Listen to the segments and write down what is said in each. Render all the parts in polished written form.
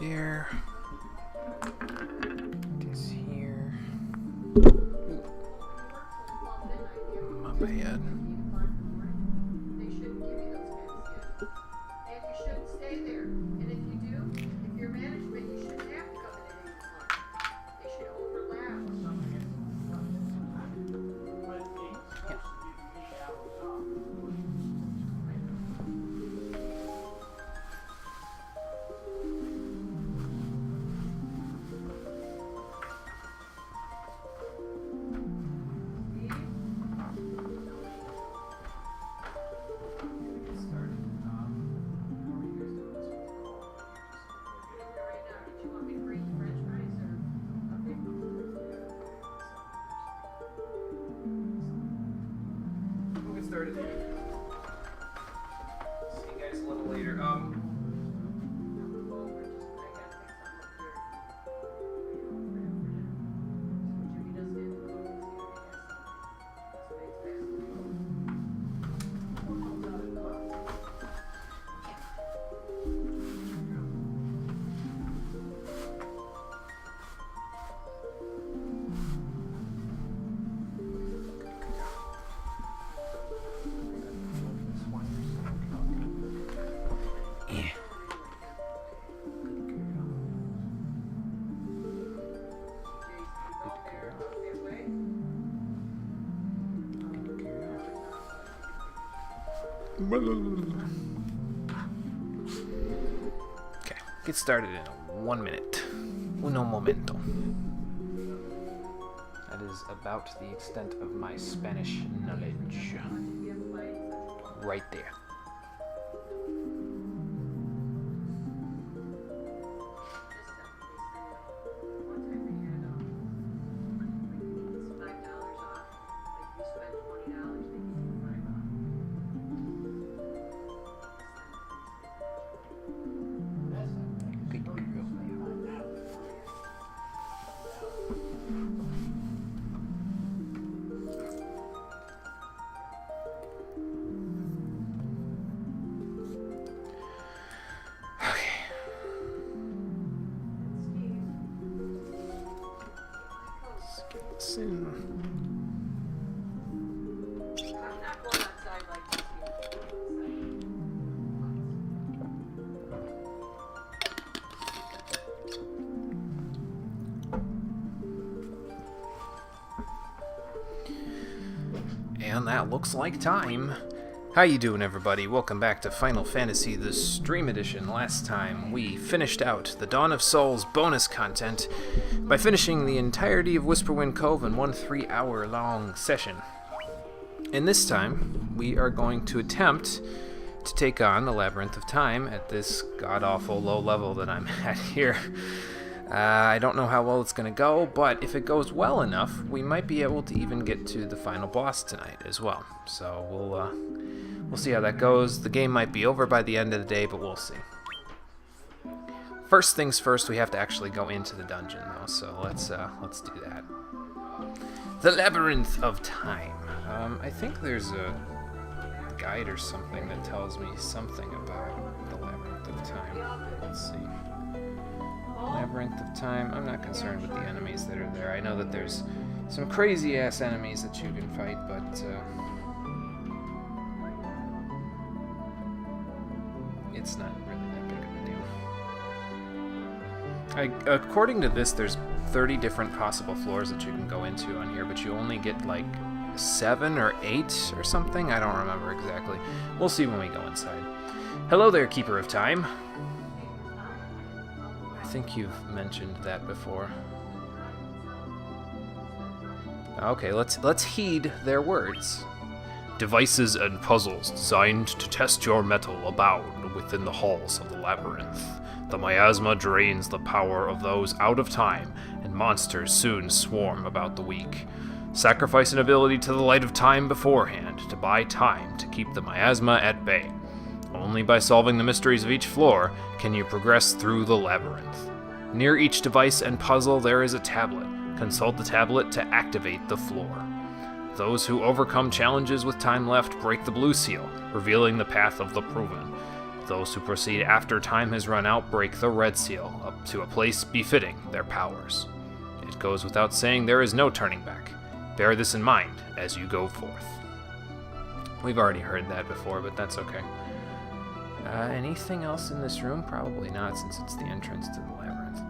there. This here. My bad. Started. See you guys a little later. Okay, get started in 1 minute. Uno momento. That is about the extent of my Spanish knowledge. Right there. And that looks like time. How you doing, everybody? Welcome back to Final Fantasy, the Stream Edition. Last time, we finished out the Dawn of Souls bonus content by finishing the entirety of Whisperwind Cove in one 3-hour-long session. And this time, we are going to attempt to take on the Labyrinth of Time at this god-awful low level that I'm at here. I don't know how well it's going to go, but if it goes well enough, we might be able to even get to the final boss tonight as well. So we'll see how that goes. The game might be over by the end of the day, but we'll see. First things first, we have to actually go into the dungeon, though. So let's do that. The Labyrinth of Time. I think there's a guide or something that tells me something about the Labyrinth of Time. Let's see. Labyrinth of Time. I'm not concerned with the enemies that are there. I know that there's some crazy-ass enemies that you can fight, but it's not really that big of a deal. According to this, there's 30 different possible floors that you can go into on here, but you only get like 7 or 8 or something. I don't remember exactly. We'll see when we go inside. Hello there, Keeper of Time. I think you've mentioned that before. Okay, let's heed their words. Devices and puzzles designed to test your mettle abound within the halls of the labyrinth. The miasma drains the power of those out of time, and monsters soon swarm about the weak. Sacrifice an ability to the light of time beforehand to buy time to keep the miasma at bay. Only by solving the mysteries of each floor can you progress through the labyrinth. Near each device and puzzle there is a tablet. Consult the tablet to activate the floor. Those who overcome challenges with time left break the blue seal, revealing the path of the proven. Those who proceed after time has run out break the red seal up to a place befitting their powers. It goes without saying there is no turning back. Bear this in mind as you go forth. We've already heard that before, but that's okay. Anything else in this room? Probably not, since it's the entrance to the labyrinth.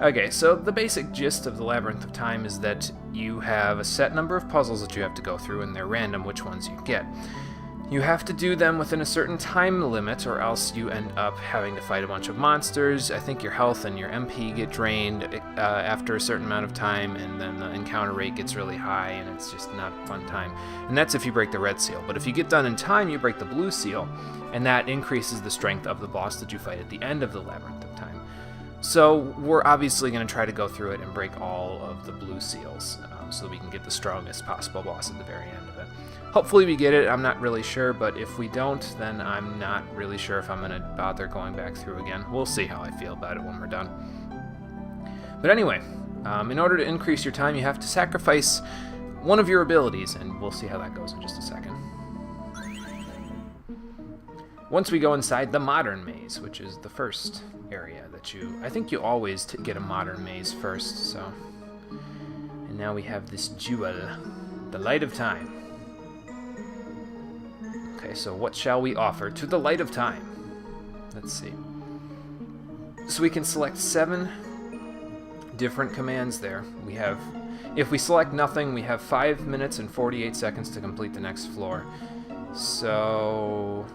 Okay, so the basic gist of the Labyrinth of Time is that you have a set number of puzzles that you have to go through, and they're random which ones you get. You have to do them within a certain time limit, or else you end up having to fight a bunch of monsters. I think your health and your MP get drained after a certain amount of time, and then the encounter rate gets really high, and it's just not a fun time. And that's if you break the red seal. But if you get done in time, you break the blue seal, and that increases the strength of the boss that you fight at the end of the Labyrinth of Time. So we're obviously going to try to go through it and break all of the blue seals, so that we can get the strongest possible boss at the very end of it. Hopefully we get it, I'm not really sure, but if we don't, then I'm not really sure if I'm going to bother going back through again. We'll see how I feel about it when we're done. But anyway, in order to increase your time, you have to sacrifice one of your abilities, and we'll see how that goes in just a second. Once we go inside the Modern Maze, which is the first area that I think you always get a Modern Maze first, so. And now we have this jewel, the Light of Time. Okay, so what shall we offer to the Light of Time? Let's see. So we can select 7 different commands there. We have, if we select nothing, we have 5 minutes and 48 seconds to complete the next floor. So,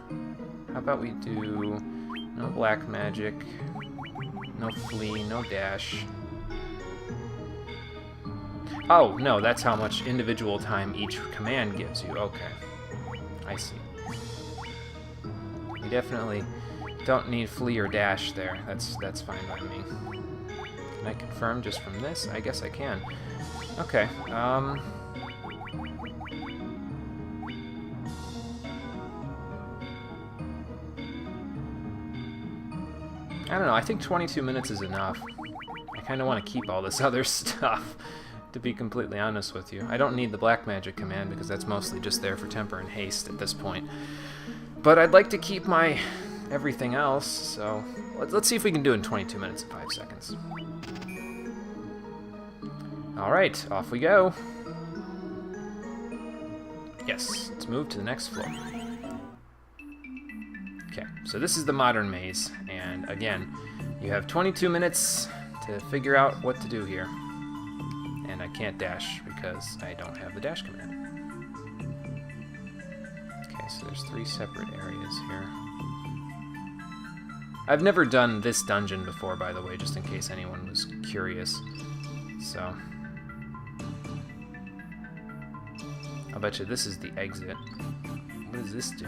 how about we do no black magic, no flee, no dash. Oh, no, that's how much individual time each command gives you. Okay, I see. We definitely don't need flee or dash there. That's fine by me. Can I confirm just from this? I guess I can. Okay, I don't know, I think 22 minutes is enough. I kind of want to keep all this other stuff, to be completely honest with you. I don't need the black magic command because that's mostly just there for temper and haste at this point. But I'd like to keep my everything else, so let's see if we can do it in 22 minutes and 5 seconds. Alright, off we go. Yes, let's move to the next floor. Okay, so this is the Modern Maze, and again, you have 22 minutes to figure out what to do here. And I can't dash because I don't have the dash command. Okay, so there's 3 separate areas here. I've never done this dungeon before, by the way, just in case anyone was curious. So, I'll bet you this is the exit. What does this do?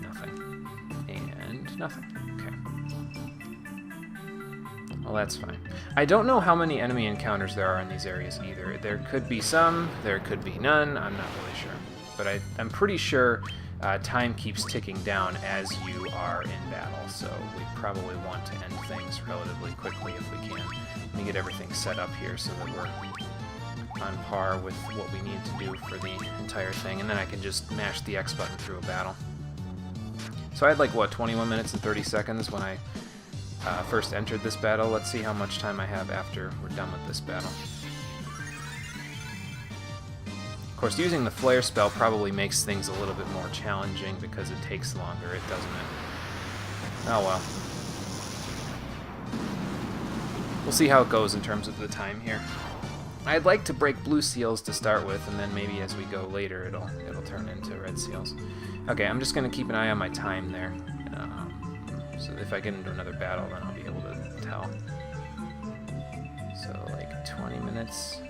Nothing. And nothing. Okay. Well, that's fine. I don't know how many enemy encounters there are in these areas either. There could be some, there could be none, I'm not really sure. But I'm pretty sure time keeps ticking down as you are in battle, so we probably want to end things relatively quickly if we can. Let me get everything set up here so that we're on par with what we need to do for the entire thing, and then I can just mash the X button through a battle. So I had like, what, 21 minutes and 30 seconds when I first entered this battle. Let's see how much time I have after we're done with this battle. Of course, using the flare spell probably makes things a little bit more challenging because it takes longer, doesn't it? Oh well. We'll see how it goes in terms of the time here. I'd like to break blue seals to start with, and then maybe as we go later it'll turn into red seals. Okay, I'm just going to keep an eye on my time there. So if I get into another battle, then I'll be able to tell. So like 20 minutes,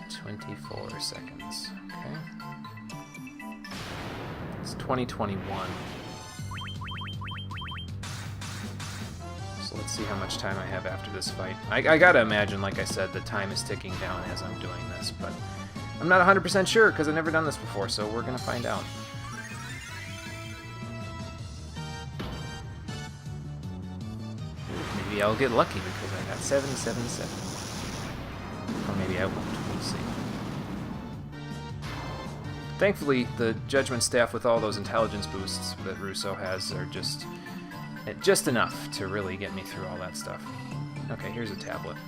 24 seconds, okay. It's 2021. So let's see how much time I have after this fight. I gotta imagine, like I said, the time is ticking down as I'm doing this, but I'm not 100% sure because I've never done this before, so we're gonna find out. Maybe I'll get lucky because I got 777. Or maybe I won't. We'll see. Thankfully, the judgment staff with all those intelligence boosts that Russo has are just enough to really get me through all that stuff. Okay, here's a tablet.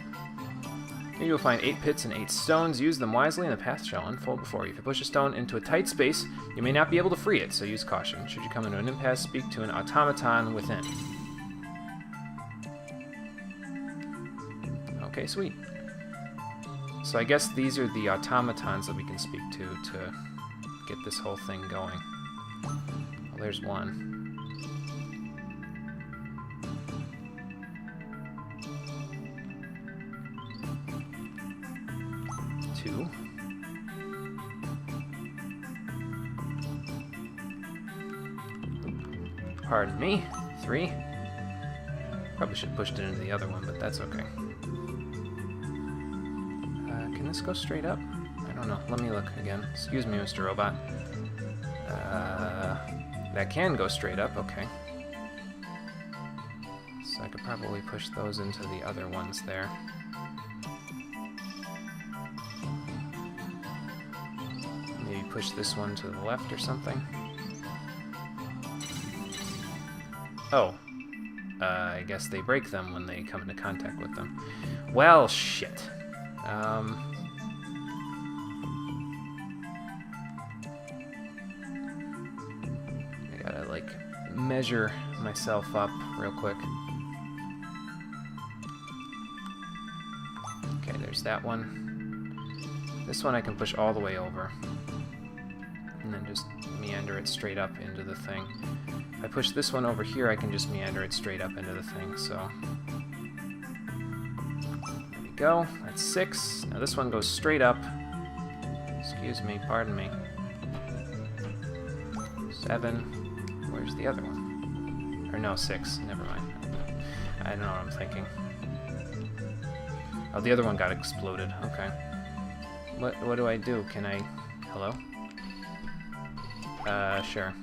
Here you'll find 8 pits and 8 stones. Use them wisely and the path shall unfold before you. If you push a stone into a tight space, you may not be able to free it, so use caution. Should you come into an impasse, speak to an automaton within. Okay, sweet. So I guess these are the automatons that we can speak to get this whole thing going. Well, there's one. Two. Pardon me. 3. Probably should have pushed it into the other one, but that's okay. Can this go straight up? I don't know. Let me look again. Excuse me, Mr. Robot. That can go straight up. Okay. So I could probably push those into the other ones there. Maybe push this one to the left or something. Oh. I guess they break them when they come into contact with them. Well, shit. I gotta, like, measure myself up real quick. Okay, there's that one. This one I can push all the way over. And then just meander it straight up into the thing. If I push this one over here, I can just meander it straight up into the thing, so... There we go. That's 6. Now this one goes straight up. Excuse me, pardon me. 7. Where's the other one? Or no, 6. Never mind. I don't know what I'm thinking. Oh, the other one got exploded. Okay. What do I do? Can I... Hello? Sure.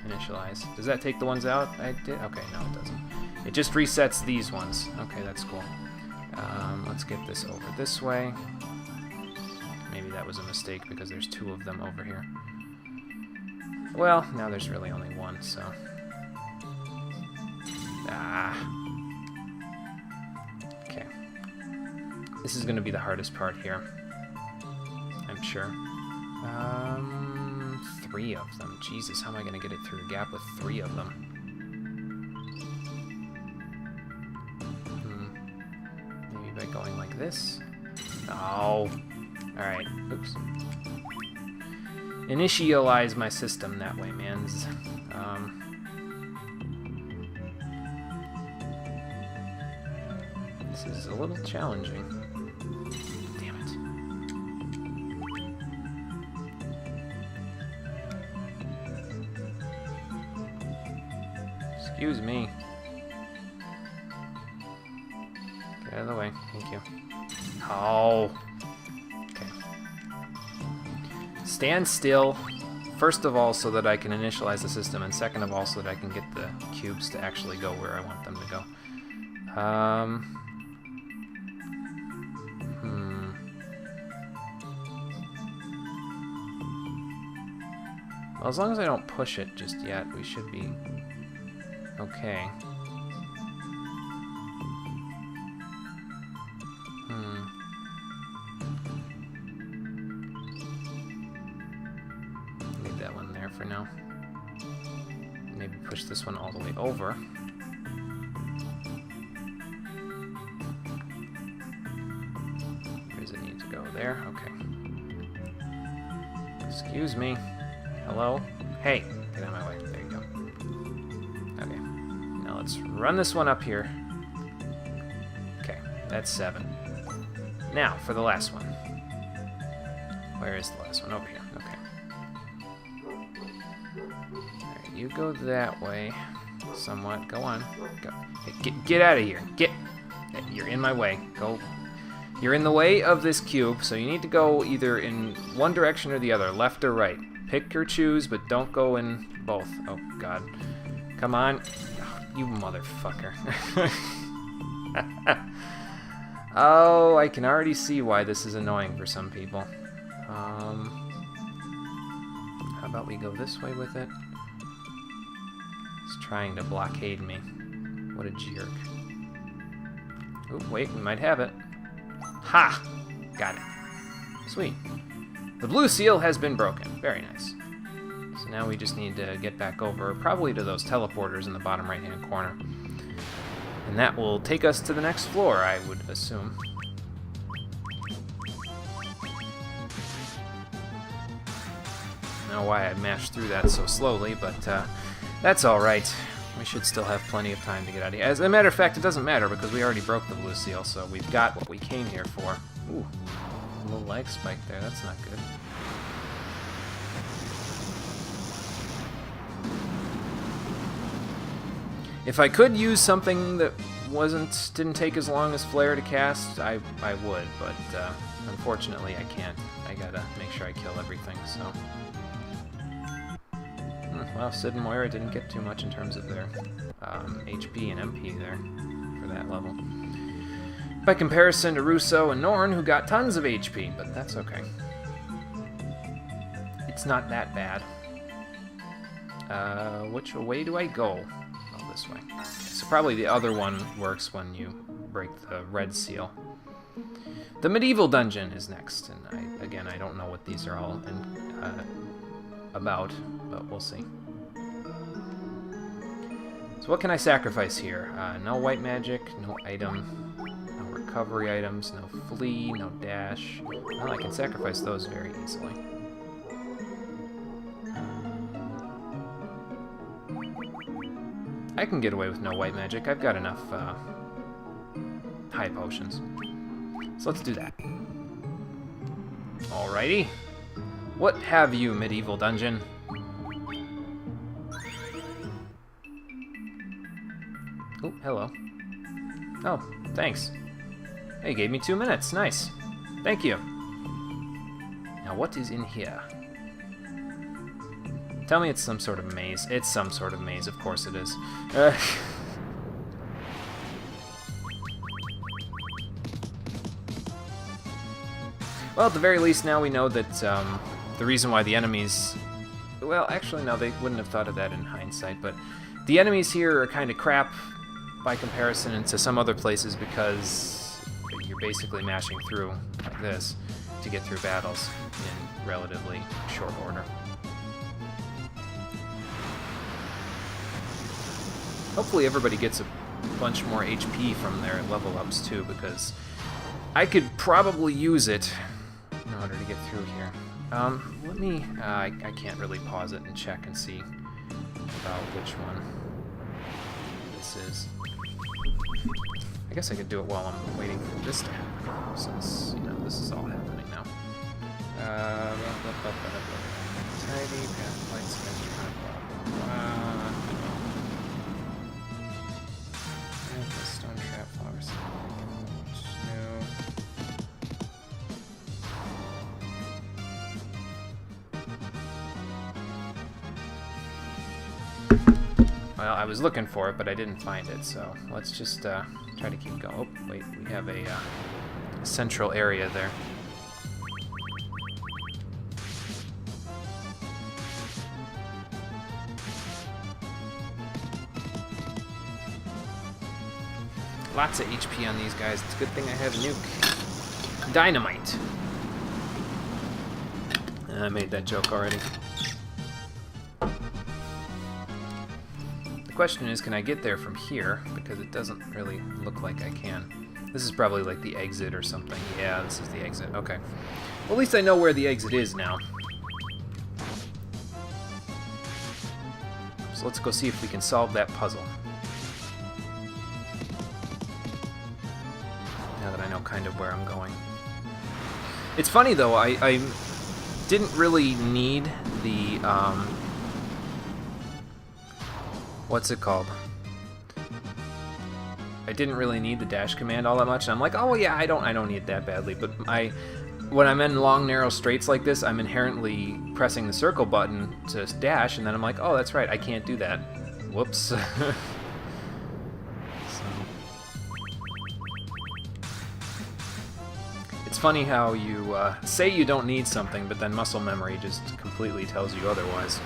Initialize. Does that take the ones out? I did? Okay, no, it doesn't. It just resets these ones. Okay, that's cool. Let's get this over this way. Maybe that was a mistake because there's 2 of them over here. Well, now there's really only 1, so... Okay. This is going to be the hardest part here. I'm sure. 3 of them. Jesus, how am I going to get it through a gap with 3 of them? Maybe by going like this? Oh. Alright. Oops. Initialize my system that way, mans. This is a little challenging. Damn it. Excuse me. Get out of the way. Thank you. Oh. Okay. Stand still. First of all, so that I can initialize the system, and second of all, so that I can get the cubes to actually go where I want them to go. Well, as long as I don't push it just yet, we should be okay. Leave that one there for now. Maybe push this one all the way over. Where does it need to go? There? Okay. Excuse me. Hello? Hey! Get out of my way. There you go. Okay. Now let's run this one up here. Okay. That's 7. Now, for the last one. Where is the last one? Over here. Okay. Alright, you go that way. Somewhat. Go on. Go. Hey, get out of here. Get! You're in my way. Go. You're in the way of this cube, so you need to go either in one direction or the other, left or right. Pick or choose, but don't go in both. Oh, God. Come on. Oh, you motherfucker. Oh, I can already see why this is annoying for some people. about we go this way with it? He's trying to blockade me. What a jerk. Oh, wait, we might have it. Ha! Got it. Sweet. The blue seal has been broken. Very nice. So now we just need to get back over, probably to those teleporters in the bottom right-hand corner. And that will take us to the next floor, I would assume. I don't know why I mashed through that so slowly, but that's alright. We should still have plenty of time to get out of here. As a matter of fact, it doesn't matter because we already broke the blue seal, so we've got what we came here for. Ooh, a little lag spike there. That's not good. If I could use something that didn't take as long as Flare to cast, I would, but unfortunately I can't. I gotta make sure I kill everything, so. Well, Sid and Moira didn't get too much in terms of their HP and MP there for that level. By comparison to Russo and Norn, who got tons of HP, but that's okay. It's not that bad. Which way do I go? Oh, this way. So probably the other one works when you break the red seal. The medieval dungeon is next, and I don't know what these are all about, but we'll see. So what can I sacrifice here? No white magic, no item, no recovery items, no flee, no dash. Well, I can sacrifice those very easily. I can get away with no white magic. I've got enough high potions. So let's do that. Alrighty. What have you, medieval dungeon? Oh, hello. Oh, thanks. Hey, you gave me 2 minutes. Nice. Thank you. Now, what is in here? Tell me it's some sort of maze. It's some sort of maze. Of course it is. Well, at the very least, now we know that the reason why the enemies... Well, actually, no, they wouldn't have thought of that in hindsight, but the enemies here are kind of crap by comparison to some other places because you're basically mashing through like this to get through battles in relatively short order. Hopefully everybody gets a bunch more HP from their level ups too, because I could probably use it in order to get through here. Let me... I can't really pause it and check and see about which one this is. I guess I could do it while I'm waiting for this to happen, since, you know, this is all happening now. Tidy, path, light, spectrum, blah, blah, blah. Stone trap, flowers, Well, I was looking for it, but I didn't find it, so let's just try to keep going. Oh, wait, we have a central area there. Lots of HP on these guys. It's a good thing I have nuke. Dynamite. I made that joke already. The question is, can I get there from here? Because it doesn't really look like I can. This is probably like the exit or something. Yeah, this is the exit. Okay. Well, at least I know where the exit is now. So let's go see if we can solve that puzzle. Now that I know kind of where I'm going. It's funny though, I didn't really need the, what's it called? I didn't really need the dash command all that much, and I'm like, oh yeah, I don't need it that badly, but when I'm in long, narrow straights like this, I'm inherently pressing the circle button to dash, and then I'm like, oh, that's right, I can't do that. Whoops. It's funny how you say you don't need something, but then muscle memory just completely tells you otherwise.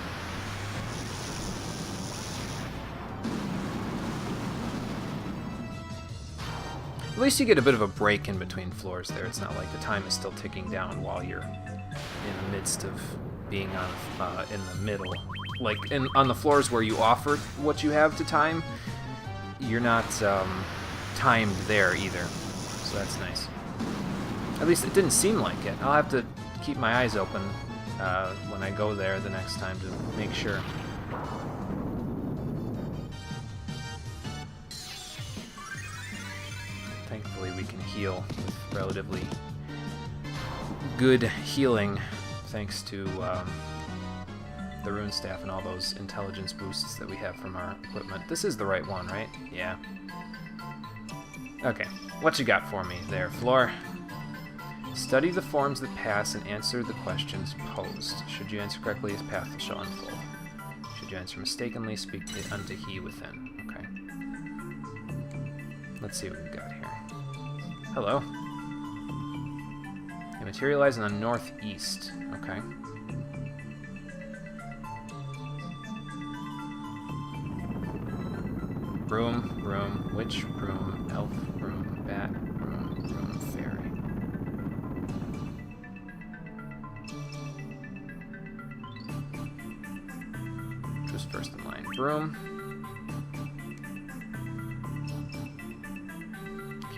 At least you get a bit of a break in between floors there. It's not like the time is still ticking down while you're in the midst of being on in the middle. Like on the floors where you offer what you have to time, you're not timed there either. So that's nice. At least it didn't seem like it. I'll have to keep my eyes open when I go there the next time to make sure. Thankfully we can heal with relatively good healing thanks to the rune staff and all those intelligence boosts that we have from our equipment. This is the right one, right? Yeah. Okay, what you got for me there, Floor? Study the forms that pass and answer the questions posed. Should you answer correctly, his path shall unfold. Should you answer mistakenly, speak unto he within. Okay. Let's see what we've got here. Hello. They materialize in the northeast. Okay. Broom, broom, witch, broom, elf, broom, bat, broom, broom, fairy. Which was first in line? Broom.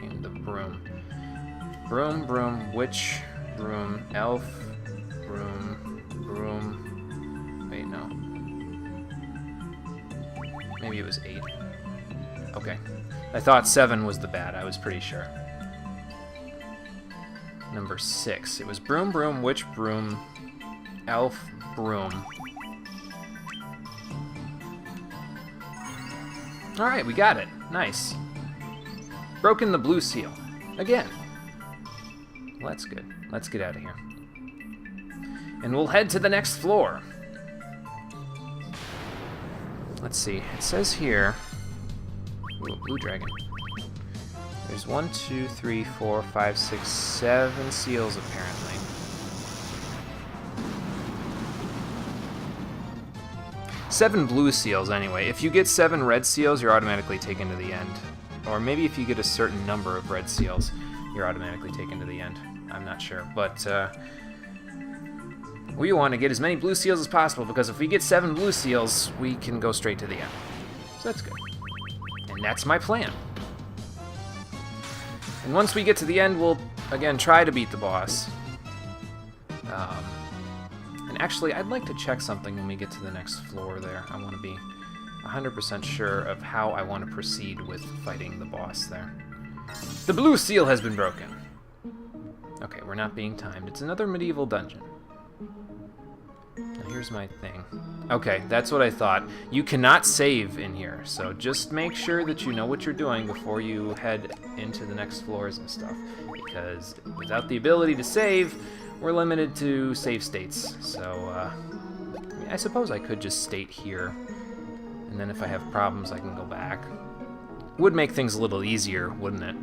Came the broom. Broom, broom, witch, broom, elf, broom, broom. Wait, no. Maybe it was 8. Okay. I thought 7 was the bat, I was pretty sure. Number 6. It was broom, broom, witch, broom, elf, broom. Alright, we got it. Nice. Broken the blue seal. Again. Well, that's good. Let's get out of here. And we'll head to the next floor. Let's see. It says here... Ooh, a blue dragon. There's 1, 2, 3, 4, 5, 6, 7 seals, apparently. Seven blue seals, anyway. If you get 7 red seals, you're automatically taken to the end. Or maybe if you get a certain number of red seals, you're automatically taken to the end. I'm not sure, but we want to get as many blue seals as possible, because if we get 7 blue seals, we can go straight to the end. So that's good. And that's my plan. And once we get to the end, we'll, again, try to beat the boss. And actually, I'd like to check something when we get to the next floor there. I want to be 100% sure of how I want to proceed with fighting the boss there. The blue seal has been broken. Okay, we're not being timed. It's another medieval dungeon. Now here's my thing. Okay, that's what I thought. You cannot save in here, so just make sure that you know what you're doing before you head into the next floors and stuff. Because without the ability to save, we're limited to save states. So, I suppose I could just state here, and then if I have problems, I can go back. Would make things a little easier, wouldn't it?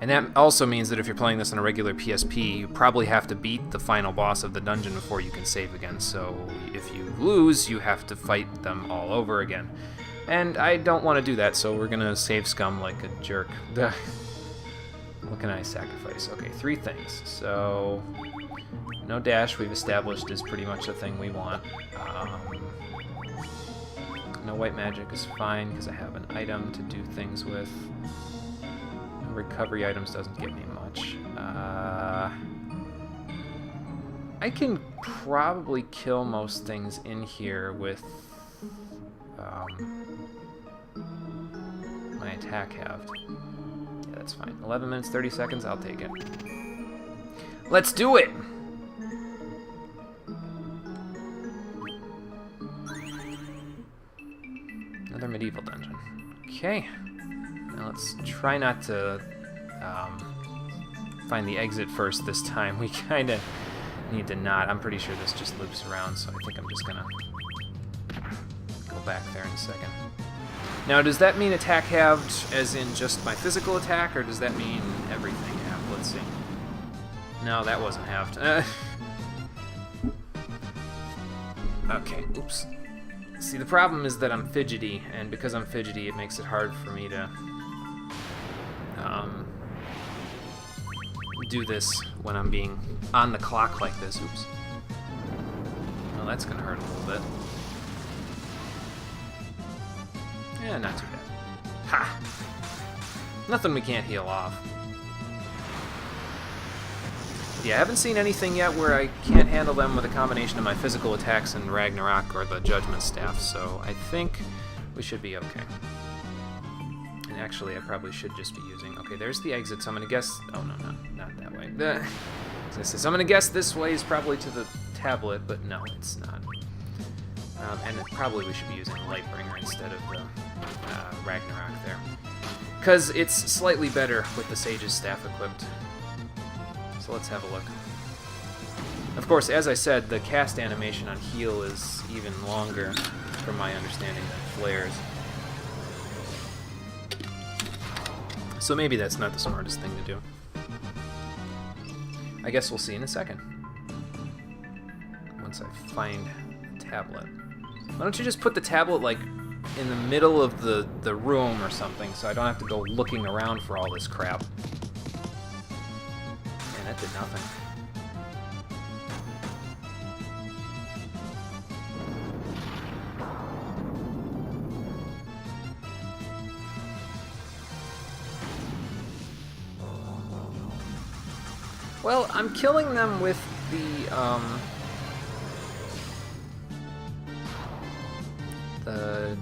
And that also means that if you're playing this on a regular PSP, you probably have to beat the final boss of the dungeon before you can save again. So if you lose, you have to fight them all over again. And I don't want to do that, so we're going to save scum like a jerk. What can I sacrifice? Okay, 3 things. So, no dash, we've established, is pretty much the thing we want. No white magic is fine, because I have an item to do things with. Recovery items doesn't give me much. I can probably kill most things in here with my attack halved. Yeah, that's fine. 11 minutes, 30 seconds, I'll take it. Let's do it! Another medieval dungeon. Okay. Now let's try not to find the exit first this time. We kind of need to not. I'm pretty sure this just loops around, so I think I'm just going to go back there in a second. Now, does that mean attack halved as in just my physical attack, or does that mean everything halved? Let's see. No, that wasn't halved. Okay, oops. See, the problem is that I'm fidgety, and because I'm fidgety, it makes it hard for me to do this when I'm being on the clock like this. Oops. Well, that's gonna hurt a little bit. Yeah, not too bad. Ha! Nothing we can't heal off. Yeah, I haven't seen anything yet where I can't handle them with a combination of my physical attacks and Ragnarok or the Judgment Staff, so I think we should be okay. And actually, I probably should just be using... Okay, there's the exit, so I'm going to guess... Oh, no, not that way. So I'm going to guess this way is probably to the tablet, but no, it's not. And probably we should be using Lightbringer instead of the Ragnarok there. Because it's slightly better with the Sage's Staff equipped. So let's have a look. Of course, as I said, the cast animation on heal is even longer, from my understanding, than Flare's. So maybe that's not the smartest thing to do. I guess we'll see in a second. Once I find the tablet. Why don't you just put the tablet, like, in the middle of the room or something, so I don't have to go looking around for all this crap. That did nothing. Well, I'm killing them with the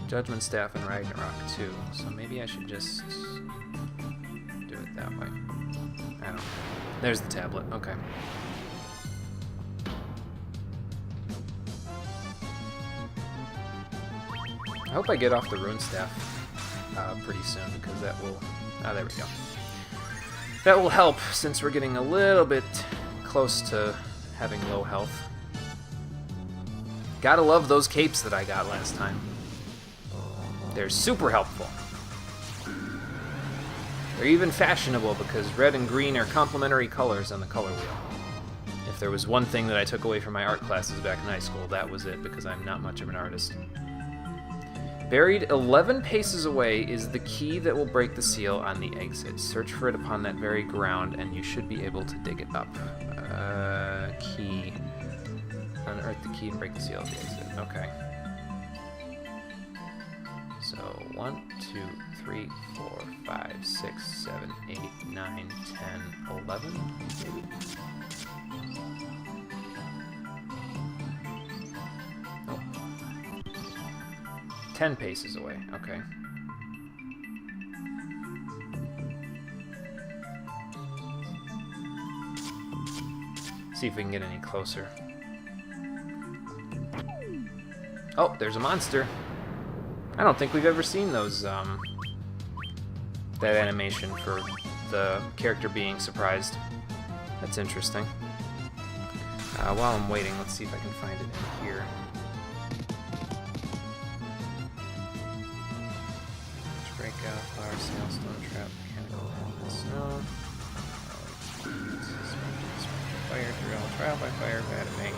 Judgment Staff and Ragnarok too, so maybe I should just do it that way. I don't know. There's the tablet, okay. I hope I get off the Rune Staff pretty soon, because that will... Ah, there we go. That will help, since we're getting a little bit close to having low health. Gotta love those capes that I got last time. They're super helpful. They're even fashionable because red and green are complementary colors on the color wheel. If there was one thing that I took away from my art classes back in high school, that was it, because I'm not much of an artist. Buried 11 paces away is the key that will break the seal on the exit. Search for it upon that very ground, and you should be able to dig it up. Key. Unearth the key and break the seal at the exit. Okay. So, 1, 2, 3, 4, 5, 6, 7, 8, 9, 10, 11, maybe? Oh. 10 paces away, okay. See if we can get any closer. Oh, there's a monster. I don't think we've ever seen those, that animation for the character being surprised. That's interesting. While I'm waiting, let's see if I can find it in here. Breakout, flower, sail, stone trap, mechanical, snow. Fire, drill, trial by fire, battening,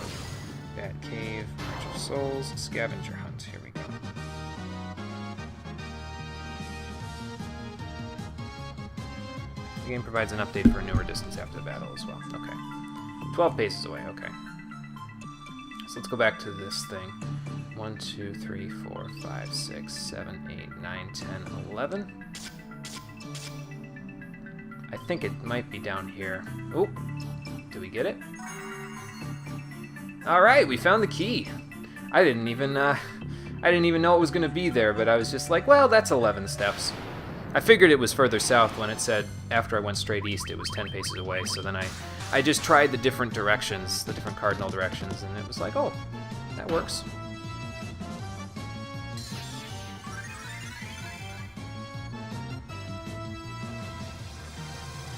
bat cave, march of souls, scavenger hunt. Here we go. The game provides an update for a newer distance after the battle as well. Okay. 12 paces away, okay. So let's go back to this thing. 1, 2, 3, 4, 5, 6, 7, 8, 9, 10, 11. I think it might be down here. Oh, did we get it? All right, we found the key. I didn't even know it was gonna be there, but I was just like, well, that's 11 steps. I figured it was further south when it said after I went straight east it was 10 paces away, so then I just tried the different directions, the different cardinal directions, and it was like, oh, that works.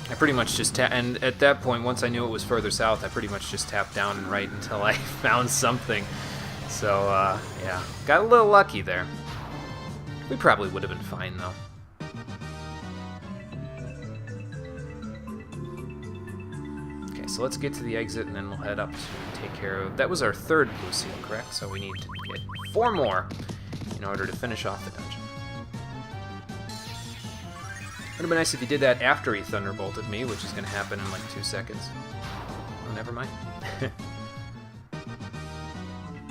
I pretty much just and at that point, once I knew it was further south, I pretty much just tapped down and right until I found something. So, yeah, got a little lucky there. We probably would have been fine, though. Okay, so let's get to the exit, and then we'll head up to take care of... That was our third blue seal, correct? So we need to get 4 more in order to finish off the dungeon. Would have been nice if he did that after he thunderbolted me, which is going to happen in like 2 seconds. Oh, never mind.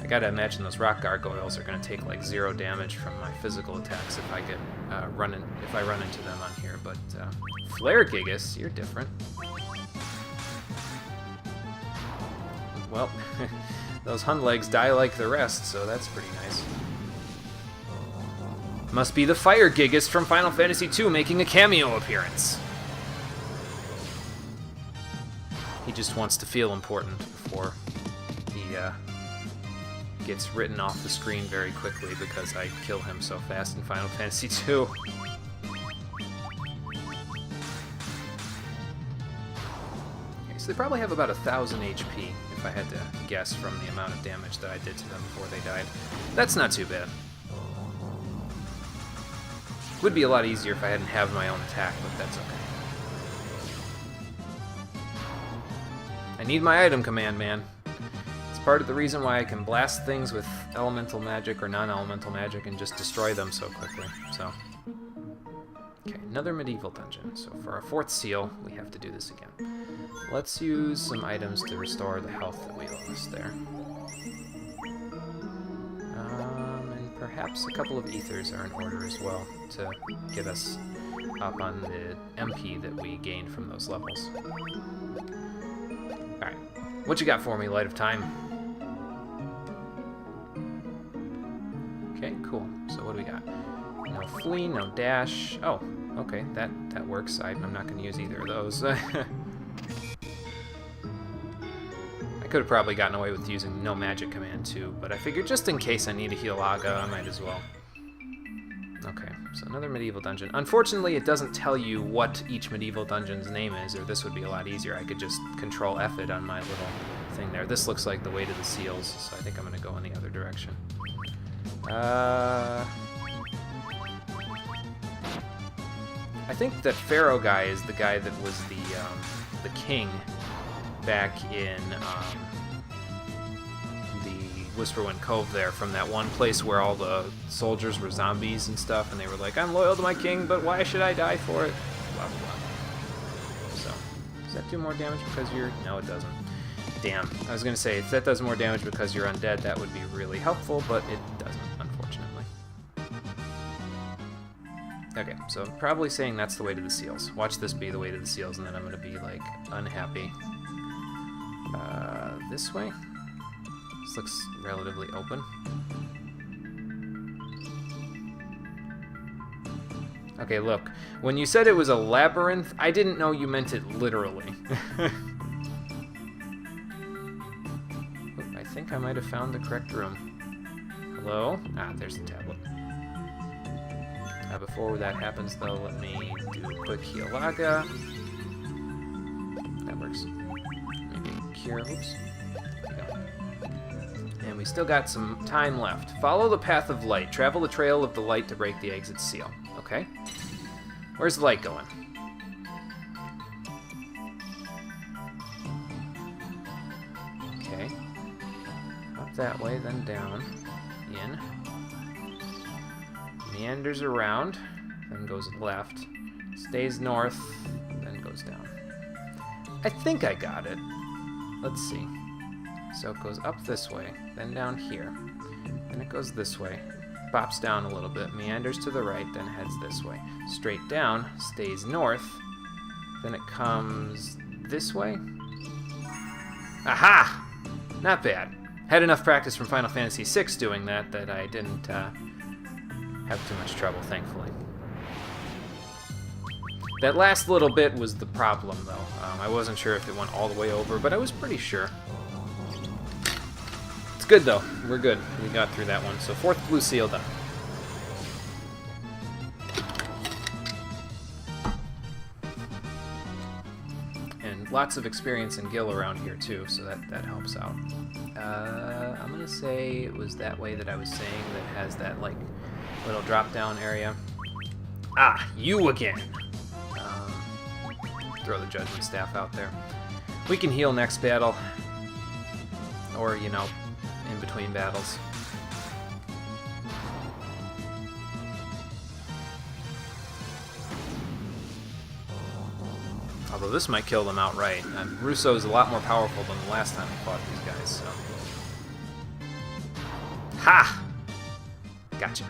I gotta imagine those rock gargoyles are going to take like 0 damage from my physical attacks if I get run into them on here. But Flare Gigas, you're different. Well, those Hun legs die like the rest, so that's pretty nice. Must be the Fire Gigas from Final Fantasy II making a cameo appearance. He just wants to feel important before he gets written off the screen very quickly because I kill him so fast in Final Fantasy II. Okay, so they probably have about 1,000 HP, if I had to guess from the amount of damage that I did to them before they died. That's not too bad. Would be a lot easier if I hadn't have my own attack, but that's okay. I need my item command, man. It's part of the reason why I can blast things with elemental magic or non-elemental magic and just destroy them so quickly. So, okay, another medieval dungeon. So for our 4th seal, we have to do this again. Let's use some items to restore the health that we lost there. And perhaps a couple of ethers are in order as well to get us up on the MP that we gained from those levels. Alright, what you got for me, Light of Time? Okay, cool. So what do we got? No flee, no dash. Oh, okay, that works. I'm not going to use either of those. I could have probably gotten away with using no magic command too, but I figured just in case I need to heal Aga, I might as well. Okay, so another medieval dungeon. Unfortunately, it doesn't tell you what each medieval dungeon's name is, or this would be a lot easier. I could just Control F it on my little thing there. This looks like the way to the seals, so I think I'm going to go in the other direction. I think that Pharaoh guy is the guy that was the king back in the Whisperwind Cove there, from that one place where all the soldiers were zombies and stuff, and they were like, I'm loyal to my king, but why should I die for it? Blah, blah, blah. So, does that do more damage because you're... No, it doesn't. Damn. I was going to say, if that does more damage because you're undead, that would be really helpful, but it doesn't, unfortunately. Okay, so I'm probably saying that's the way to the seals. Watch this be the way to the seals, and then I'm going to be, like, unhappy. This way? This looks relatively open. Okay, look. When you said it was a labyrinth, I didn't know you meant it literally. I think I might have found the correct room. Hello? Ah, there's the tablet. Before that happens, though, let me do a quick heal Aga. That works. Maybe cure. Oops. There we go. And we still got some time left. Follow the path of light. Travel the trail of the light to break the exit seal. Okay. Where's the light going? Okay. Up that way, then down. In. Meanders around, then goes left, stays north, then goes down. I think I got it. Let's see. So it goes up this way, then down here. Then it goes this way, bops down a little bit, meanders to the right, then heads this way. Straight down, stays north, then it comes this way. Aha! Not bad. Had enough practice from Final Fantasy VI doing that I didn't have too much trouble, thankfully. That last little bit was the problem, though. I wasn't sure if it went all the way over, but I was pretty sure. It's good, though. We're good. We got through that one. So 4th blue seal done. And lots of experience in Gil around here, too, so that helps out. I'm going to say it was that way that I was saying that has that, like, little drop-down area. Ah, you again! Throw the Judgment Staff out there. We can heal next battle. Or, you know, in between battles. Although this might kill them outright. Russo is a lot more powerful than the last time we fought these guys, so... Ha! Gotcha.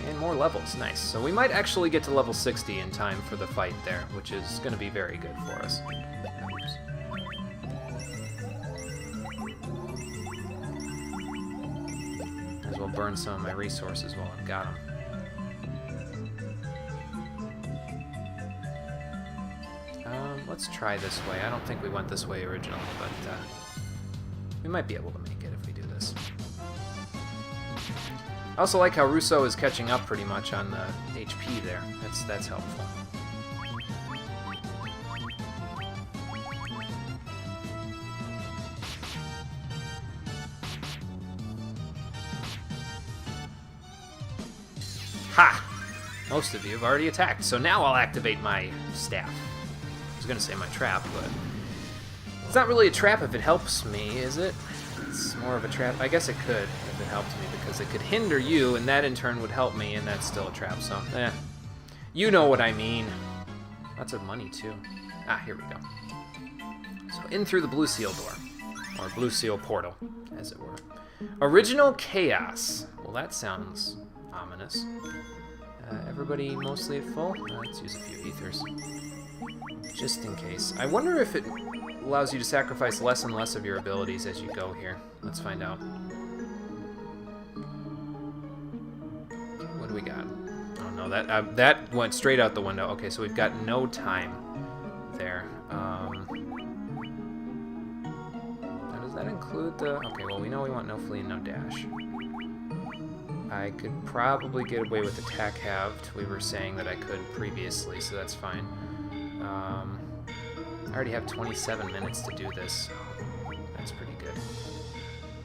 And more levels, nice. So we might actually get to level 60 in time for the fight there, which is going to be very good for us. Oops. Might as well burn some of my resources while I've got them. Let's try this way. I don't think we went this way originally, but we might be able to make it if we do this. I also like how Russo is catching up pretty much on the HP there. That's helpful. Ha! Most of you have already attacked, so now I'll activate my staff. I was going to say my trap, but it's not really a trap if it helps me, is it? It's more of a trap. I guess it could if it helped me, because it could hinder you, and that in turn would help me, and that's still a trap, so you know what I mean. Lots of money, too. Ah, here we go. So in through the Blue Seal door, or Blue Seal portal, as it were. Original Chaos. Well, that sounds ominous. Everybody mostly at full? Let's use a few ethers. Just in case. I wonder if it allows you to sacrifice less and less of your abilities as you go here. Let's find out. What do we got? Oh no, that went straight out the window. Okay, so we've got no time there. Now does that include the... Okay, well we know we want no flee and no dash. I could probably get away with attack halved. We were saying that I could previously, so that's fine. I already have 27 minutes to do this. That's pretty good.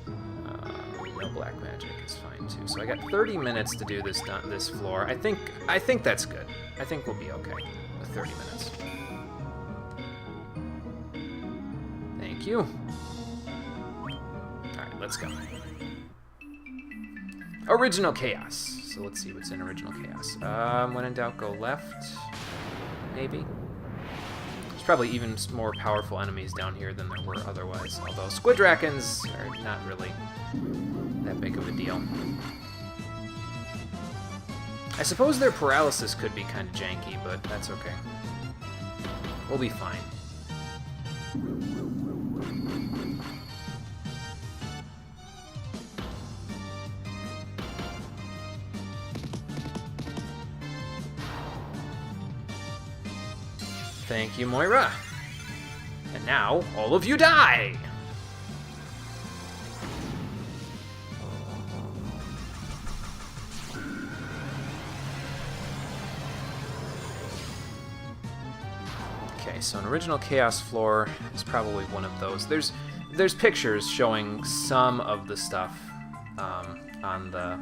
No black magic is fine too. So I got 30 minutes to do this floor. I think that's good. I think we'll be okay with 30 minutes. Thank you. All right, let's go. Original Chaos. So let's see what's in Original Chaos. When in doubt, go left. Maybe. There's probably even more powerful enemies down here than there were otherwise. Although Squidrakens are not really that big of a deal. I suppose their paralysis could be kind of janky, but that's okay. We'll be fine. Thank you, Moira. And now, all of you die! Okay, so an Original Chaos floor is probably one of those. There's pictures showing some of the stuff on the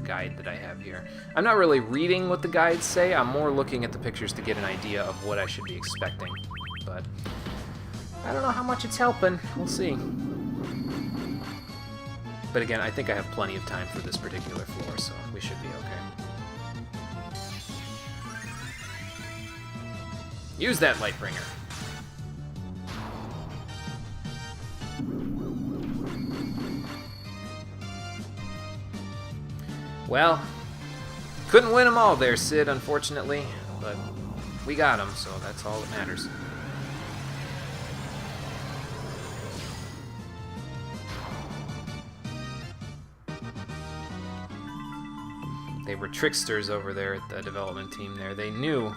guide that I have here. I'm not really reading what the guides say, I'm more looking at the pictures to get an idea of what I should be expecting. But I don't know how much it's helping. We'll see. But again, I think I have plenty of time for this particular floor, so we should be okay. Use that Lightbringer. Well, couldn't win them all there, Sid, unfortunately, but we got them, so that's all that matters. They were tricksters over there at the development team there. They knew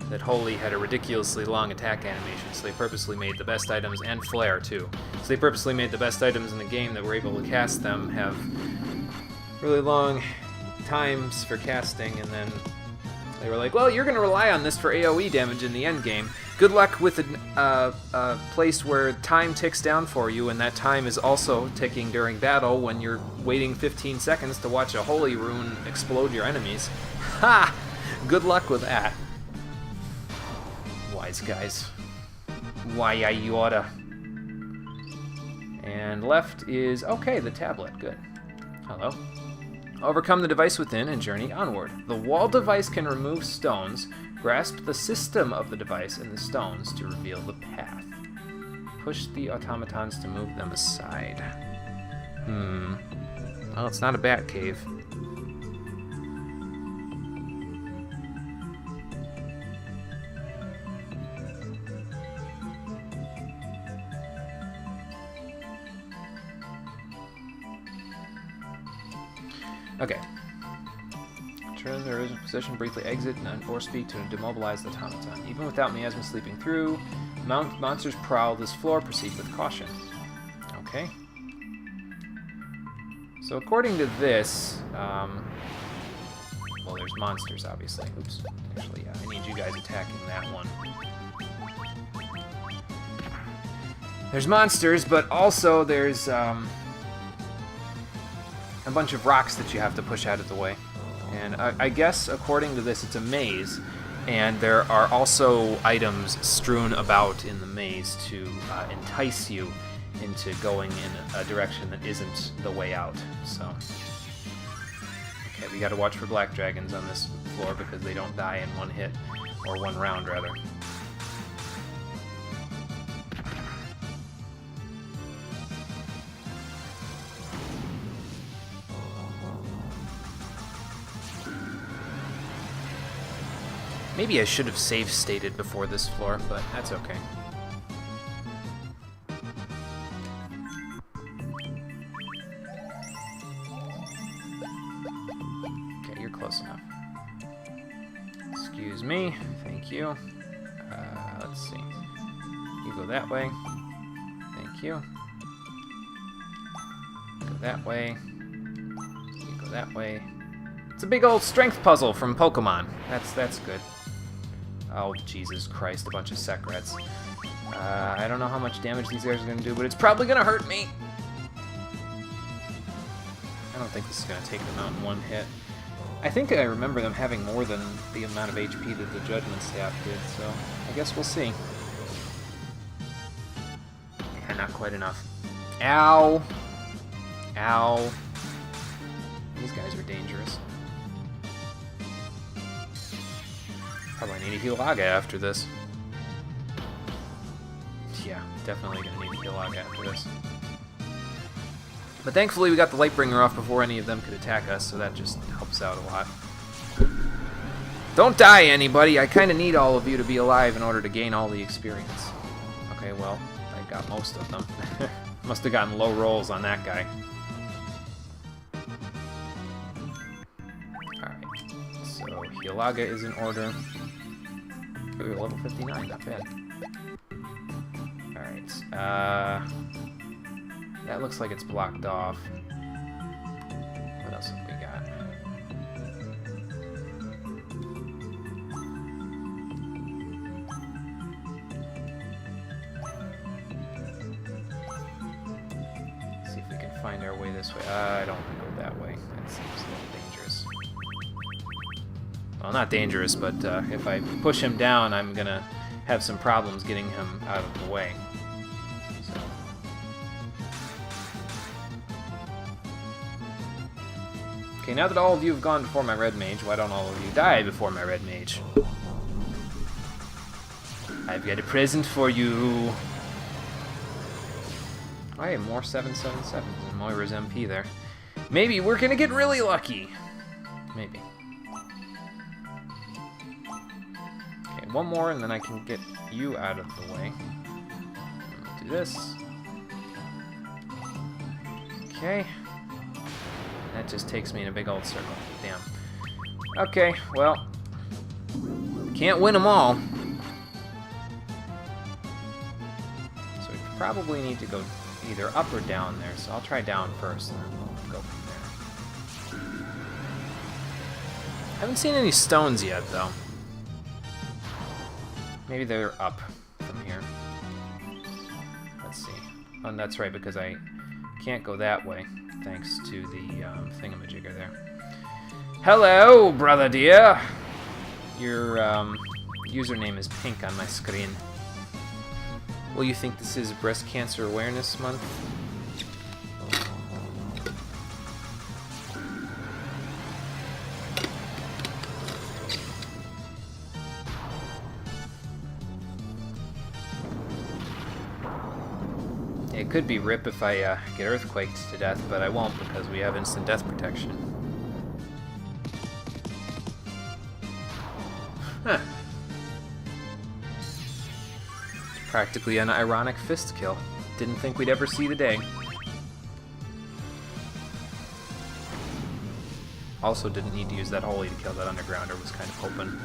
that Holy had a ridiculously long attack animation, so they purposely made the best items, and flare too. So they purposely made the best items in the game that were able to cast them have really long times for casting, and then They were like, well, you're going to rely on this for AoE damage in the endgame. Good luck with a place where time ticks down for you, and that time is also ticking during battle when you're waiting 15 seconds to watch a holy rune explode your enemies. Ha! Good luck with that. Wise guys. Why I oughta. And left is, okay, the tablet. Good. Hello. Overcome the device within and journey onward. The wall device can remove stones. Grasp the system of the device and the stones to reveal the path. Push the automatons to move them aside. Well, it's not a bat cave. Okay. Turn the original position, briefly exit, or speak to demobilize the automaton. Even without miasma sleeping through, monsters prowl this floor. Proceed with caution. Okay. So according to this, well, there's monsters, obviously. Oops. Actually, yeah, I need you guys attacking that one. There's monsters, but also there's a bunch of rocks that you have to push out of the way. And I guess, according to this, it's a maze, and there are also items strewn about in the maze to entice you into going in a direction that isn't the way out. So, okay, we gotta watch for black dragons on this floor because they don't die in one hit, or one round, rather. Maybe I should have save stated before this floor, but that's okay. Okay, you're close enough. Excuse me. Thank you. Let's see. You go that way. Thank you. Go that way. You go that way. It's a big old strength puzzle from Pokemon. That's good. Oh, Jesus Christ, a bunch of Sekrets. I don't know how much damage these guys are going to do, but it's probably going to hurt me. I don't think this is going to take them out in one hit. I think I remember them having more than the amount of HP that the Judgment Staff did, so I guess we'll see. Yeah, not quite enough. Ow! Ow. These guys are dangerous. Probably need a Healaga after this. Yeah, definitely gonna need a Healaga after this. But thankfully we got the Lightbringer off before any of them could attack us, so that just helps out a lot. Don't die, anybody! I kinda need all of you to be alive in order to gain all the experience. Okay, well, I got most of them. Must have gotten low rolls on that guy. Alright, so Healaga is in order. Ooh, level 59, not bad. Alright, that looks like it's blocked off. What else have we got? Let's see if we can find our way this way. I don't want to go that way. That seems a little dangerous. Well, not dangerous, but if I push him down, I'm gonna have some problems getting him out of the way. So. Okay, now that all of you have gone before my red mage, why don't all of you die before my red mage? I've got a present for you. I have more 777s in Moira's MP there. Maybe we're gonna get really lucky. Maybe. Okay, one more and then I can get you out of the way. Do this. Okay. That just takes me in a big old circle. Damn. Okay, well. Can't win them all. So we probably need to go either up or down there. So I'll try down first and then we'll go from I haven't seen any stones yet, though. Maybe they're up from here. Let's see. Oh, and that's right, because I can't go that way, thanks to the thingamajigger there. Hello, brother dear! Your username is pink on my screen. Well, you think this is Breast Cancer Awareness Month? It could be RIP if I get earthquaked to death, but I won't because we have instant death protection. Huh. Practically an ironic fist kill. Didn't think we'd ever see the day. Also didn't need to use that holy to kill that undergrounder. Was kind of hoping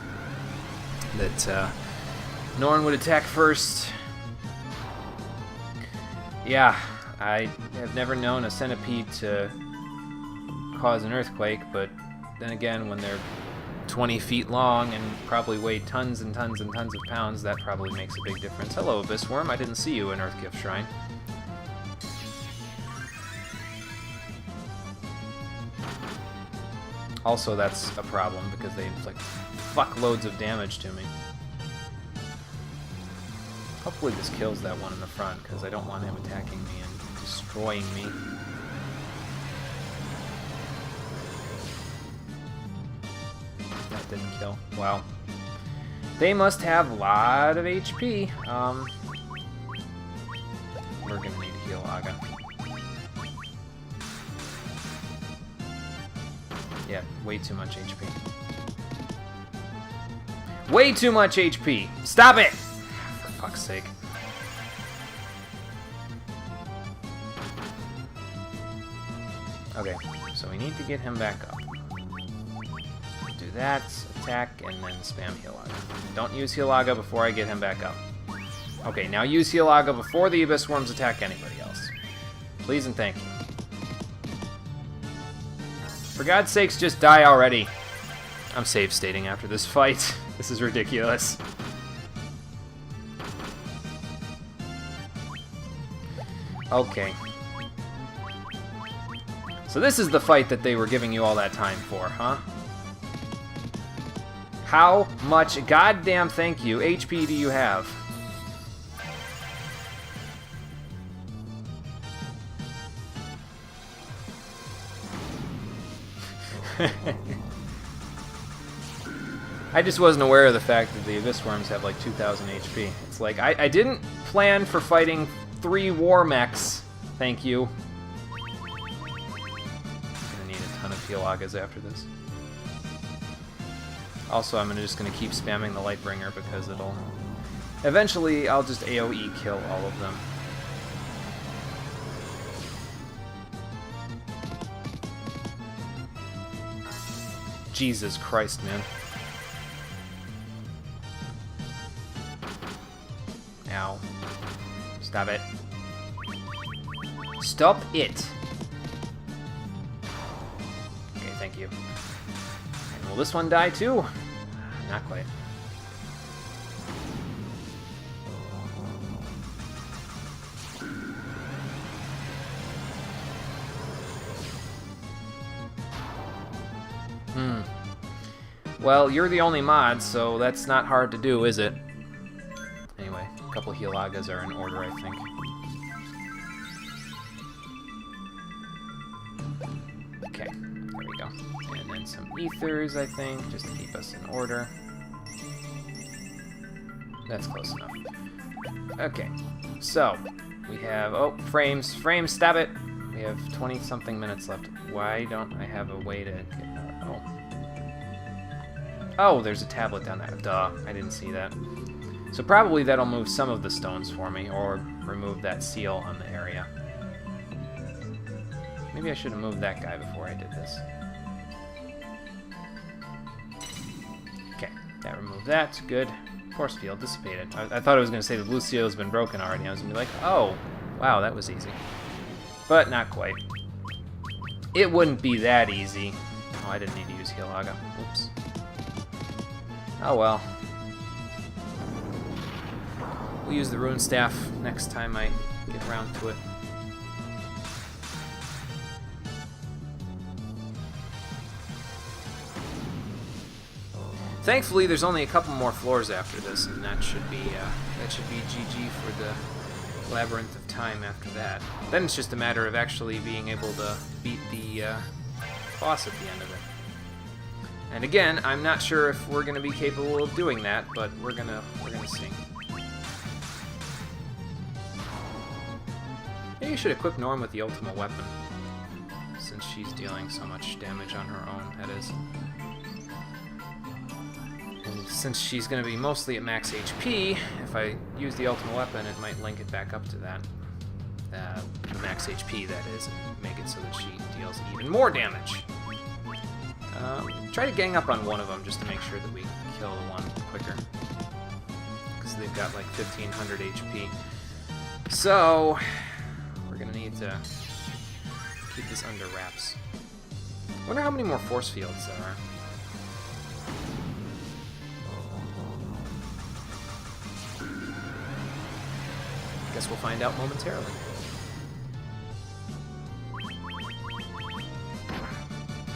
that Norn would attack first. Yeah, I have never known a centipede to cause an earthquake, but then again, when they're 20 feet long and probably weigh tons and tons and tons of pounds, that probably makes a big difference. Hello, Abyssworm. I didn't see you in Earthgift Shrine. Also, that's a problem because they inflict fuckloads of damage to me. Hopefully this kills that one in the front, because I don't want him attacking me and destroying me. That didn't kill. Wow. They must have a lot of HP. We're gonna need to heal Aga. Yeah, way too much HP. Way too much HP! Stop it! For fuck's sake. Okay, so we need to get him back up. Do that, attack, and then spam Healaga. Don't use Healaga before I get him back up. Okay, now use Healaga before the Abyssworms attack anybody else. Please and thank you. For God's sakes, just die already. I'm save stating after this fight. This is ridiculous. Okay. So this is the fight that they were giving you all that time for, huh? How much goddamn thank you HP do you have? I just wasn't aware of the fact that the Abyssworms have like 2,000 HP. It's like, I didn't plan for fighting 3 war mechs. Thank you. Gonna need a ton of Healagas after this. Also, I'm just gonna keep spamming the Lightbringer because it'll... Eventually, I'll just AoE kill all of them. Jesus Christ, man. Ow. Stop it. Stop it! Okay, thank you. And will this one die too? Not quite. Well, you're the only mod, so that's not hard to do, is it? Anyway, a couple Healagas are in order, I think. Okay, there we go. And then some Ethers, I think, just to keep us in order. That's close enough. Okay, so we have... Oh, frames, stop it! We have 20-something minutes left. Why don't I have a way to get... Oh. Oh, there's a tablet down there. Duh, I didn't see that. So probably that'll move some of the stones for me, or remove that seal on the area. Maybe I should have moved that guy before I did this. Okay, that removed that. Good. Force field dissipated. I thought I was going to say the blue seal has been broken already. I was going to be like, oh, wow, that was easy. But not quite. It wouldn't be that easy. Oh, I didn't need to use Healaga. Oops. Oh well. We'll use the Rune Staff next time I get around to it. Thankfully, there's only a couple more floors after this, and that should be GG for the Labyrinth of Time after that. Then it's just a matter of actually being able to beat the boss at the end of it. And again, I'm not sure if we're going to be capable of doing that, but we're gonna see. Maybe you should equip Norm with the ultimate weapon, since she's dealing so much damage on her own, that is. And since she's going to be mostly at max HP, if I use the ultimate weapon, it might link it back up to that. The max HP, that is, and make it so that she deals even more damage. Try to gang up on one of them just to make sure that we kill the one quicker. Because they've got like 1500 HP. So, we're going to need to keep this under wraps. I wonder how many more force fields there are. Guess we'll find out momentarily.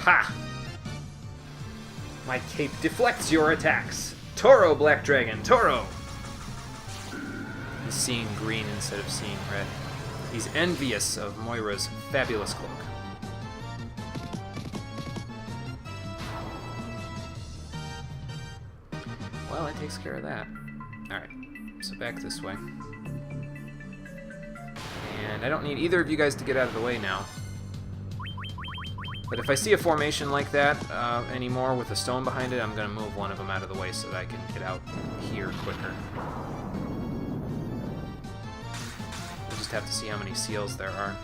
Ha! My cape deflects your attacks. Toro, Black Dragon, Toro! He's seeing green instead of seeing red. He's envious of Moira's fabulous cloak. Well, that takes care of that. Alright, so back this way. And I don't need either of you guys to get out of the way now. But if I see a formation like that anymore with a stone behind it, I'm going to move one of them out of the way so that I can get out here quicker. We'll just have to see how many seals there are.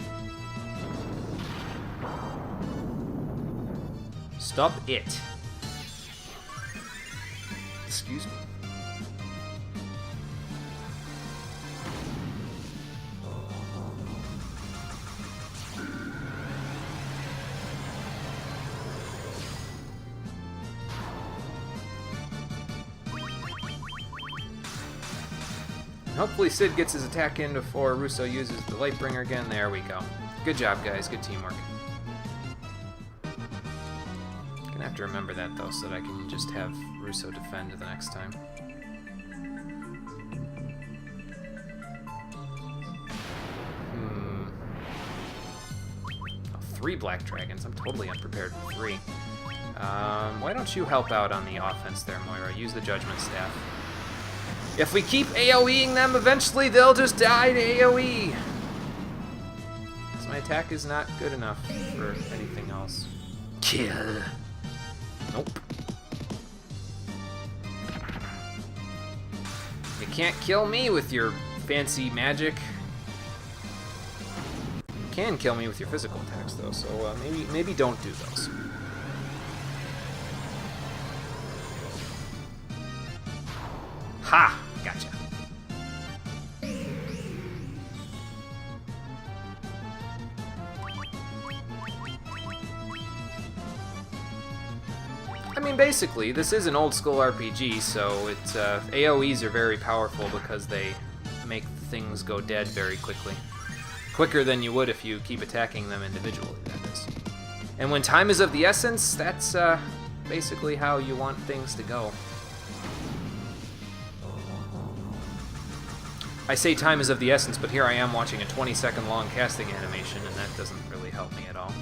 Stop it. Excuse me. Hopefully Sid gets his attack in before Russo uses the Lightbringer again. There we go. Good job, guys. Good teamwork. Gonna have to remember that, though, so that I can just have Russo defend the next time. Oh, 3 Black Dragons. I'm totally unprepared for 3. Why don't you help out on the offense there, Moira? Use the Judgment Staff. If we keep AoEing them, eventually they'll just die to AoE. Because my attack is not good enough for anything else. Kill. Nope. You can't kill me with your fancy magic. You can kill me with your physical attacks, though, so maybe don't do those. Ha! Gotcha. I mean, basically, this is an old school RPG, so it's AoEs are very powerful because they make things go dead very quickly. Quicker than you would if you keep attacking them individually, that is. And when time is of the essence, that's basically how you want things to go. I say time is of the essence, but here I am watching a 20-second long casting animation, and that doesn't really help me at all.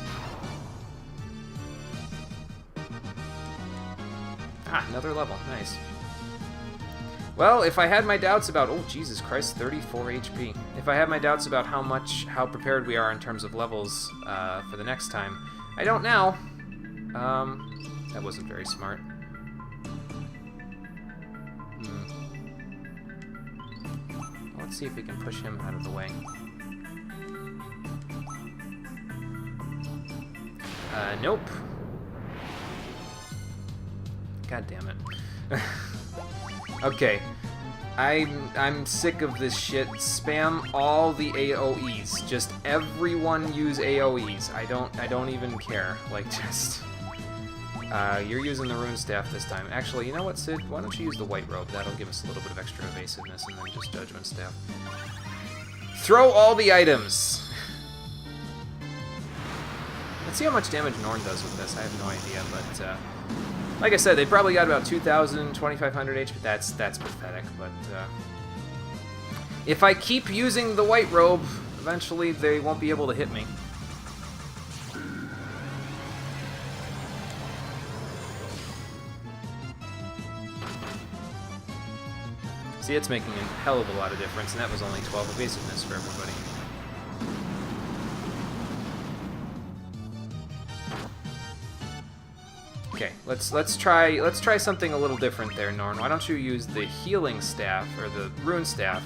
Ah, another level. Nice. Well, if I had my doubts about... Oh, Jesus Christ, 34 HP. If I had my doubts about how prepared we are in terms of levels for the next time, I don't now. That wasn't very smart. Let's see if we can push him out of the way. Nope. God damn it. Okay. I'm sick of this shit. Spam all the AoEs. Just everyone use AoEs. I don't even care. Like, just You're using the rune staff this time. Actually, you know what, Sid? Why don't you use the white robe? That'll give us a little bit of extra evasiveness, and then just judgment staff. Throw all the items! Let's see how much damage Norn does with this. I have no idea, but like I said, they probably got about 2,000, 2,500 HP. That's pathetic, but if I keep using the white robe, eventually they won't be able to hit me. See, it's making a hell of a lot of difference, and that was only 12 evasiveness for everybody. Okay, let's try something a little different there, Norn. Why don't you use the healing staff or the rune staff,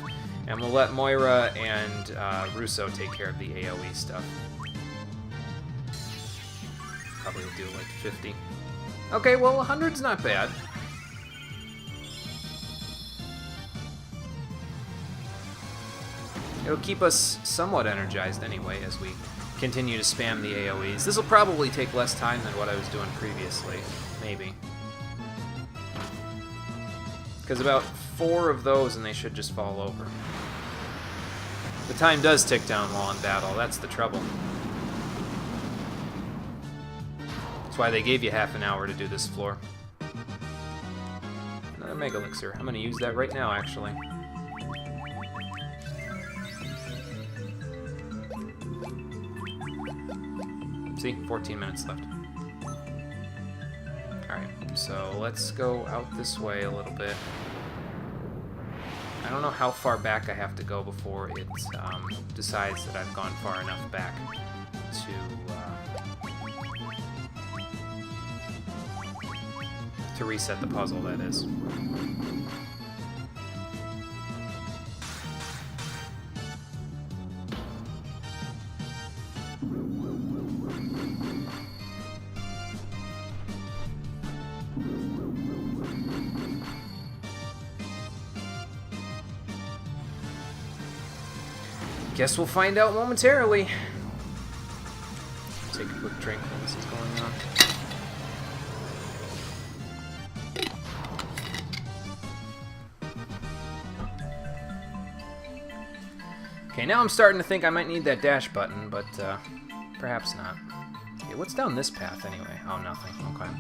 and we'll let Moira and Russo take care of the AoE stuff. Probably do like 50. Okay, well 100's not bad. It'll keep us somewhat energized anyway as we continue to spam the AoEs. This will probably take less time than what I was doing previously, maybe. Because about 4 of those and they should just fall over. The time does tick down while in battle, that's the trouble. That's why they gave you half an hour to do this floor. Another Mega Elixir. I'm going to use that right now, actually. See, 14 minutes left. Alright, so let's go out this way a little bit. I don't know how far back I have to go before it decides that I've gone far enough back to reset the puzzle, that is. Guess we'll find out momentarily. Take a quick drink while this is going on. Okay, now I'm starting to think I might need that dash button, but perhaps not. Okay, what's down this path anyway? Oh, nothing. Okay.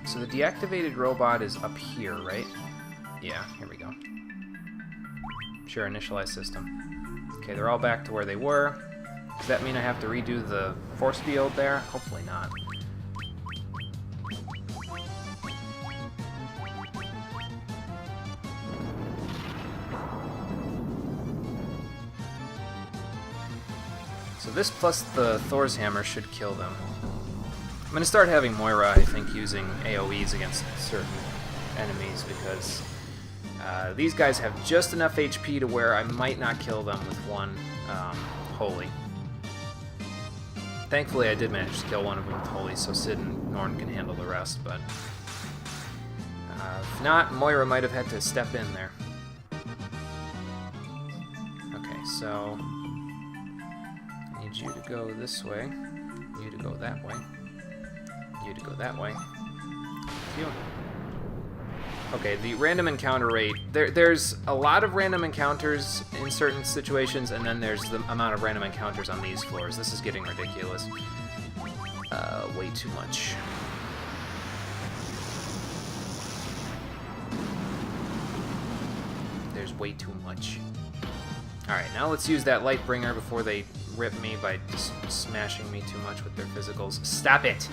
So the deactivated robot is up here, right? Yeah, here we go. Sure, initialize system. Okay, they're all back to where they were. Does that mean I have to redo the force field there? Hopefully not. So this plus the Thor's Hammer should kill them. I'm going to start having Moira, I think, using AoEs against certain enemies because these guys have just enough HP to where I might not kill them with one Holy. Thankfully, I did manage to kill one of them with Holy, so Sid and Norn can handle the rest, but if not, Moira might have had to step in there. Okay, so I need you to go this way, you to go that way, you to go that way. Phew. Okay, the random encounter rate, there's a lot of random encounters in certain situations, and then there's the amount of random encounters on these floors. This is getting ridiculous. Way too much. There's way too much. Alright, now let's use that Lightbringer before they rip me by just smashing me too much with their physicals. Stop it!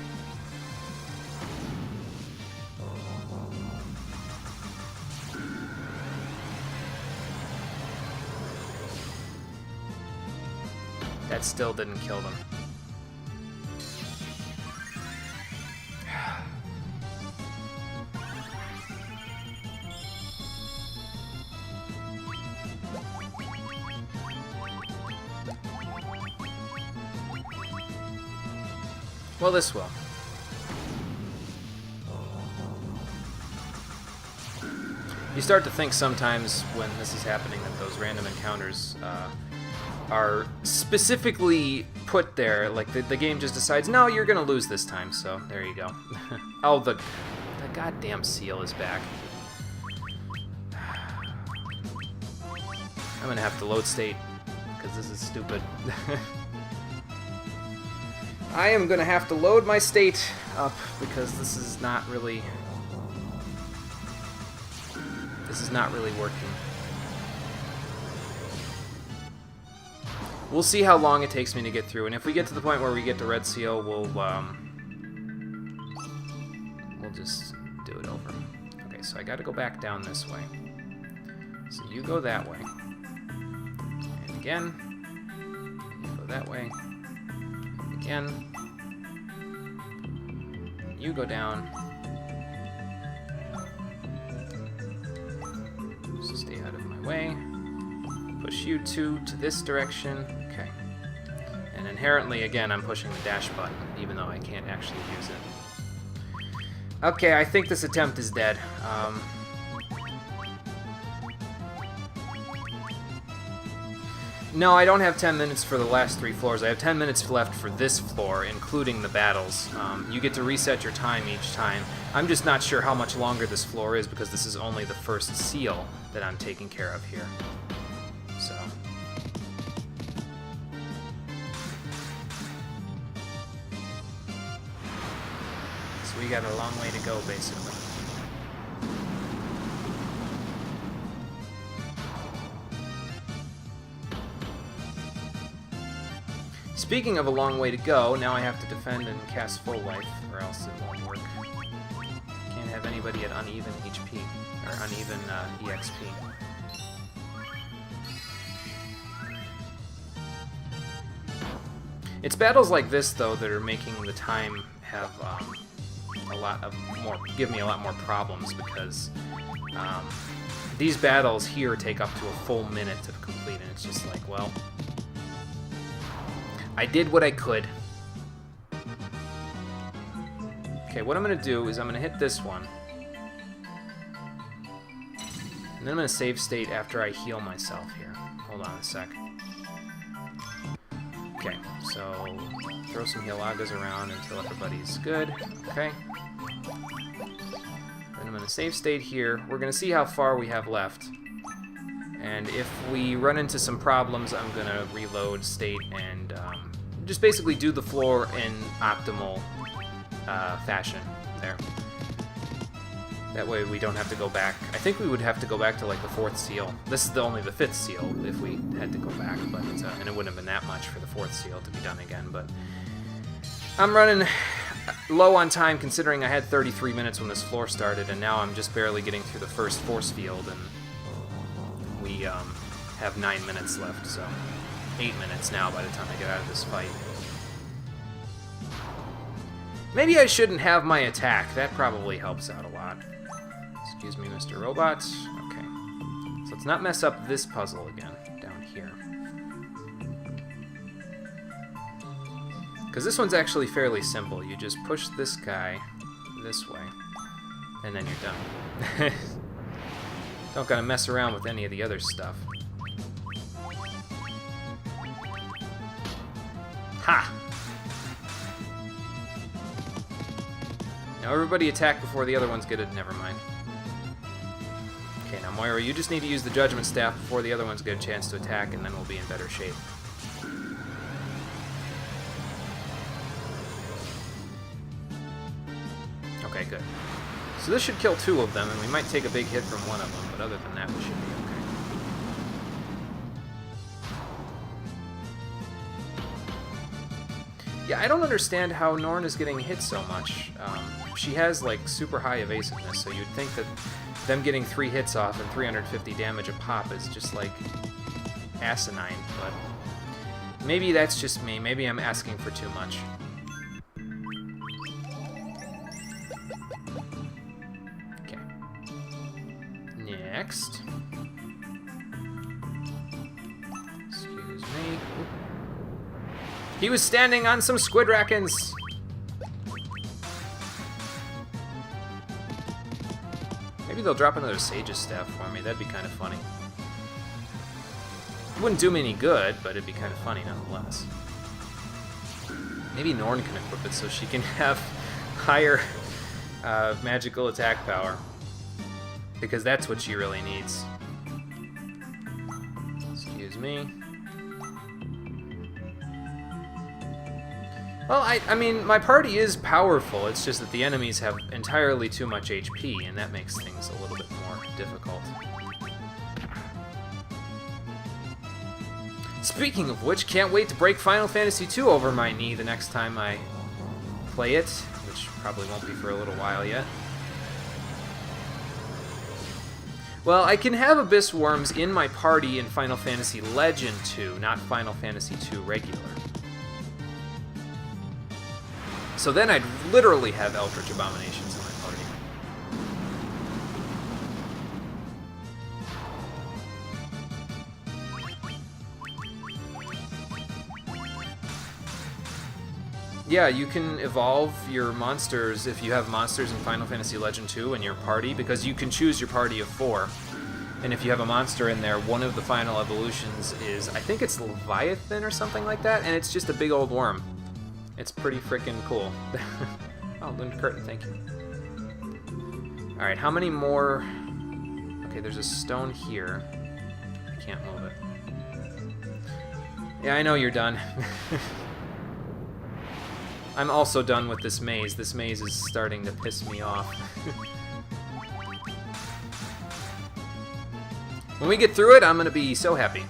That still didn't kill them. Well, this will. You start to think sometimes when this is happening that those random encounters are specifically put there. Like, the game just decides, no, you're going to lose this time, so there you go. Oh, the goddamn seal is back. I'm going to have to load state, because this is stupid. I am going to have to load my state up, because this is not really working. We'll see how long it takes me to get through, and if we get to the point where we get to Red Seal, we'll just do it over. Okay, so I got to go back down this way. So you go that way. And again. You go that way. And again. You go down. So stay out of my way. Push you two to this direction. Okay. And inherently, again, I'm pushing the dash button, even though I can't actually use it. Okay, I think this attempt is dead. No, I don't have 10 minutes for the last 3 floors. I have 10 minutes left for this floor, including the battles. You get to reset your time each time. I'm just not sure how much longer this floor is, because this is only the first seal that I'm taking care of here. So we got a long way to go, basically. Speaking of a long way to go, now I have to defend and cast full life, or else it won't work. Can't have anybody at uneven HP, or uneven EXP. It's battles like this, though, that are making the time have give me a lot more problems, because these battles here take up to a full minute to complete, and it's just like, well, I did what I could. Okay, what I'm gonna do is I'm gonna hit this one, and then I'm gonna save state after I heal myself here. Hold on a sec. Okay, so throw some Healagas around until everybody's good. Okay. Then I'm going to save state here. We're going to see how far we have left. And if we run into some problems, I'm going to reload state and just basically do the floor in optimal fashion there. That way we don't have to go back. I think we would have to go back to like the 4th seal. This is only the 5th seal if we had to go back, but and it wouldn't have been that much for the 4th seal to be done again. But I'm running low on time, considering I had 33 minutes when this floor started, and now I'm just barely getting through the first force field, and we have 9 minutes left, so 8 minutes now by the time I get out of this fight. Maybe I shouldn't have my attack. That probably helps out a lot. Excuse me, Mr. Robot. Okay. So let's not mess up this puzzle again, down here. Because this one's actually fairly simple. You just push this guy this way, and then you're done. Don't gotta mess around with any of the other stuff. Ha! Now everybody attack before the other ones get it. Never mind. Okay, now Moira, you just need to use the Judgment Staff before the other ones get a chance to attack, and then we'll be in better shape. Okay, good. So this should kill 2 of them, and we might take a big hit from 1 of them, but other than that, we should be okay. Yeah, I don't understand how Norn is getting hit so much. She has, like, super high evasiveness, so you'd think that them getting 3 hits off and 350 damage a pop is just, like, asinine, but maybe that's just me. Maybe I'm asking for too much. Okay. Next. Excuse me. Oop. He was standing on some squidrakins! Maybe they'll drop another Sage's Staff for me. That'd be kind of funny. wouldn't do me any good, but it'd be kind of funny nonetheless. Maybe Norn can equip it so she can have higher magical attack power. Because that's what she really needs. Excuse me. Well, I mean, my party is powerful, it's just that the enemies have entirely too much HP, and that makes things a little bit more difficult. Speaking of which, can't wait to break Final Fantasy II over my knee the next time I play it, which probably won't be for a little while yet. Well, I can have Abyss Worms in my party in Final Fantasy Legend 2, not Final Fantasy II regular. So then I'd literally have Eldritch Abominations in my party. Yeah, you can evolve your monsters if you have monsters in Final Fantasy Legend 2 in your party, because you can choose your party of 4. And if you have a monster in there, one of the final evolutions is, I think it's Leviathan or something like that, and it's just a big old worm. It's pretty freaking cool. Oh, Lund Curtain, thank you. Alright, how many more... Okay, there's a stone here. I can't move it. Yeah, I know you're done. I'm also done with this maze. This maze is starting to piss me off. When we get through it, I'm gonna be so happy.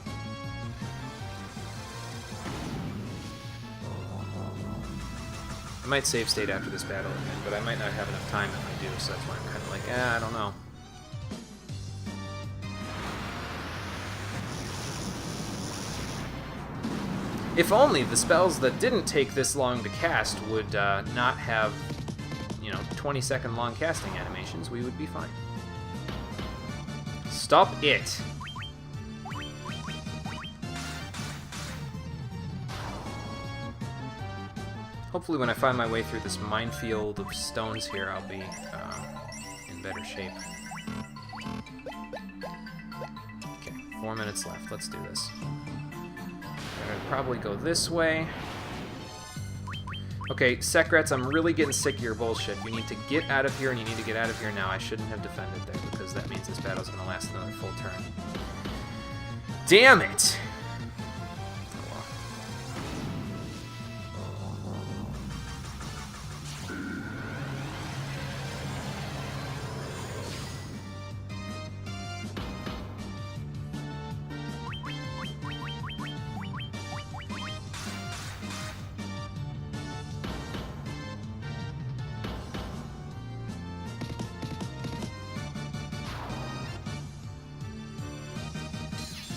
I might save state after this battle again, but I might not have enough time if I do, so that's why I'm kind of like, I don't know. If only the spells that didn't take this long to cast would not have, 20-second long casting animations, we would be fine. Stop it! Hopefully when I find my way through this minefield of stones here, I'll be in better shape. Okay, 4 minutes left. Let's do this. I'm gonna probably go this way. Okay, Sekrets, I'm really getting sick of your bullshit. You need to get out of here, and you need to get out of here now. I shouldn't have defended there, because that means this battle's gonna last another full turn. Damn it!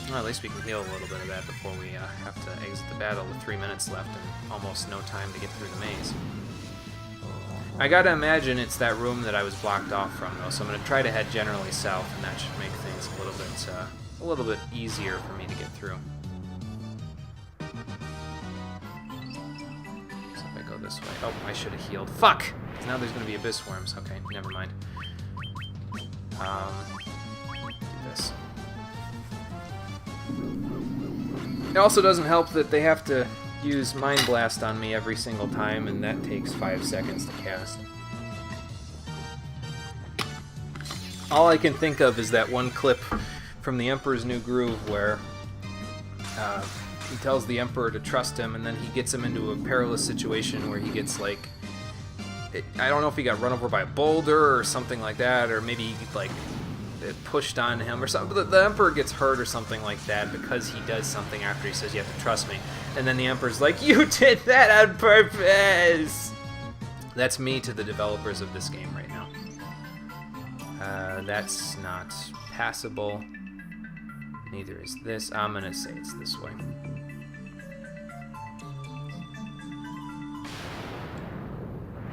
Well, at least we can heal a little bit of that before we have to exit the battle with 3 minutes left and almost no time to get through the maze. I gotta imagine it's that room that I was blocked off from, though, so I'm gonna try to head generally south, and that should make things a little bit easier for me to get through. So if I go this way, oh, I should have healed. Fuck! 'Cause now there's gonna be Abyss Worms. Okay, never mind. Do this. It also doesn't help that they have to use Mind Blast on me every single time, and that takes 5 seconds to cast. All I can think of is that one clip from The Emperor's New Groove where he tells the Emperor to trust him, and then he gets him into a perilous situation where he gets, like... I don't know if he got run over by a boulder or something like that, or maybe, like... it pushed on him or something. The Emperor gets hurt or something like that because he does something after he says you have to trust me. And then the Emperor's like, you did that on purpose! That's me to the developers of this game right now. That's not passable. Neither is this. I'm gonna say it's this way.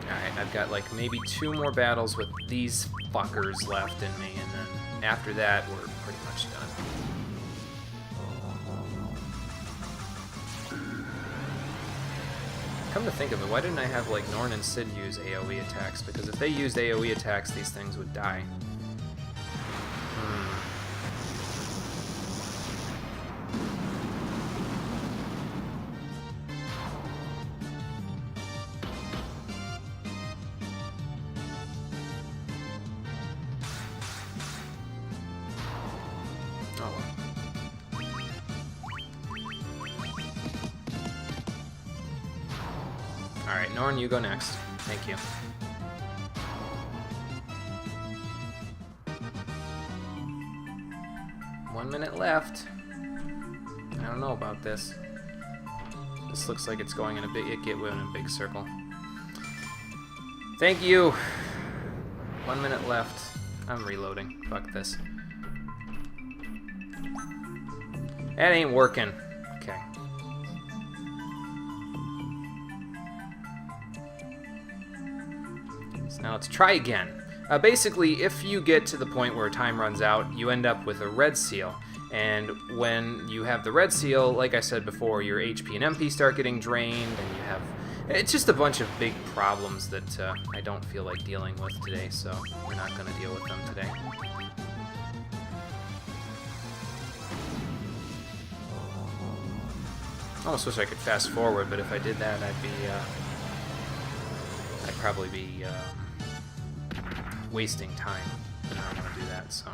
Alright, I've got like maybe 2 more battles with these fuckers left in me, and then after that, we're pretty much done. Come to think of it, why didn't I have like Norn and Cid use AoE attacks? Because if they used AoE attacks, these things would die. Oh well. Alright, Norn, you go next. Thank you. One minute left. I don't know about this. This looks like it's going in a big, in a big circle. Thank you. 1 minute left. I'm reloading. Fuck this. That ain't working. Okay. So now let's try again. Basically, if you get to the point where time runs out, you end up with a red seal. And when you have the red seal, like I said before, your HP and MP start getting drained, and you have... It's just a bunch of big problems that I don't feel like dealing with today, so we're not going to deal with them today. I almost wish I could fast forward, but if I did that, I'd probably be wasting time, and I don't want to do that, so...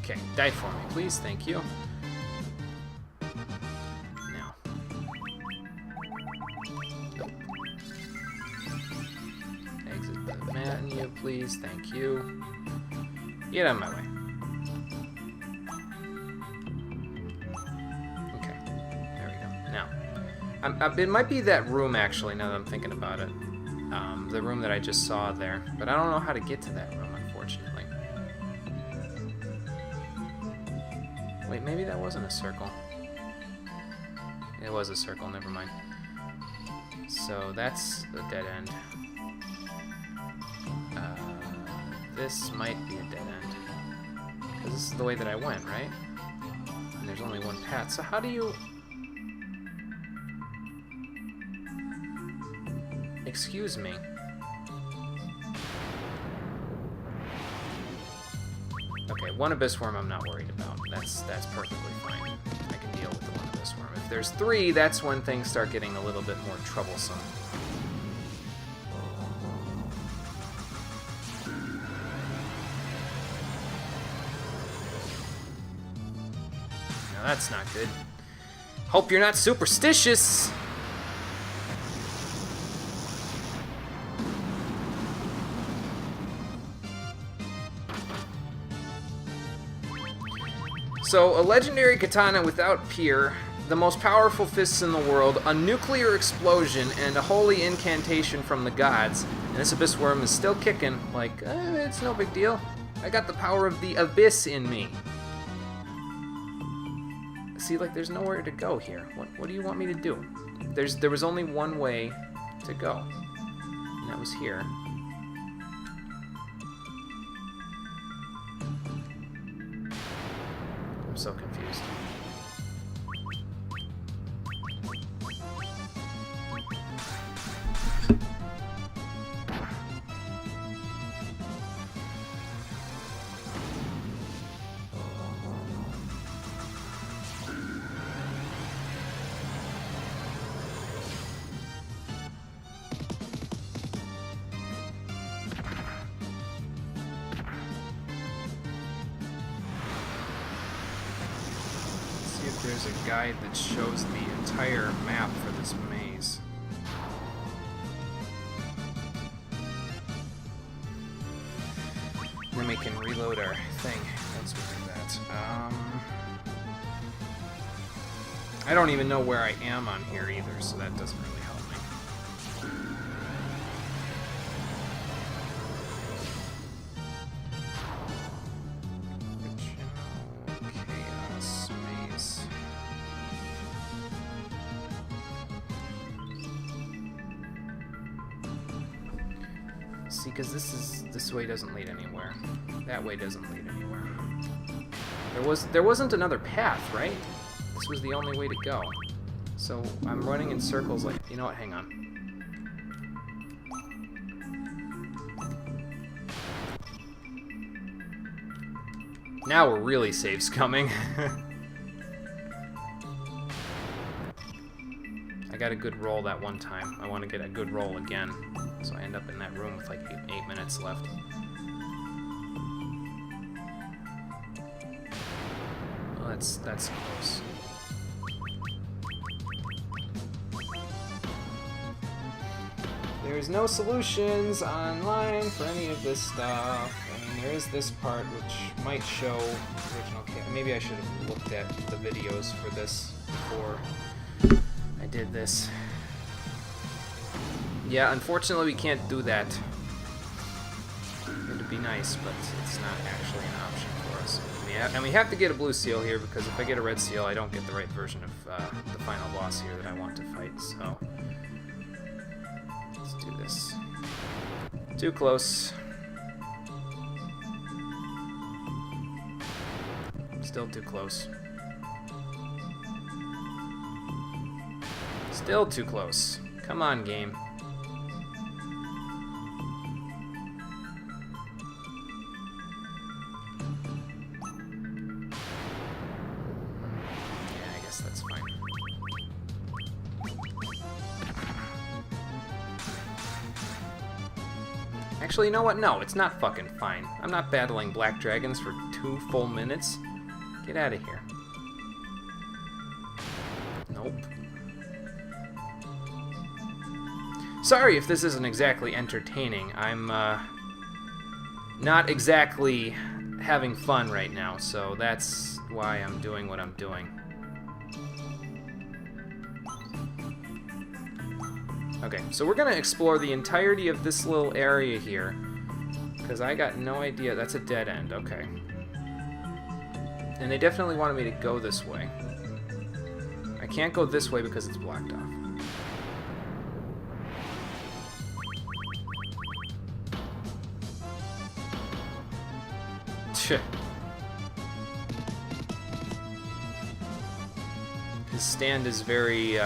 Okay, die for me, please. Thank you. Now. Exit the menu, please. Thank you. Get out of my way. Okay, there we go. Now, it might be that room, actually, now that I'm thinking about it. The room that I just saw there. But I don't know how to get to that room, unfortunately. Wait, maybe that wasn't a circle. It was a circle, never mind. So that's a dead end. This might be a dead end. Because this is the way that I went, right? And there's only one path. So how do you... Excuse me. Okay, one Abyss Worm I'm not worried about. That's perfectly fine. I can deal with the one Abyss Worm. If there's three, that's when things start getting a little bit more troublesome. Now that's not good. Hope you're not superstitious! So, a legendary katana without peer, the most powerful fists in the world, a nuclear explosion, and a holy incantation from the gods. And this Abyss Worm is still kicking, like, it's no big deal. I got the power of the Abyss in me. See, like, there's nowhere to go here. What do you want me to do? There was only one way to go, and that was here. I'm so confused. There's a guide that shows the entire map for this maze. Then we can reload our thing once we do that. I don't even know where I am on here either, so that doesn't really help me. See, because this way doesn't lead anywhere. That way doesn't lead anywhere. There wasn't another path, right? This was the only way to go. So I'm running in circles like, you know what, hang on. Now we're really safe scumming. I got a good roll that one time. I want to get a good roll again. So I end up in that room with like 8 minutes left. Well, that's close. There's no solutions online for any of this stuff. I mean, there is this part which might show original. Maybe I should have looked at the videos for this before I did this. Yeah, unfortunately we can't do that. It'd be nice, but it's not actually an option for us. And we have to get a blue seal here, because if I get a red seal, I don't get the right version of the final boss here that I want to fight, so... let's do this. Too close. Still too close. Still too close. Come on, game. Yeah, I guess that's fine. Actually, you know what? No, it's not fucking fine. I'm not battling black dragons for 2 full minutes. Get out of here. Nope. Sorry if this isn't exactly entertaining. I'm not exactly having fun right now, so that's why I'm doing what I'm doing. Okay, so we're gonna explore the entirety of this little area here, because I got no idea. That's a dead end, okay. And they definitely wanted me to go this way. I can't go this way because it's blocked off. His stand is very,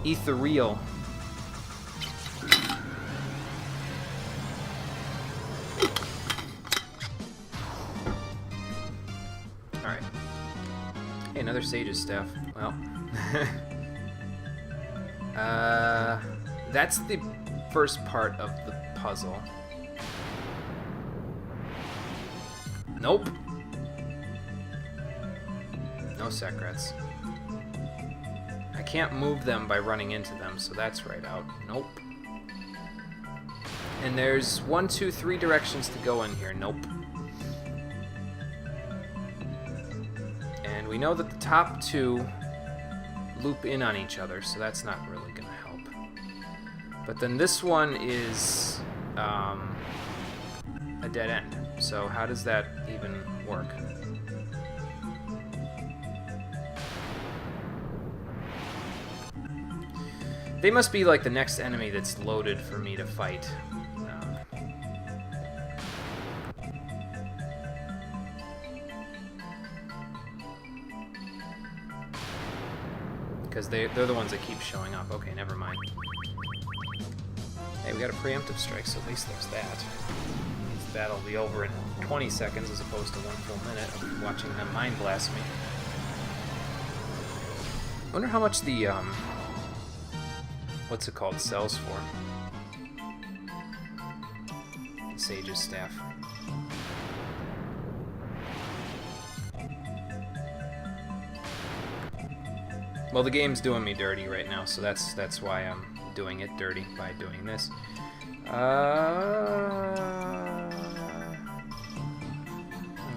ethereal. Alright. Hey, another Sage's Staff. Well. That's the first part of the puzzle. Nope. No secrets. I can't move them by running into them, so that's right out. Nope. And there's 1, 2, 3 directions to go in here. Nope. And we know that the top 2 loop in on each other, so that's not really gonna help. But then this one is a dead end. So how does that even work? They must be like the next enemy that's loaded for me to fight. Because they're the ones that keep showing up. Okay, never mind. Hey, we got a preemptive strike, so at least there's that. This battle will be over in 20 seconds as opposed to 1 full minute of watching them mind blast me. I wonder how much the, what's it called, sells for? The Sage's Staff. Well, the game's doing me dirty right now, so that's why I'm doing it dirty by doing this. We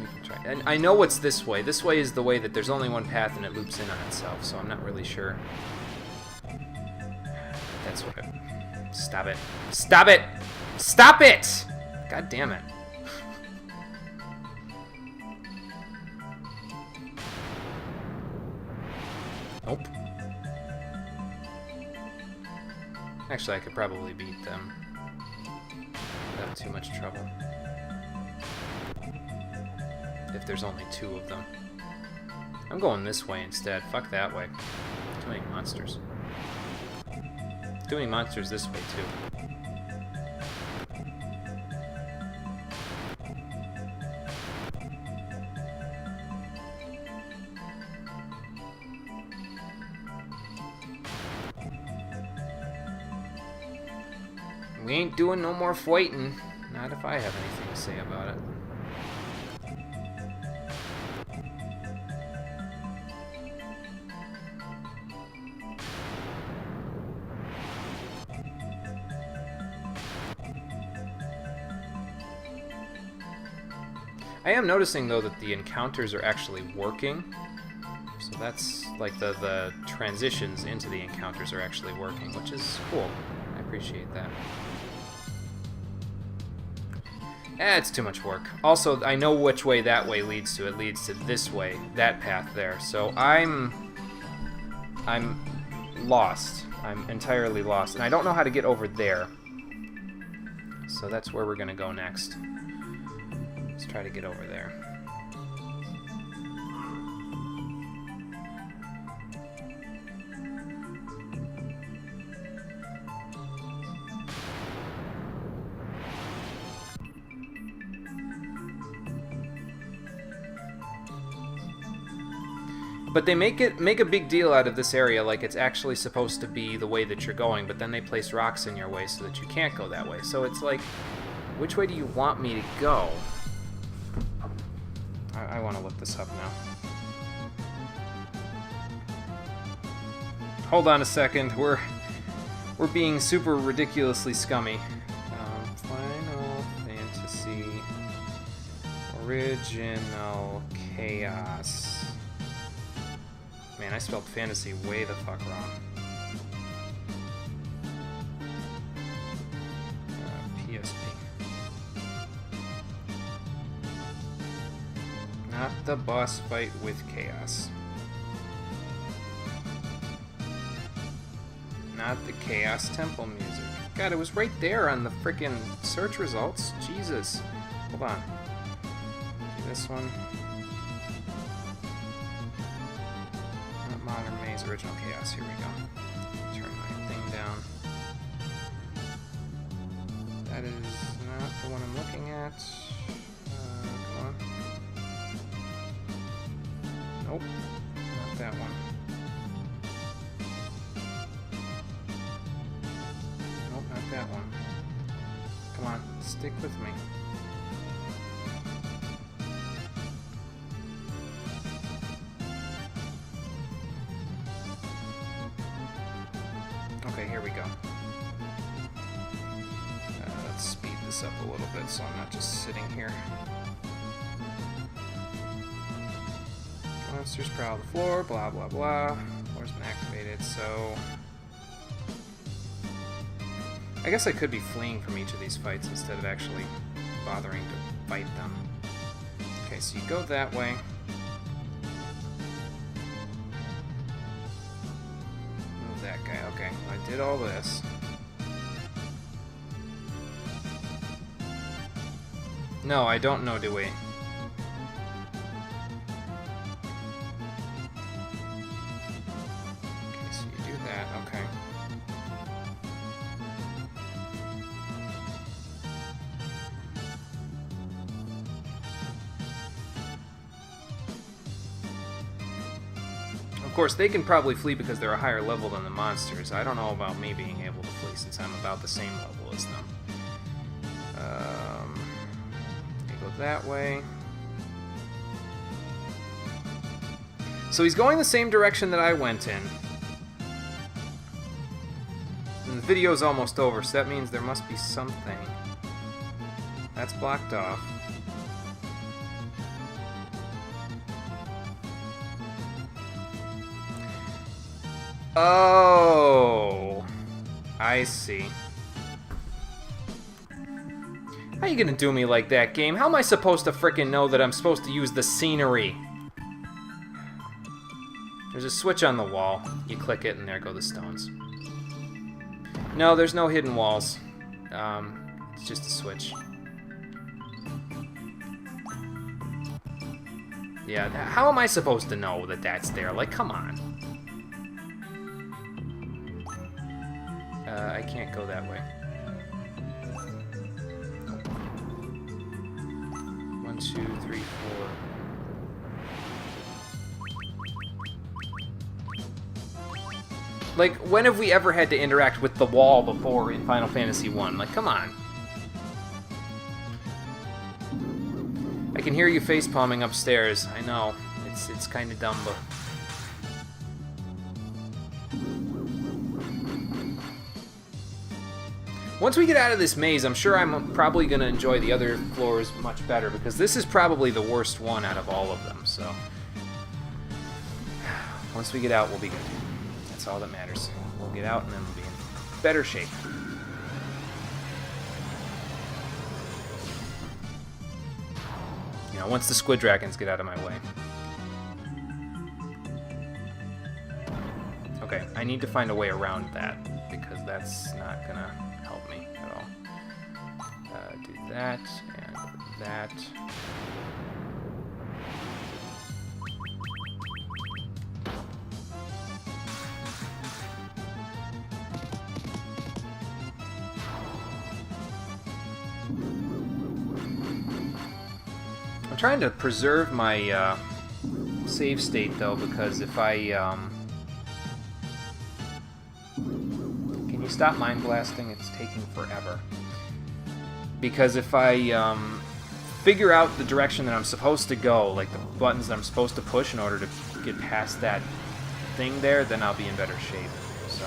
can try. And I know what's this way. This way is the way that there's only one path and it loops in on itself, so I'm not really sure. That's what I... Stop it. Stop it! Stop it! God damn it. Nope. Actually, I could probably beat them. too much trouble. If there's only 2 of them. I'm going this way instead. Fuck that way. Too many monsters. Too many monsters this way, too. We ain't doing no more fighting. Not if I have anything to say about it. I am noticing, though, that the encounters are actually working. So that's, like, the transitions into the encounters are actually working, which is cool. I appreciate that. It's too much work. Also, I know which way that way leads to. It leads to this way, that path there. So I'm lost. I'm entirely lost. And I don't know how to get over there. So that's where we're going to go next. Let's try to get over there. But they make a big deal out of this area like it's actually supposed to be the way that you're going, but then they place rocks in your way so that you can't go that way. So it's like, which way do you want me to go? I want to look this up now. Hold on a second. We're being super ridiculously scummy. Final Fantasy Original Chaos. Man, I spelled fantasy way the fuck wrong. PSP. Not the boss fight with Chaos. Not the Chaos Temple music. God, it was right there on the frickin' search results. Jesus. Hold on. This one. Not Modern Maze, Original Chaos. Here we go. Turn my thing down. That is not the one I'm looking at. Come on. Nope. Not that one. Nope, not that one. Come on, stick with me. Okay, here we go. Let's speed this up a little bit so I'm not just sitting here. Monsters prowl the floor, blah blah blah. Floor's been activated, so... I guess I could be fleeing from each of these fights instead of actually bothering to fight them. Okay, so you go that way. Move that guy. Okay, I did all this. No, I don't know, do we? Okay, so you do that. Okay. Of course, they can probably flee because they're a higher level than the monsters. I don't know about me being able to flee since I'm about the same level as them. Go that way. So he's going the same direction that I went in. And the video's almost over, so that means there must be something. That's blocked off. Oh, I see. How you gonna do me like that, game? How am I supposed to frickin' know that I'm supposed to use the scenery? There's a switch on the wall. You click it and there go the stones. No, there's no hidden walls. It's just a switch. Yeah, how am I supposed to know that that's there? Like, come on. I can't go that way. Nope. 1, 2, 3, 4. Like, when have we ever had to interact with the wall before in Final Fantasy 1? Like, come on. I can hear you facepalming upstairs. I know. It's kind of dumb, but... Once we get out of this maze, I'm sure I'm probably going to enjoy the other floors much better, because this is probably the worst one out of all of them, so... Once we get out, we'll be good. That's all that matters. We'll get out, and then we'll be in better shape. You know, once the squid dragons get out of my way. Okay, I need to find a way around that, because that's not gonna help me at all. Do that, and that. I'm trying to preserve my save state, though, because if I... Can you stop mind blasting? It's taking forever. Because if I figure out the direction that I'm supposed to go, like the buttons that I'm supposed to push in order to get past that thing there, then I'll be in better shape. So...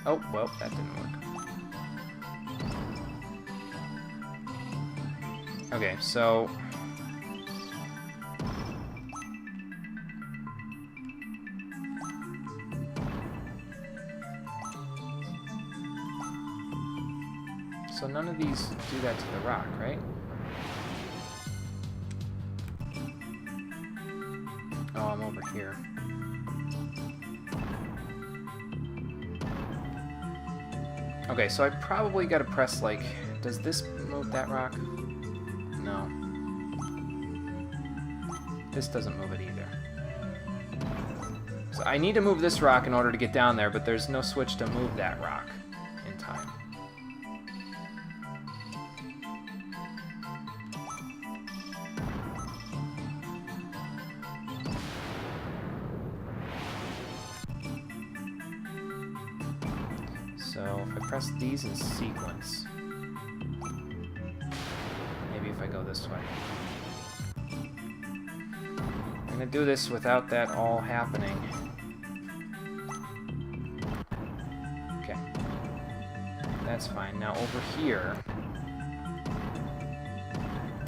Oh, well, that didn't work. Okay, so... So none of these do that to the rock, right? Oh, I'm over here. Okay, so I probably gotta press, like... Does this move that rock? No. This doesn't move it either. So I need to move this rock in order to get down there, but there's no switch to move that rock in time. So if I press these in sequence, maybe if I go this way. I'm gonna do this without that all happening. Okay. That's fine. Now over here,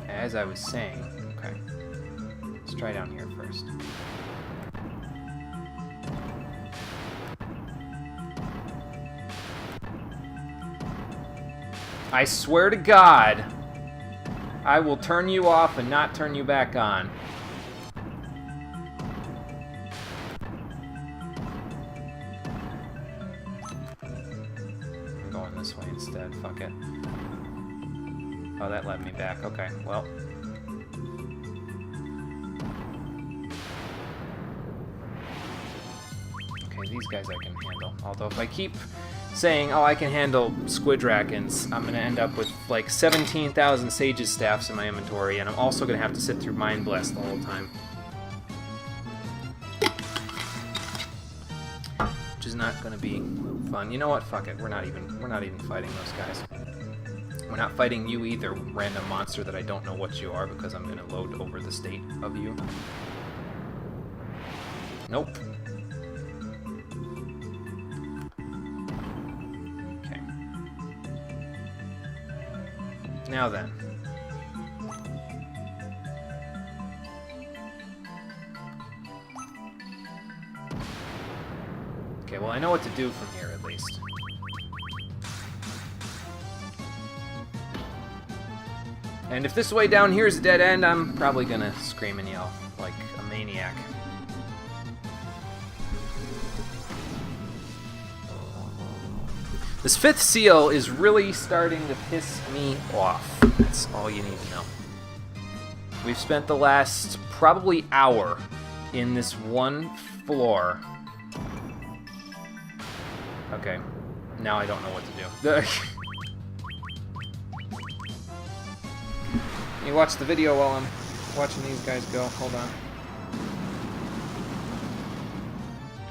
as I was saying, okay, let's try down here first. I swear to God, I will turn you off and not turn you back on. I'm going this way instead, fuck it. Oh, that led me back, okay, well. Okay, these guys I can handle. Although if I keep saying, oh, I can handle squid dragons, I'm going to end up with like 17,000 Sage's staffs in my inventory, and I'm also going to have to sit through Mind Blast the whole time. Which is not going to be fun. You know what? Fuck it. We're not even fighting those guys. We're not fighting you either, random monster that I don't know what you are, because I'm going to load over the state of you. Nope. Now then. Okay, well I know what to do from here at least. And if this way down here is a dead end, I'm probably gonna scream and yell like a maniac. This 5th seal is really starting to piss me off. That's all you need to know. We've spent the last probably hour in this one floor. Okay, now I don't know what to do. You watch the video while I'm watching these guys go. Hold on.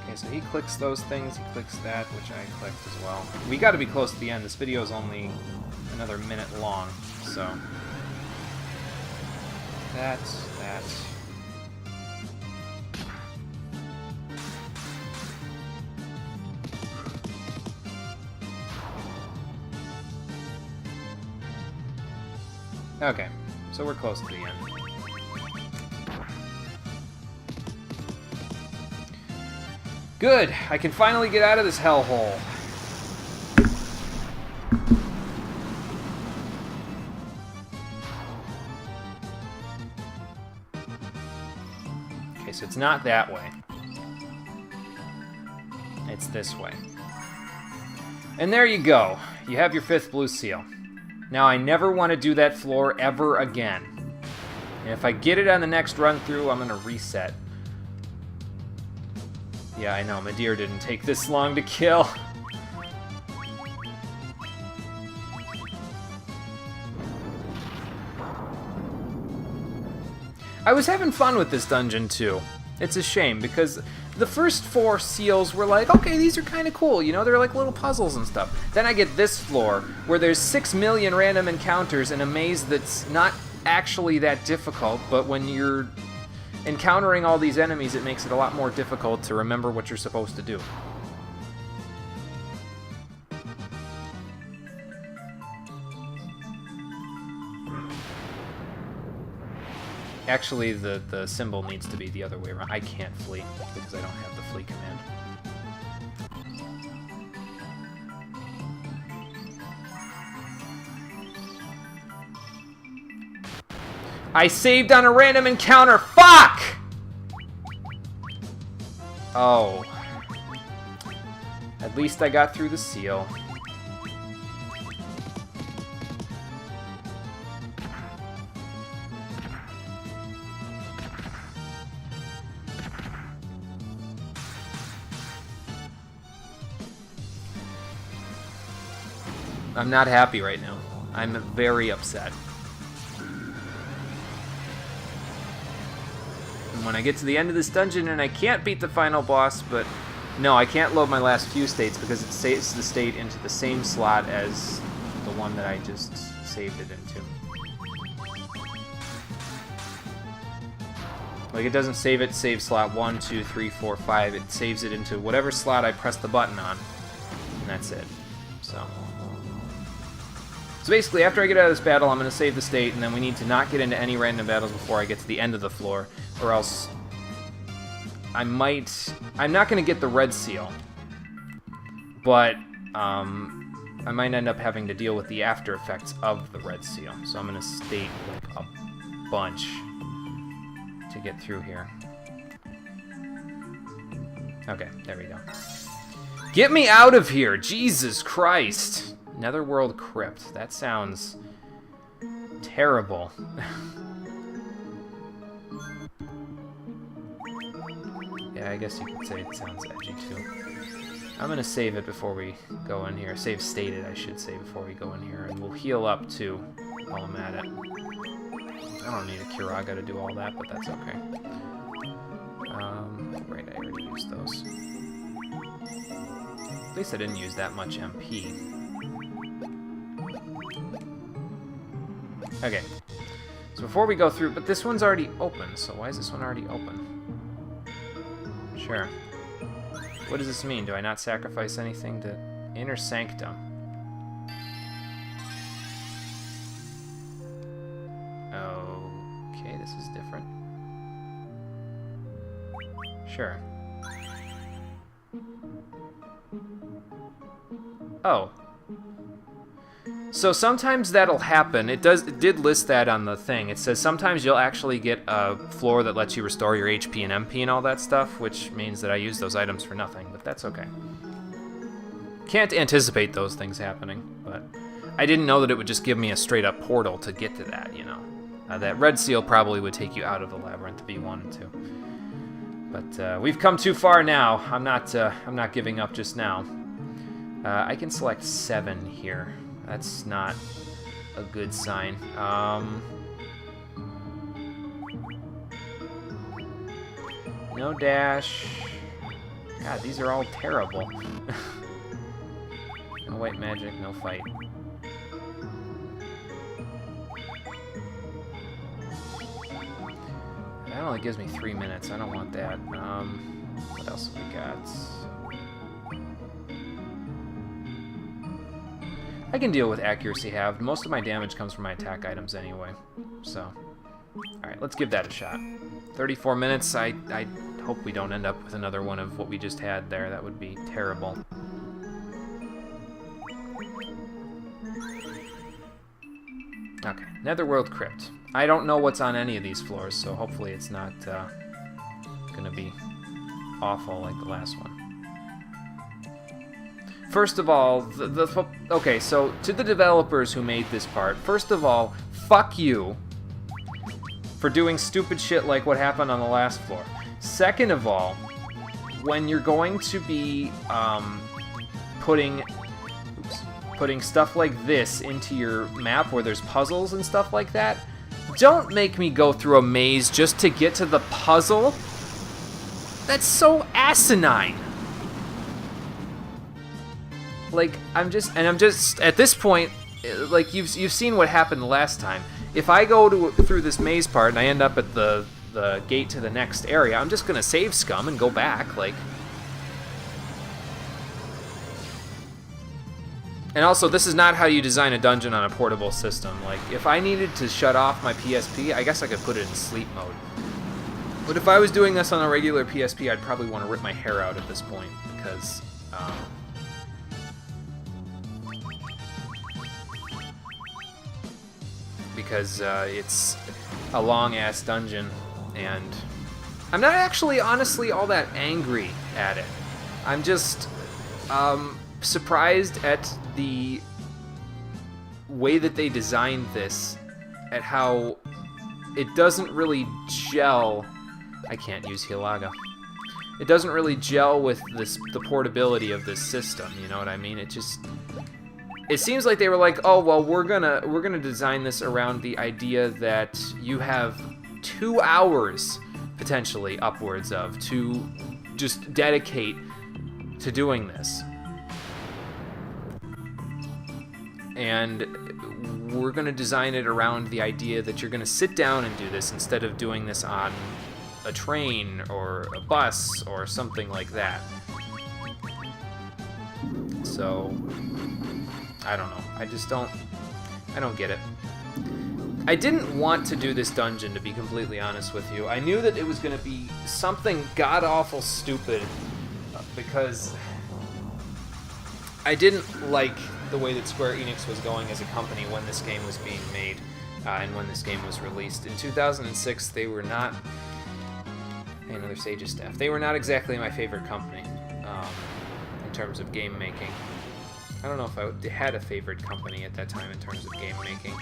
Okay, so he clicks those things, he clicks that, which I clicked as well. We gotta be close to the end. This video is only another minute long, so... That. Okay, so we're close to the end. Good! I can finally get out of this hellhole. Okay, so it's not that way. It's this way. And there you go. You have your 5th blue seal. Now, I never want to do that floor ever again. And if I get it on the next run-through, I'm going to reset. Yeah, I know, Midir didn't take this long to kill. I was having fun with this dungeon, too. It's a shame, because the first 4 seals were like, okay, these are kind of cool, you know, they're like little puzzles and stuff. Then I get this floor, where there's 6 million random encounters in a maze that's not actually that difficult, but when you're encountering all these enemies, it makes it a lot more difficult to remember what you're supposed to do. Actually, the symbol needs to be the other way around. I can't flee, because I don't have the flee command. I saved on a random encounter! Fuck! Oh. At least I got through the seal. I'm not happy right now. I'm very upset. And when I get to the end of this dungeon and I can't beat the final boss, but no, I can't load my last few states because it saves the state into the same slot as the one that I just saved it into. Like, it doesn't save it, save slot 1, 2, 3, 4, 5. It saves it into whatever slot I press the button on. And that's it. So basically, after I get out of this battle, I'm going to save the state, and then we need to not get into any random battles before I get to the end of the floor, or else I'm not going to get the red seal, but I might end up having to deal with the after effects of the red seal. So I'm going to state like a bunch to get through here. Okay, there we go. Get me out of here! Jesus Christ! Netherworld Crypt. That sounds terrible. Yeah, I guess you could say it sounds edgy too. I'm gonna save it before we go in here. Save stated, I should say, before we go in here. And we'll heal up too while I'm at it. I don't need a Curaga to do all that, but that's okay. Right, I already used those. At least I didn't use that much MP. Okay, so before we go through, but this one's already open, so why is this one already open? Sure. What does this mean? Do I not sacrifice anything to Inner Sanctum? Okay, this is different. Sure. Oh. So sometimes that'll happen. It did list that on the thing. It says sometimes you'll actually get a floor that lets you restore your HP and MP and all that stuff, which means that I use those items for nothing, but that's okay. can't anticipate those things happening, but I didn't know that it would just give me a straight-up portal to get to that, you know. That red seal probably would take you out of the labyrinth if you wanted to. But we've come too far now. I'm not giving up just now. I can select 7 here. That's not a good sign. No dash. God, these are all terrible. No white magic, no fight. That only gives me 3 minutes. I don't want that. What else have we got? I can deal with accuracy halved. Most of my damage comes from my attack items anyway. So, alright, let's give that a shot. 34 minutes. I hope we don't end up with another one of what we just had there. That would be terrible. Okay, Netherworld Crypt. I don't know what's on any of these floors, so hopefully it's not gonna be awful like the last one. First of all, okay, so to the developers who made this part, first of all, fuck you for doing stupid shit like what happened on the last floor. Second of all, when you're going to be putting stuff like this into your map where there's puzzles and stuff like that, don't make me go through a maze just to get to the puzzle. That's so asinine. Like, I'm just at this point, like you've seen what happened the last time. If I go through this maze part and I end up at the gate to the next area, I'm just gonna save scum and go back, like. And also, this is not how you design a dungeon on a portable system. Like, if I needed to shut off my PSP, I guess I could put it in sleep mode. But if I was doing this on a regular PSP, I'd probably want to rip my hair out at this point, because it's a long-ass dungeon, and I'm not actually, honestly, all that angry at it. I'm just surprised at the way that they designed this, at how it doesn't really gel. I can't use Hilaga. It doesn't really gel with the portability of this system, you know what I mean? It seems like they were like, oh well, we're gonna design this around the idea that you have 2 hours potentially upwards of to just dedicate to doing this. And we're going to design it around the idea that you're going to sit down and do this instead of doing this on a train or a bus or something like that. So, I don't know. I don't get it. I didn't want to do this dungeon, to be completely honest with you. I knew that it was going to be something god-awful stupid because I didn't like the way that Square Enix was going as a company when this game was being made and when this game was released. In 2006, they were not... Hey, another Sage's staff. They were not exactly my favorite company in terms of game making. I don't know if I had a favorite company at that time in terms of game making,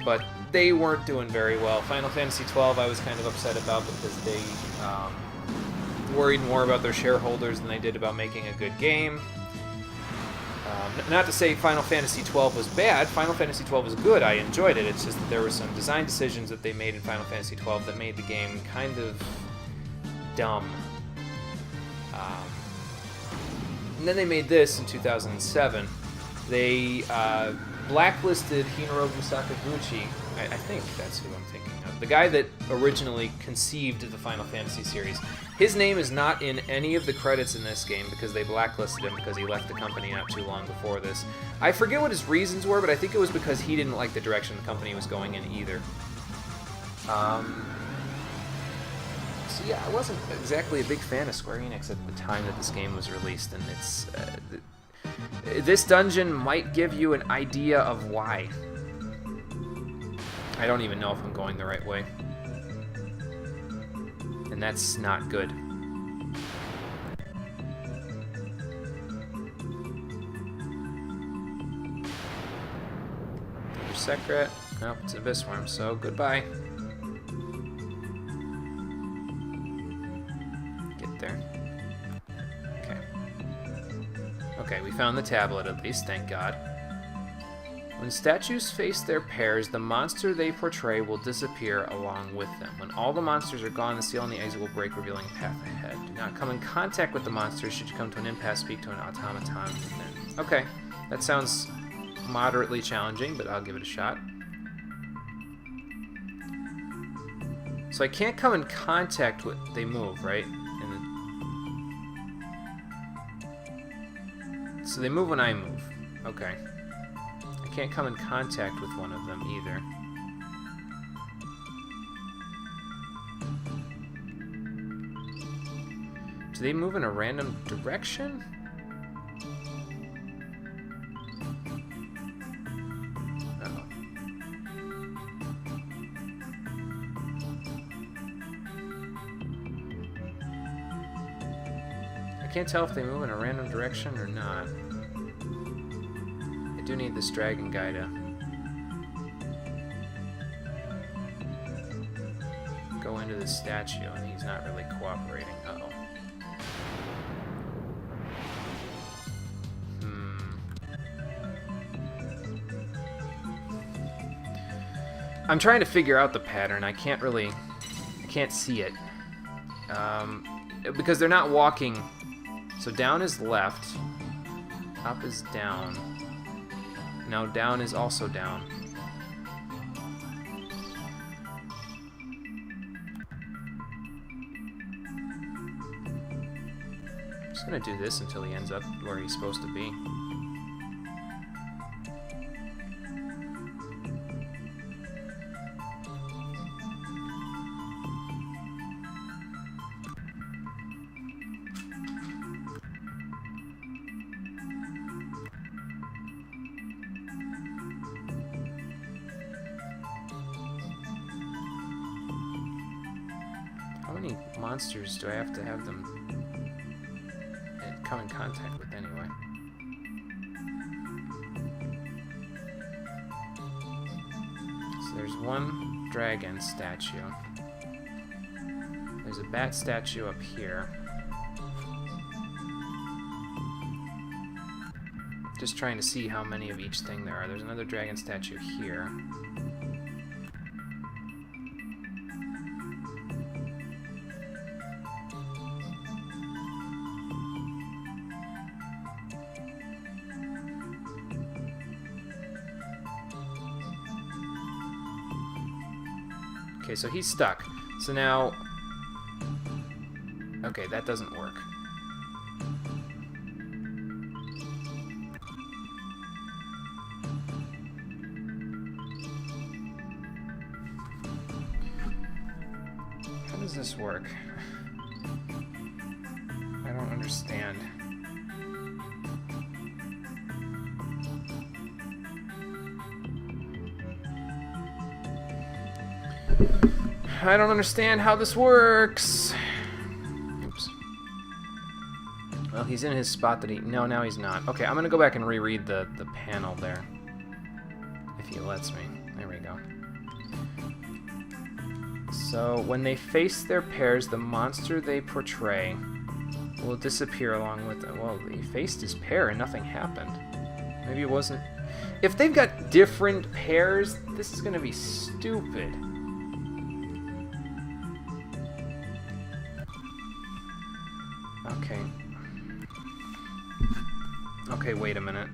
but they weren't doing very well. Final Fantasy XII I was kind of upset about because they worried more about their shareholders than they did about making a good game. Not to say Final Fantasy XII was bad. Final Fantasy XII was good. I enjoyed it. It's just that there were some design decisions that they made in Final Fantasy XII that made the game kind of dumb. And then they made this in 2007. They blacklisted Hinorobu Sakaguchi. I think that's who I'm thinking of. The guy that originally conceived the Final Fantasy series. His name is not in any of the credits in this game because they blacklisted him because he left the company not too long before this. I forget what his reasons were, but I think it was because he didn't like the direction the company was going in either. So yeah, I wasn't exactly a big fan of Square Enix at the time that this game was released, and it's this dungeon might give you an idea of why. I don't even know if I'm going the right way. And that's not good. Sekret. Nope, it's Abyss Worm, so goodbye. Get there. Okay. Okay, we found the tablet at least, thank God. When statues face their pairs, the monster they portray will disappear along with them. When all the monsters are gone, the seal on the exit will break, revealing a path ahead. Do not come in contact with the monsters. Should you come to an impasse, speak to an automaton within. Okay, that sounds moderately challenging, but I'll give it a shot. So I can't come in contact with... They move, right? So they move when I move. Okay. I can't come in contact with one of them either. Do they move in a random direction? Uh-oh. I can't tell if they move in a random direction or not. I do need this dragon guy to go into the statue, and he's not really cooperating. Uh-oh. I'm trying to figure out the pattern. I can't see it. Because they're not walking. So down is left, up is down. Now down is also down. I'm just gonna do this until he ends up where he's supposed to be. How many monsters do I have to have them come in contact with anyway? So there's one dragon statue. There's a bat statue up here. Just trying to see how many of each thing there are. There's another dragon statue here. Okay, so he's stuck. So now... Okay, that doesn't work. How does this work? I don't understand. I don't understand how this works. Oops. Well, he's in his spot that he... No, now he's not. Okay, I'm going to go back and reread the panel there. If he lets me. There we go. So, when they face their pairs, the monster they portray will disappear along with them. Well, he faced his pair and nothing happened. Maybe it wasn't... If they've got different pairs, this is going to be stupid. Okay. Okay, wait a minute.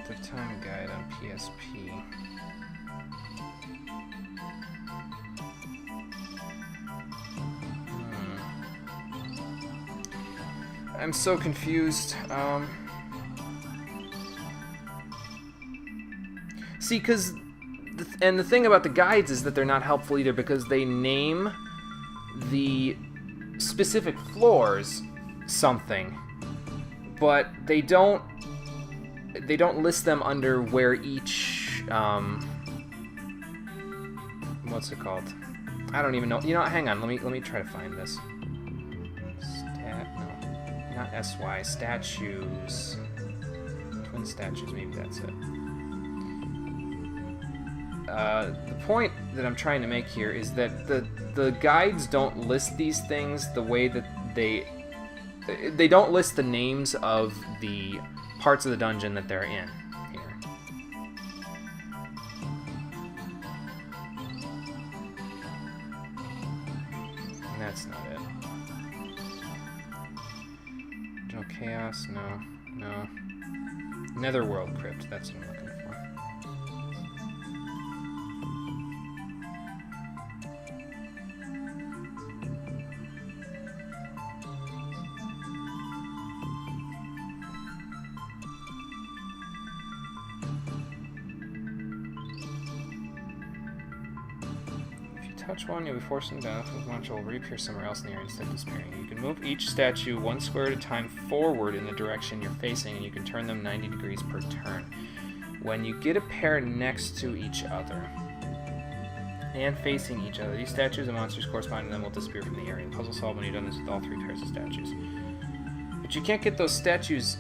Of Time Guide on PSP. I'm so confused. See, because... And the thing about the guides is that they're not helpful either, because they name the specific floors something, but they don't list them under where each what's it called? I don't even know. You know, hang on. Let me try to find this. No, not SY. Statues. Twin statues. Maybe that's it. The point that I'm trying to make here is that the guides don't list these things the way that they don't list the names of the parts of the dungeon that they're in here. And that's not it. Joe Chaos, no. Netherworld Crypt, that's what I'm looking for. Touch one, you'll be forced into battle. If launch will reappear somewhere else in the area instead of disappearing. You can move each statue one square at a time forward in the direction you're facing, and you can turn them 90 degrees per turn. When you get a pair next to each other and facing each other, these statues and monsters corresponding to them will disappear from the area. Puzzle solved when you've done this with all 3 pairs of statues. But you can't get those statues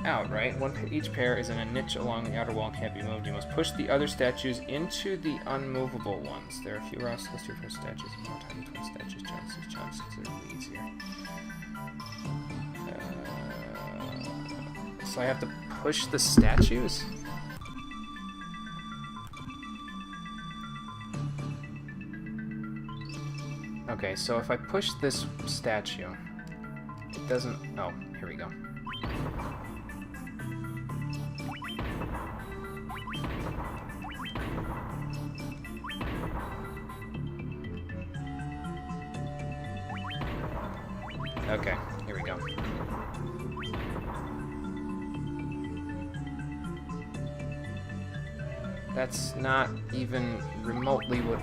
out, right? Each pair is in a niche along the outer wall and can't be moved. You must push the other statues into the unmovable ones. There are a few obstacles to your statues and more tiny twin statues. Chance consider leads here. So I have to push the statues? Okay, so if I push this statue, it doesn't... Oh, here we go. Okay, here we go. That's not even remotely what...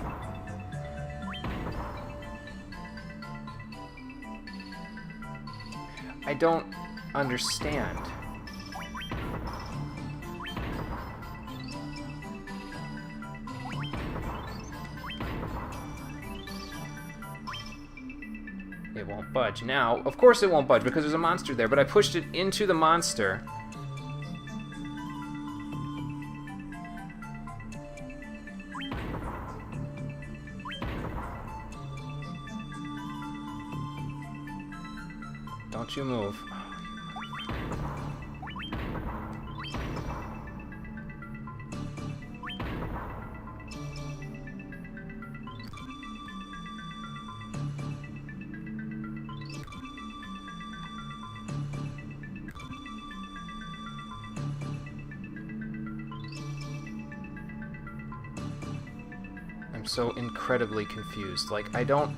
I don't understand. It won't budge. Now, of course it won't budge because there's a monster there, but I pushed it into the monster. Don't you move. I'm so incredibly confused. Like, I don't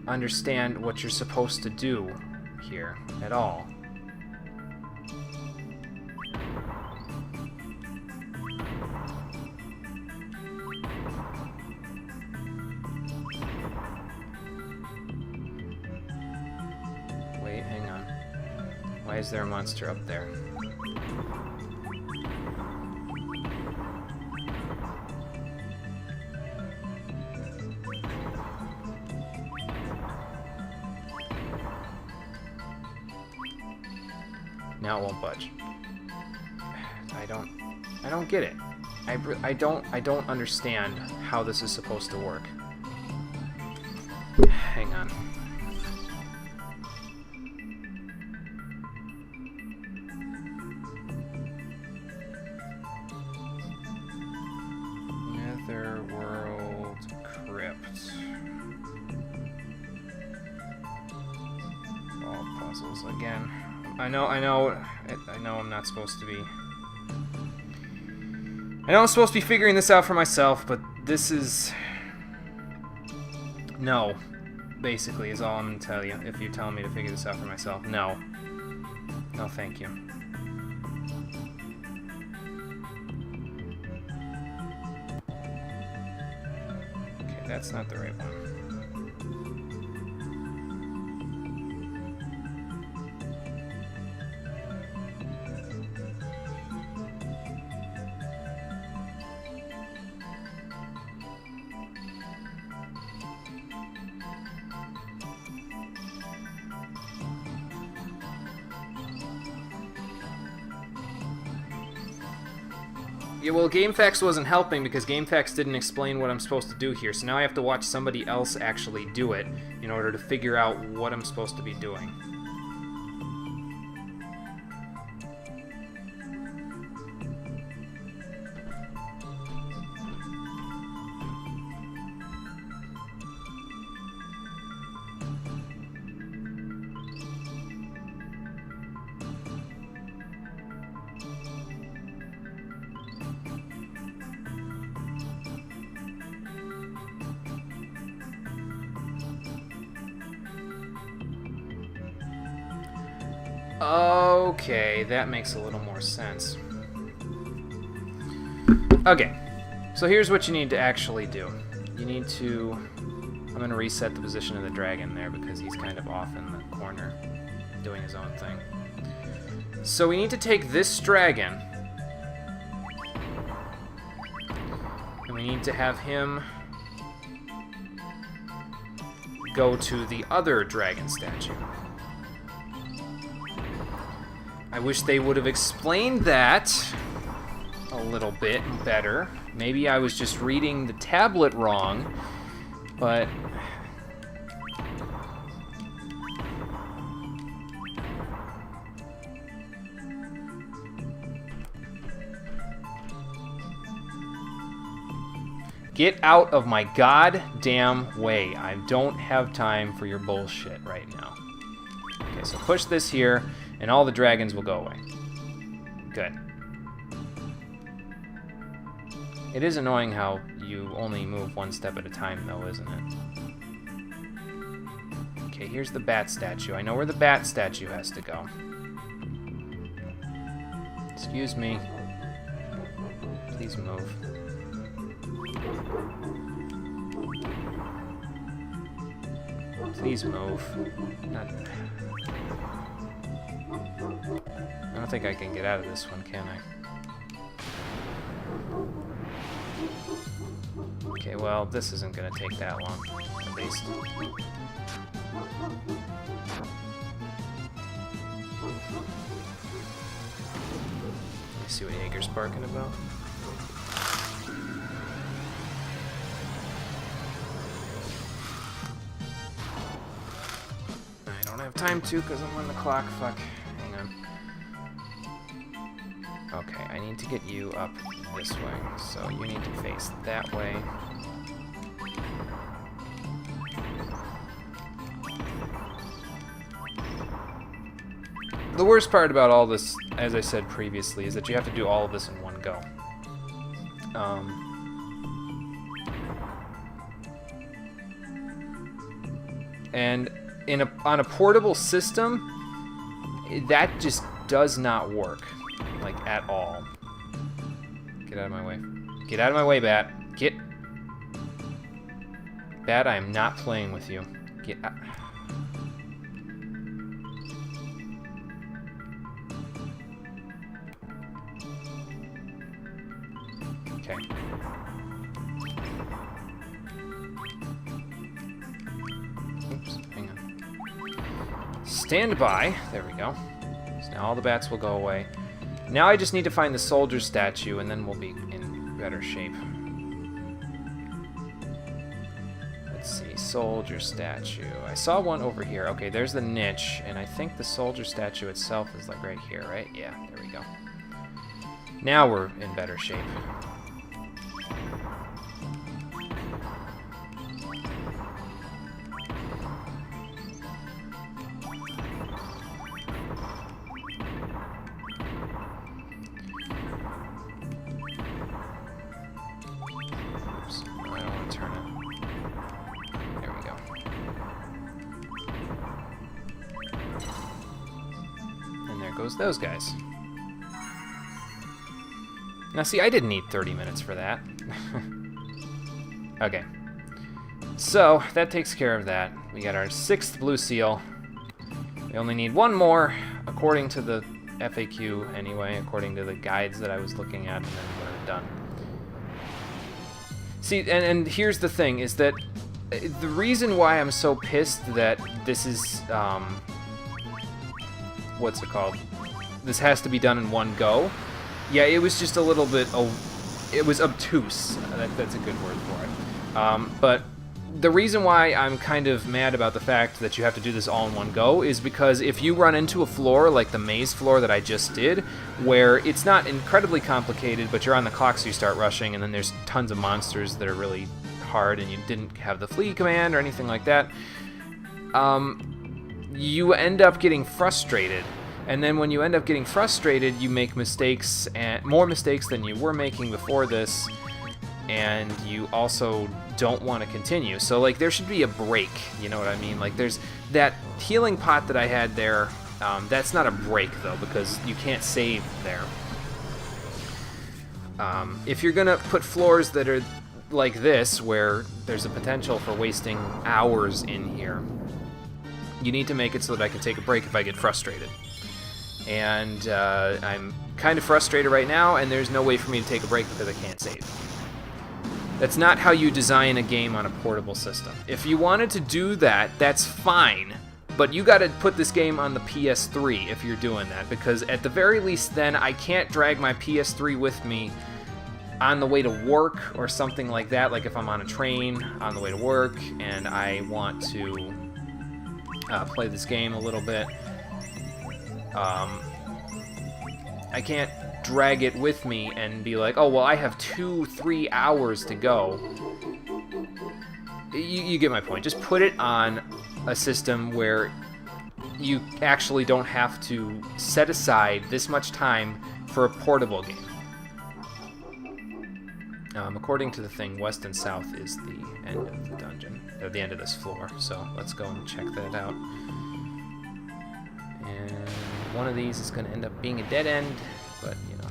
understand what you're supposed to do here at all. Wait, hang on. Why is there a monster up there? Now it won't budge. I don't get it. I don't understand how this is supposed to work. Hang on. Netherworld Crypt. All puzzles again. I know I'm not supposed to be... I know I'm supposed to be figuring this out for myself, but this is... No, basically, is all I'm going to tell you, if you're telling me to figure this out for myself. No. No, thank you. that's not the right one. Yeah, well, GameFAQs wasn't helping because GameFAQs didn't explain what I'm supposed to do here, so now I have to watch somebody else actually do it in order to figure out what I'm supposed to be doing. Okay, that makes a little more sense. Okay, so here's what you need to actually do. You need to... I'm going to reset the position of the dragon there because he's kind of off in the corner doing his own thing. So we need to take this dragon and we need to have him go to the other dragon statue. I wish they would have explained that a little bit better. Maybe I was just reading the tablet wrong, but... Get out of my goddamn way. I don't have time for your bullshit right now. Okay, so push this here, and all the dragons will go away. Good. It is annoying how you only move one step at a time, though, isn't it? Okay, here's the bat statue. I know where the bat statue has to go. Excuse me. Please move. Please move. Not... I don't think I can get out of this one, can I? Okay, well, this isn't gonna take that long, at least. Let's see what Jaeger's barking about. I don't have time to because I'm on the clock. Fuck. Hang on. Okay, I need to get you up this way, so you need to face that way. The worst part about all this, as I said previously, is that you have to do all of this in one go. And on a portable system, that just does not work, like, at all. Get out of my way. Get out of my way, Bat. Get... Bat, I am not playing with you. Get out. Okay. Oops, hang on. Stand by. There we go. So now all the bats will go away. Now I just need to find the soldier statue, and then we'll be in better shape. Let's see, soldier statue. I saw one over here. Okay, there's the niche, and I think the soldier statue itself is like right here, right? Yeah, there we go. Now we're in better shape. Goes those guys. Now see, I didn't need 30 minutes for that. Okay. So, that takes care of that. We got our 6th blue seal. We only need one more, according to the FAQ anyway, according to the guides that I was looking at, and then we're done. See, and here's the thing, is that the reason why I'm so pissed that this is, what's it called? This has to be done in one go. Yeah, it was just a little bit, it was obtuse. That's a good word for it. But the reason why I'm kind of mad about the fact that you have to do this all in one go is because if you run into a floor like the maze floor that I just did, where it's not incredibly complicated, but you're on the clock so you start rushing, and then there's tons of monsters that are really hard and you didn't have the flee command or anything like that, you end up getting frustrated. And then when you end up getting frustrated, you make mistakes, and more mistakes than you were making before this, and you also don't want to continue. So, like, there should be a break, you know what I mean? Like, there's that healing pot that I had there, that's not a break, though, because you can't save there. If you're going to put floors that are like this, where there's a potential for wasting hours in here, you need to make it so that I can take a break if I get frustrated. And I'm kind of frustrated right now, and there's no way for me to take a break because I can't save. That's not how you design a game on a portable system. If you wanted to do that, that's fine, but you gotta put this game on the PS3 if you're doing that, because at the very least then I can't drag my PS3 with me on the way to work or something like that, like if I'm on a train on the way to work and I want to play this game a little bit. I can't drag it with me and be like, oh, well, I have 2-3 hours to go. You get my point. Just put it on a system where you actually don't have to set aside this much time for a portable game. According to the thing, west and south is the end of the dungeon, or the end of this floor, so let's go and check that out. And one of these is going to end up being a dead end, but, you know.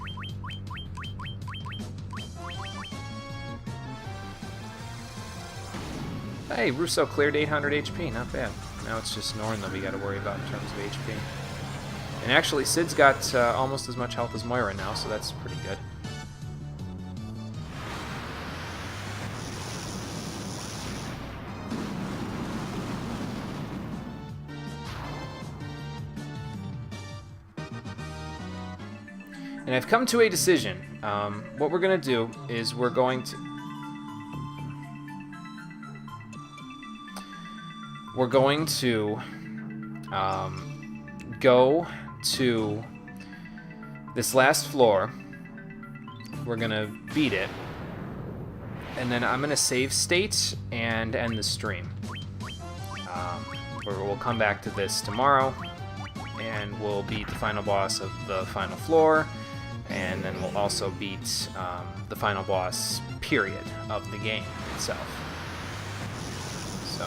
Hey, Russo cleared 800 HP, not bad. Now it's just Norn that we got to worry about in terms of HP. And actually, Sid's got almost as much health as Moira now, so that's pretty good. And I've come to a decision. What we're going to do is we're going to go to this last floor. We're going to beat it. And then I'm going to save state and end the stream. We'll come back to this tomorrow. And we'll beat the final boss of the final floor. And then we'll also beat the final boss, period, of the game itself. So.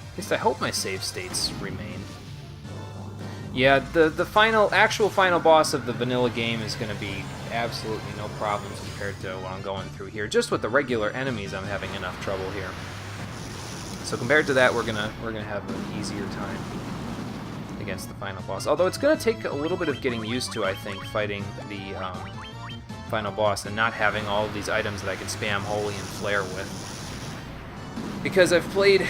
At least I hope my save states remain. Yeah, the actual final boss of the vanilla game is going to be absolutely no problems compared to what I'm going through here. Just with the regular enemies, I'm having enough trouble here. So compared to that, we're gonna have an easier time against the final boss. Although it's gonna take a little bit of getting used to, I think, fighting the final boss and not having all of these items that I can spam Holy and Flare with. Because I've played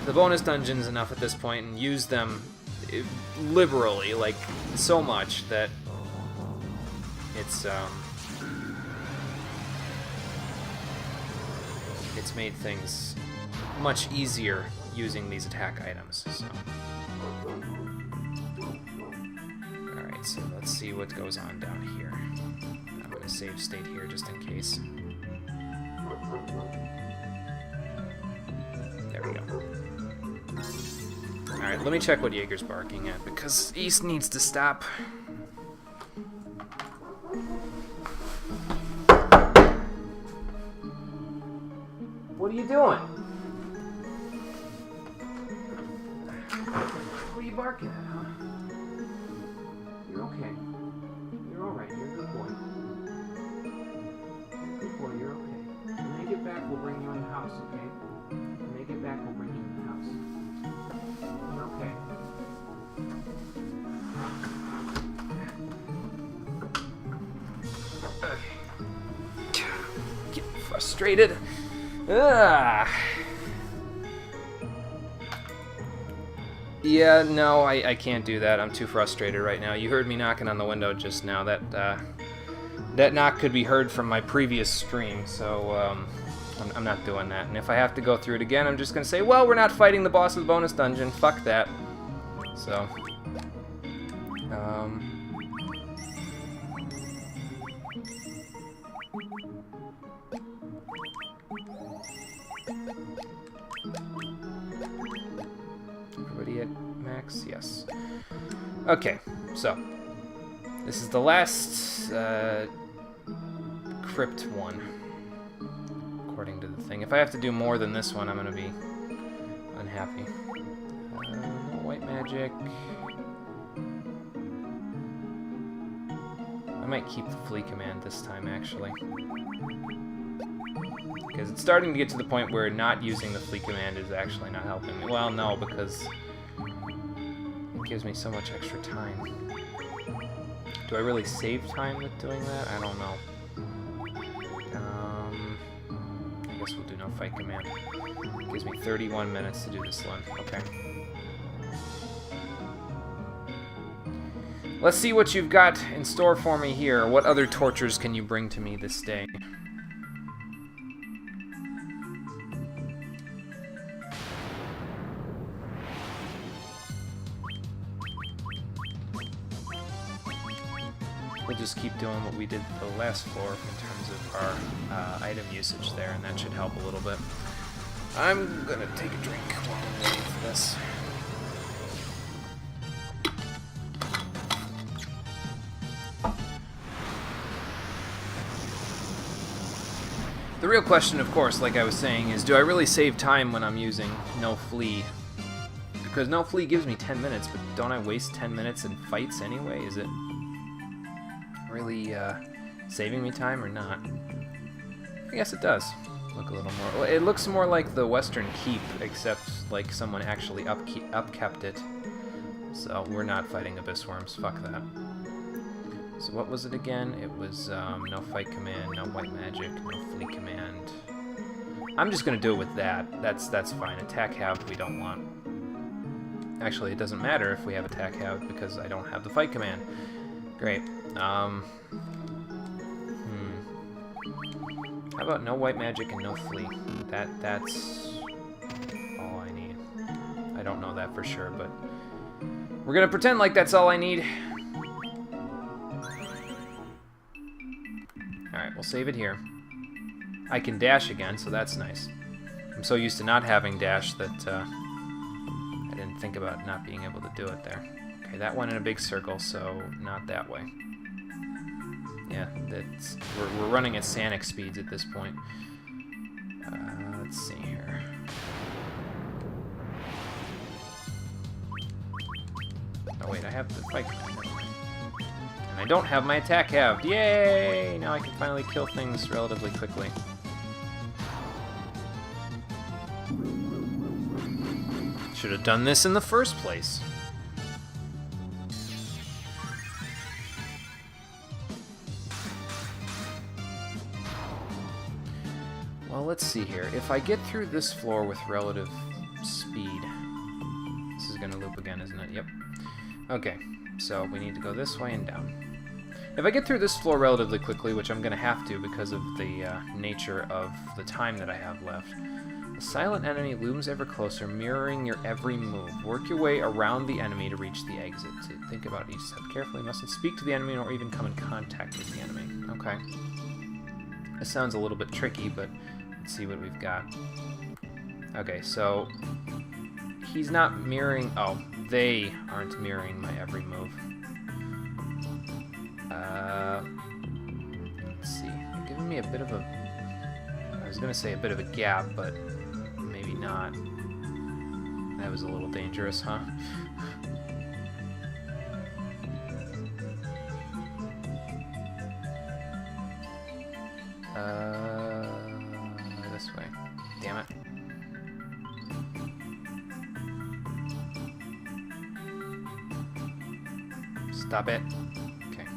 the bonus dungeons enough at this point and used them liberally, like so much that it's made things much easier using these attack items. So. Alright, so let's see what goes on down here. I'm going to save state here just in case. There we go. Alright, let me check what Jaeger's barking at, because East needs to stop. What are you doing? What are you barking at, huh? You're okay. You're alright. You're a good boy. You're a good boy. You're okay. When they get back, we'll bring you in the house, okay? When they get back, we'll bring you in the house. You're okay. Get frustrated. Yeah, no, I can't do that. I'm too frustrated right now. You heard me knocking on the window just now. That knock could be heard from my previous stream, so I'm not doing that. And if I have to go through it again, I'm just gonna say, well, we're not fighting the boss of the bonus dungeon. Fuck that. So, everybody at max? Yes. Okay, so this is the last crypt one, according to the thing. If I have to do more than this one, I'm gonna be unhappy. No white magic. I might keep the flee command this time, actually. Because it's starting to get to the point where not using the flee command is actually not helping me. Well, no, because it gives me so much extra time. Do I really save time with doing that? I don't know. I guess we'll do no fight command. It gives me 31 minutes to do this one. Okay. Let's see what you've got in store for me here. What other tortures can you bring to me this day? We'll just keep doing what we did the last floor in terms of our item usage there, and that should help a little bit. I'm gonna take a drink while I'm waiting for this. The real question, of course, like I was saying, is do I really save time when I'm using no flee? Because no flee gives me 10 minutes, but don't I waste 10 minutes in fights anyway? Is it really saving me time or not? I guess it does look a little more. Well, it looks more like the Western Keep, except like someone actually upkept it. So we're not fighting Abyss Worms. Fuck that. So what was it again? It was no fight command, no white magic, no flee command. I'm just gonna do it with that. That's fine. Attack have we don't want. Actually, it doesn't matter if we have attack have because I don't have the fight command. Great. How about no white magic and no flee? That's all I need. I don't know that for sure, but we're gonna pretend like that's all I need. Alright, we'll save it here. I can dash again, so that's nice. I'm so used to not having dash that I didn't think about not being able to do it there. Okay, that went in a big circle, so not that way. Yeah, we're running at Sanic speeds at this point. Let's see here. Oh wait, I have the fight command. And I don't have my attack halved. Yay! Now I can finally kill things relatively quickly. Should have done this in the first place. Well, let's see here. If I get through this floor with relative speed... This is gonna loop again, isn't it? Yep. Okay, so we need to go this way and down. If I get through this floor relatively quickly, which I'm gonna have to because of the nature of the time that I have left, a silent enemy looms ever closer, mirroring your every move. Work your way around the enemy to reach the exit. Think about each step carefully. You mustn't speak to the enemy or even come in contact with the enemy. Okay. This sounds a little bit tricky, but let's see what we've got. Okay, so he's not mirroring... Oh, they aren't mirroring my every move. Let's see. They're giving me a bit of a... I was going to say a bit of a gap, but maybe not. That was a little dangerous, huh? Stop it. Okay.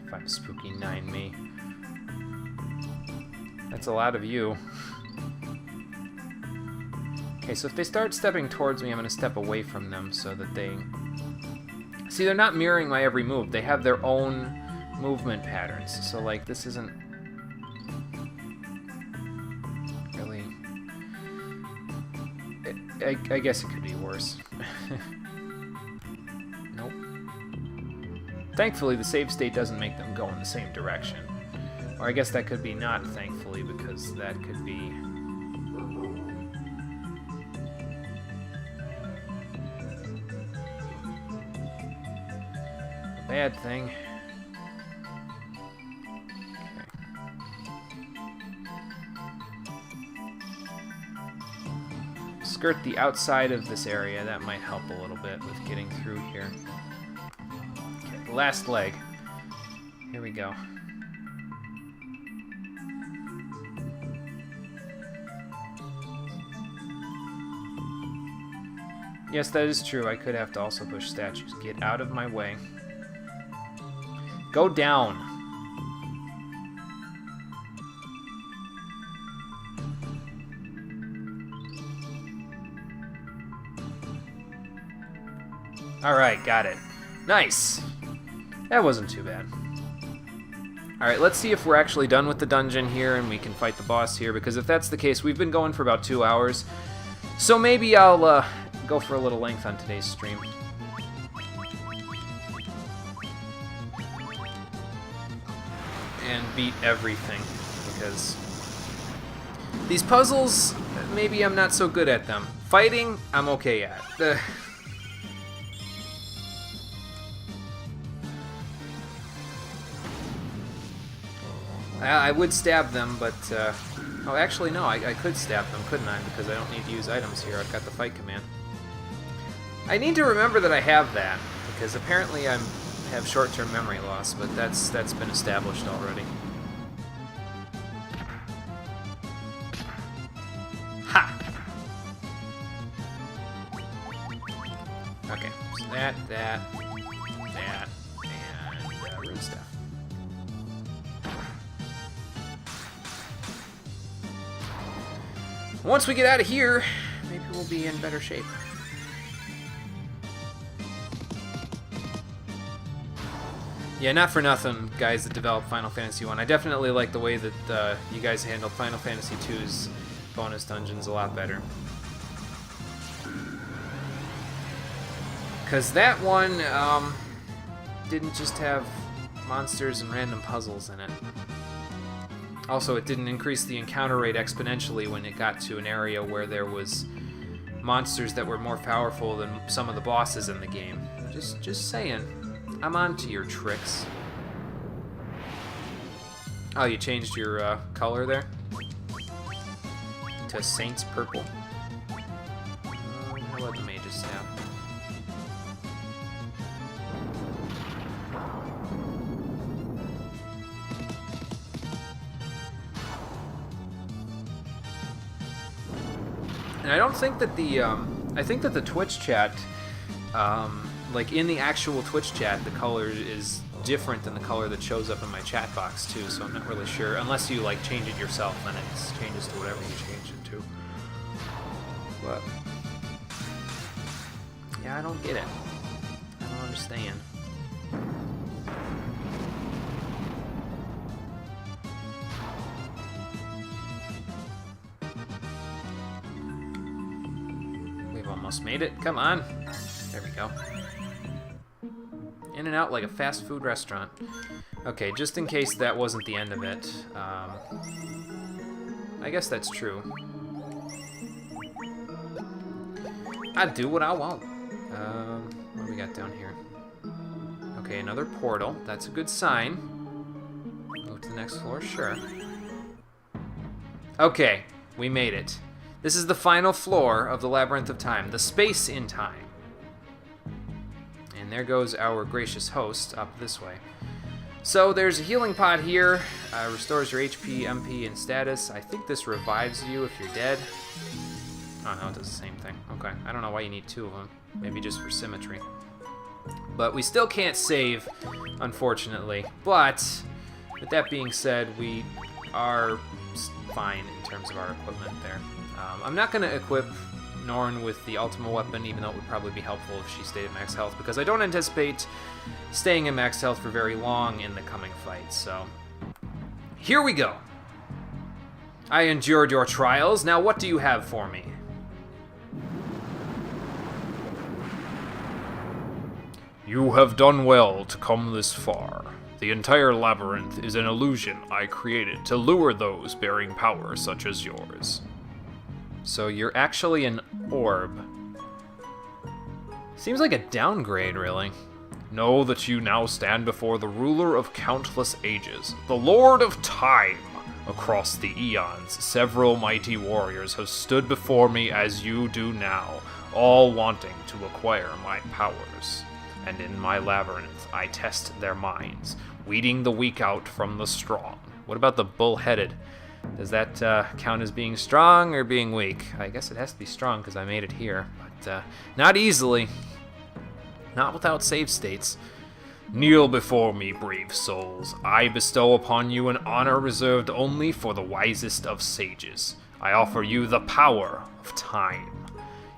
If I'm spooky 9 me. That's a lot of you. Okay, so if they start stepping towards me, I'm going to step away from them so that they... See, they're not mirroring my every move. They have their own movement patterns. So, like, this isn't really... I guess it could be worse. Nope. Thankfully, the save state doesn't make them go in the same direction. Or I guess that could be not thankfully, because that could be... bad thing. Okay. Skirt the outside of this area. That might help a little bit with getting through here. Okay, the last leg. Here we go. Yes, that is true. I could have to also push statues. Get out of my way. Go down. Alright, got it. Nice. That wasn't too bad. Alright, let's see if we're actually done with the dungeon here and we can fight the boss here, because if that's the case, we've been going for about 2 hours. So maybe I'll go for a little length on today's stream. And beat everything, because these puzzles, maybe I'm not so good at them. Fighting, I'm okay at. I would stab them, but oh, actually no, I could stab them, couldn't I? Because I don't need to use items here. I've got the fight command. I need to remember that I have that, because apparently I have short-term memory loss, but that's been established already. Ha! Okay, so that, and rune staff. Once we get out of here, maybe we'll be in better shape. Yeah, not for nothing, guys that developed Final Fantasy 1. I definitely like the way that you guys handled Final Fantasy 2's bonus dungeons a lot better. Because that one didn't just have monsters and random puzzles in it. Also, it didn't increase the encounter rate exponentially when it got to an area where there was monsters that were more powerful than some of the bosses in the game. Just saying. I'm on to your tricks. Oh, you changed your color there? To Saint's Purple. How about the Mage's Staff? And I don't think that the, I think that the Twitch chat, like in the actual Twitch chat, the color is different than the color that shows up in my chat box too, so I'm not really sure. Unless you like change it yourself, then it changes to whatever you change it to. But yeah, I don't get it. I don't understand. We've almost made it. Come on. There we go. In and out like a fast food restaurant. Okay, just in case that wasn't the end of it. I guess that's true. I do what I want. What do we got down here? Okay, another portal. That's a good sign. Move to the next floor, sure. Okay, we made it. This is the final floor of the Labyrinth of Time, the space in time. And there goes our gracious host up this way. So there's a healing pod here. Restores your HP, MP, and status. I think this revives you if you're dead. Oh no, it does the same thing. Okay, I don't know why you need 2 of them. Maybe just for symmetry. But we still can't save, unfortunately. But with that being said, we are fine in terms of our equipment there. I'm not going to equip Norn with the Ultima weapon, even though it would probably be helpful if she stayed at max health, because I don't anticipate staying at max health for very long in the coming fight. So here we go. I endured your trials. Now what do you have for me? You have done well to come this far. The entire labyrinth is an illusion I created to lure those bearing power such as yours. So you're actually an orb. Seems like a downgrade, really. Know that you now stand before the ruler of countless ages, the Lord of Time. Across the eons, several mighty warriors have stood before me as you do now, all wanting to acquire my powers. And in my labyrinth, I test their minds, weeding the weak out from the strong. What about the bull-headed? Does that count as being strong or being weak? I guess it has to be strong because I made it here, but not easily. Not without save states. Kneel before me, brave souls. I bestow upon you an honor reserved only for the wisest of sages. I offer you the power of time.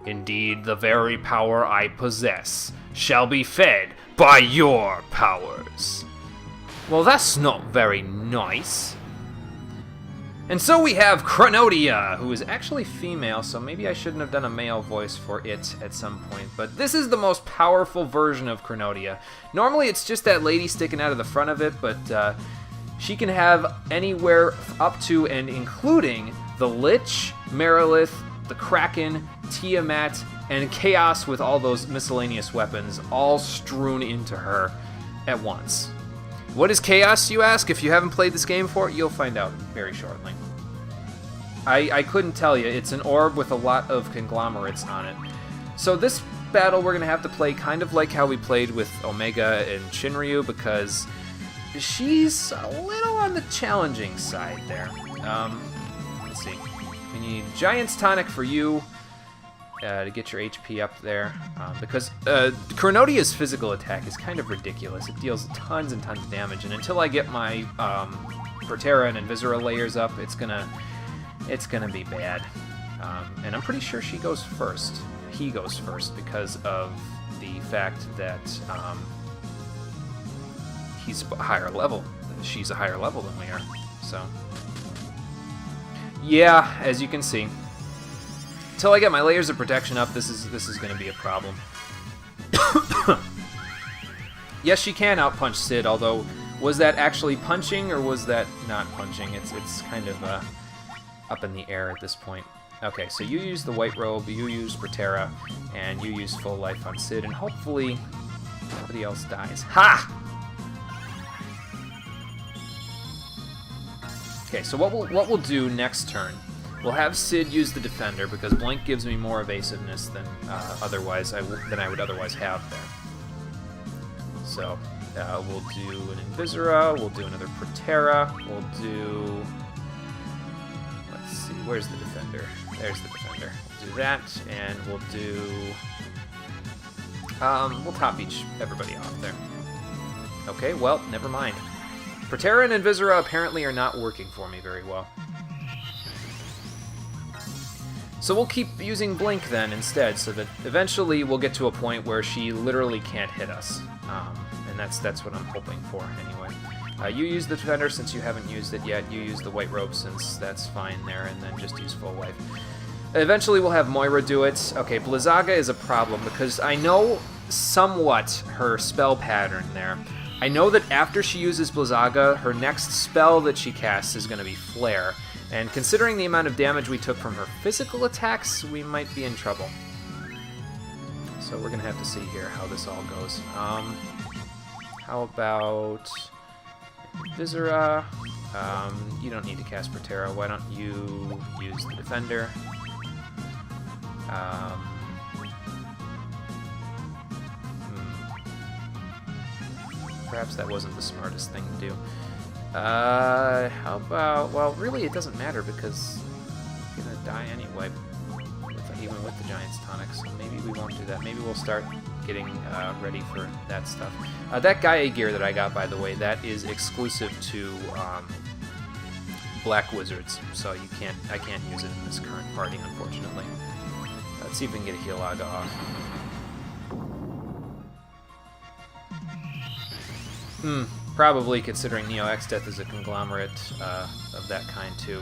Indeed, the very power I possess shall be fed by your powers. Well, that's not very nice. And so we have Chronodia, who is actually female, so maybe I shouldn't have done a male voice for it at some point. But this is the most powerful version of Chronodia. Normally it's just that lady sticking out of the front of it, but she can have anywhere up to and including the Lich, Merilith, the Kraken, Tiamat, and Chaos with all those miscellaneous weapons all strewn into her at once. What is Chaos, you ask? If you haven't played this game before, you'll find out very shortly. I couldn't tell you. It's an orb with a lot of conglomerates on it. So this battle we're going to have to play kind of like how we played with Omega and Shinryu, because she's a little on the challenging side there. Let's see. We need Giant's Tonic for you to get your HP up there, because Chronodia's physical attack is kind of ridiculous. It deals tons and tons of damage, and until I get my Proterra and Invisora layers up, it's gonna be bad. And I'm pretty sure she goes first. He goes first because of the fact that he's a higher level. She's a higher level than we are. So yeah, as you can see. Until I get my layers of protection up, this is going to be a problem. Yes, she can outpunch Sid, although was that actually punching or was that not punching? It's kind of up in the air at this point. Okay, so you use the White Robe, you use Proterra, and you use Full Life on Sid, and hopefully nobody else dies. Ha! Okay, so what we'll do next turn, we'll have Sid use the Defender, because Blink gives me more evasiveness than than I would otherwise have there. So we'll do an Invisora, we'll do another Proterra, we'll do... Let's see, where's the Defender? There's the Defender. We'll do that, and we'll do... we'll top everybody off there. Okay, well, never mind. Proterra and Invisora apparently are not working for me very well. So we'll keep using Blink then instead, so that eventually we'll get to a point where she literally can't hit us. And that's what I'm hoping for anyway. You use the Defender since you haven't used it yet. You use the White Robe since that's fine there, and then just use Full Life. Eventually we'll have Moira do it. Okay, Blizzaga is a problem because I know somewhat her spell pattern there. I know that after she uses Blizzaga, her next spell that she casts is going to be Flare. And considering the amount of damage we took from her physical attacks, we might be in trouble. So we're going to have to see here how this all goes. How about Invisora? You don't need to cast Proterra. Why don't you use the Defender? perhaps that wasn't the smartest thing to do. How about... Well, really, it doesn't matter because I'm gonna die anyway, even with the Giant's Tonic, so maybe we won't do that. Maybe we'll start getting ready for that stuff. That Gaia gear that I got, by the way, that is exclusive to Black Wizards, so I can't use it in this current party, unfortunately. Let's see if we can get a Healaga off. Probably, considering Neo Exdeath is a conglomerate of that kind, too.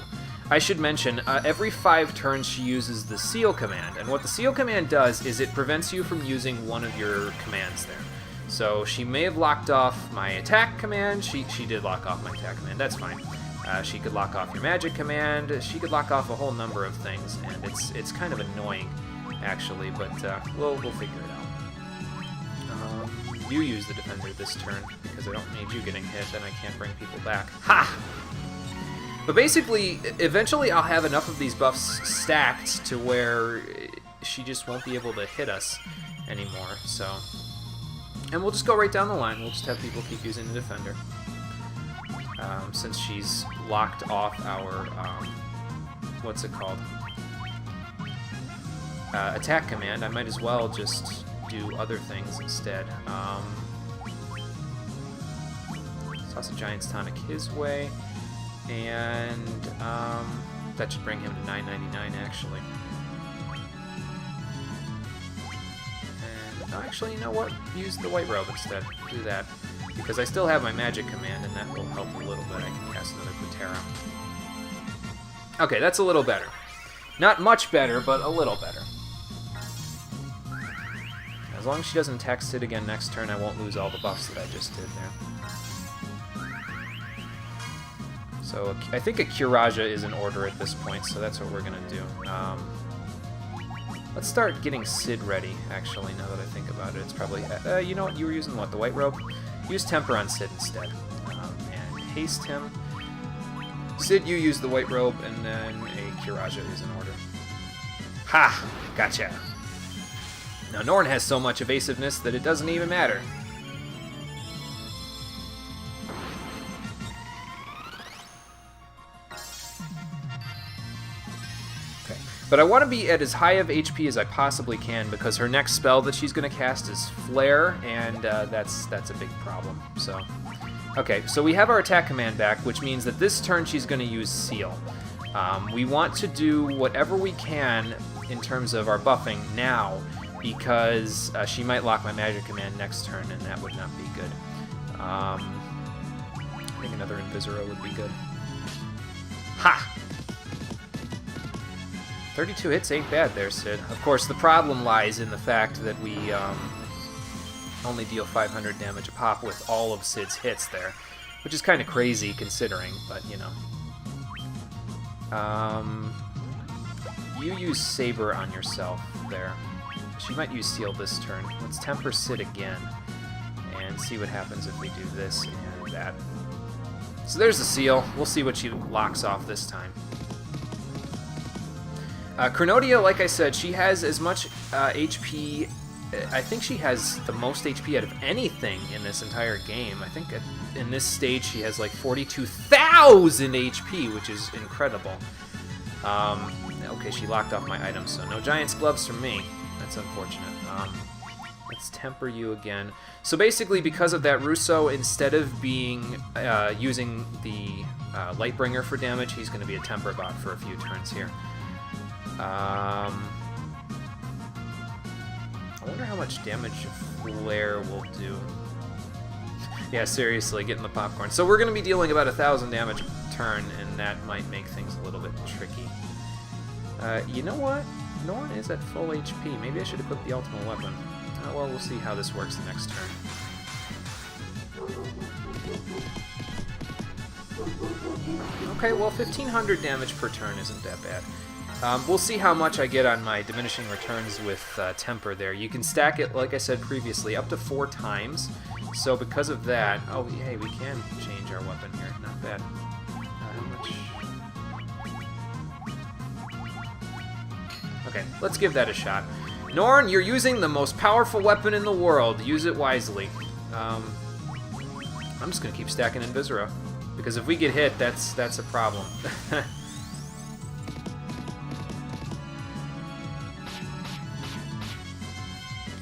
I should mention, every 5 turns she uses the Seal command, and what the Seal command does is it prevents you from using one of your commands there. So she may have locked off my attack command. She did lock off my attack command. That's fine. She could lock off your magic command. She could lock off a whole number of things, and it's kind of annoying, actually, but we'll figure it out. You use the defender this turn, because I don't need you getting hit, then I can't bring people back. Ha! But basically, eventually I'll have enough of these buffs stacked to where she just won't be able to hit us anymore, so... And we'll just go right down the line. We'll just have people keep using the defender. Since she's locked off our, what's it called? Attack command, I might as well just do other things instead. Toss a Giant's Tonic his way, and that should bring him to 999 actually. And actually, you know what? Use the White Robe instead. Do that. Because I still have my magic command, and that will help a little bit. I can cast another Patera. Okay, that's a little better. Not much better, but a little better. As long as she doesn't attack Sid again next turn, I won't lose all the buffs that I just did there. So I think a Curaja is in order at this point, so that's what we're going to do. Let's start getting Sid ready, actually, now that I think about it. It's probably... you know what? You were using what? The White Robe? Use Temper on Sid instead. And haste him. Sid, you use the White Robe, and then a Curaja is in order. Ha! Gotcha! Now, Norn has so much evasiveness that it doesn't even matter. Okay. But I want to be at as high of HP as I possibly can because her next spell that she's going to cast is Flare, and that's a big problem. So, okay, so we have our attack command back, which means that this turn she's going to use Seal. We want to do whatever we can in terms of our buffing now, because she might lock my magic command next turn, and that would not be good. I think another Invisero would be good. Ha! 32 hits ain't bad there, Sid. Of course, the problem lies in the fact that we only deal 500 damage a pop with all of Sid's hits there, which is kind of crazy considering, but you know. You use Saber on yourself there. She might use Seal this turn. Let's Temper Sid again and see what happens if we do this and that. So there's the Seal. We'll see what she locks off this time. Cronodia, like I said, she has as much HP. I think she has the most HP out of anything in this entire game. I think in this stage she has like 42,000 HP, which is incredible. Okay, she locked off my items, so no Giant's Gloves from me. That's unfortunate. Let's Temper you again. So basically, because of that, Russo, instead of being using the Lightbringer for damage, he's going to be a Temper bot for a few turns here. I wonder how much damage Flare will do. Yeah, seriously, getting the popcorn. So we're going to be dealing about 1,000 damage a turn, and that might make things a little bit tricky. You know what? Norn is at full HP. Maybe I should equip the ultimate weapon. Well, we'll see how this works the next turn. Okay, well, 1,500 damage per turn isn't that bad. We'll see how much I get on my diminishing returns with Temper there. You can stack it, like I said previously, up to 4 times. So because of that... Oh, hey, we can change our weapon here. Not bad. How much... Okay, let's give that a shot. Norn, you're using the most powerful weapon in the world. Use it wisely. I'm just gonna keep stacking Invisera, because if we get hit, that's a problem.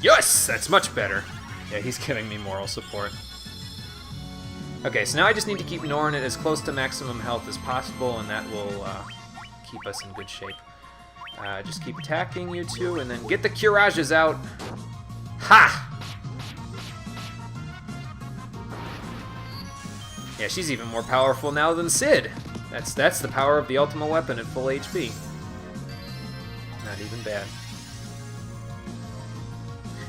Yes! That's much better. Yeah, he's giving me moral support. Okay, so now I just need to keep Norn at as close to maximum health as possible, and that will keep us in good shape. Just keep attacking you two, and then get the Curages out. Ha! Yeah, she's even more powerful now than Sid. That's the power of the Ultima weapon at full HP. Not even bad.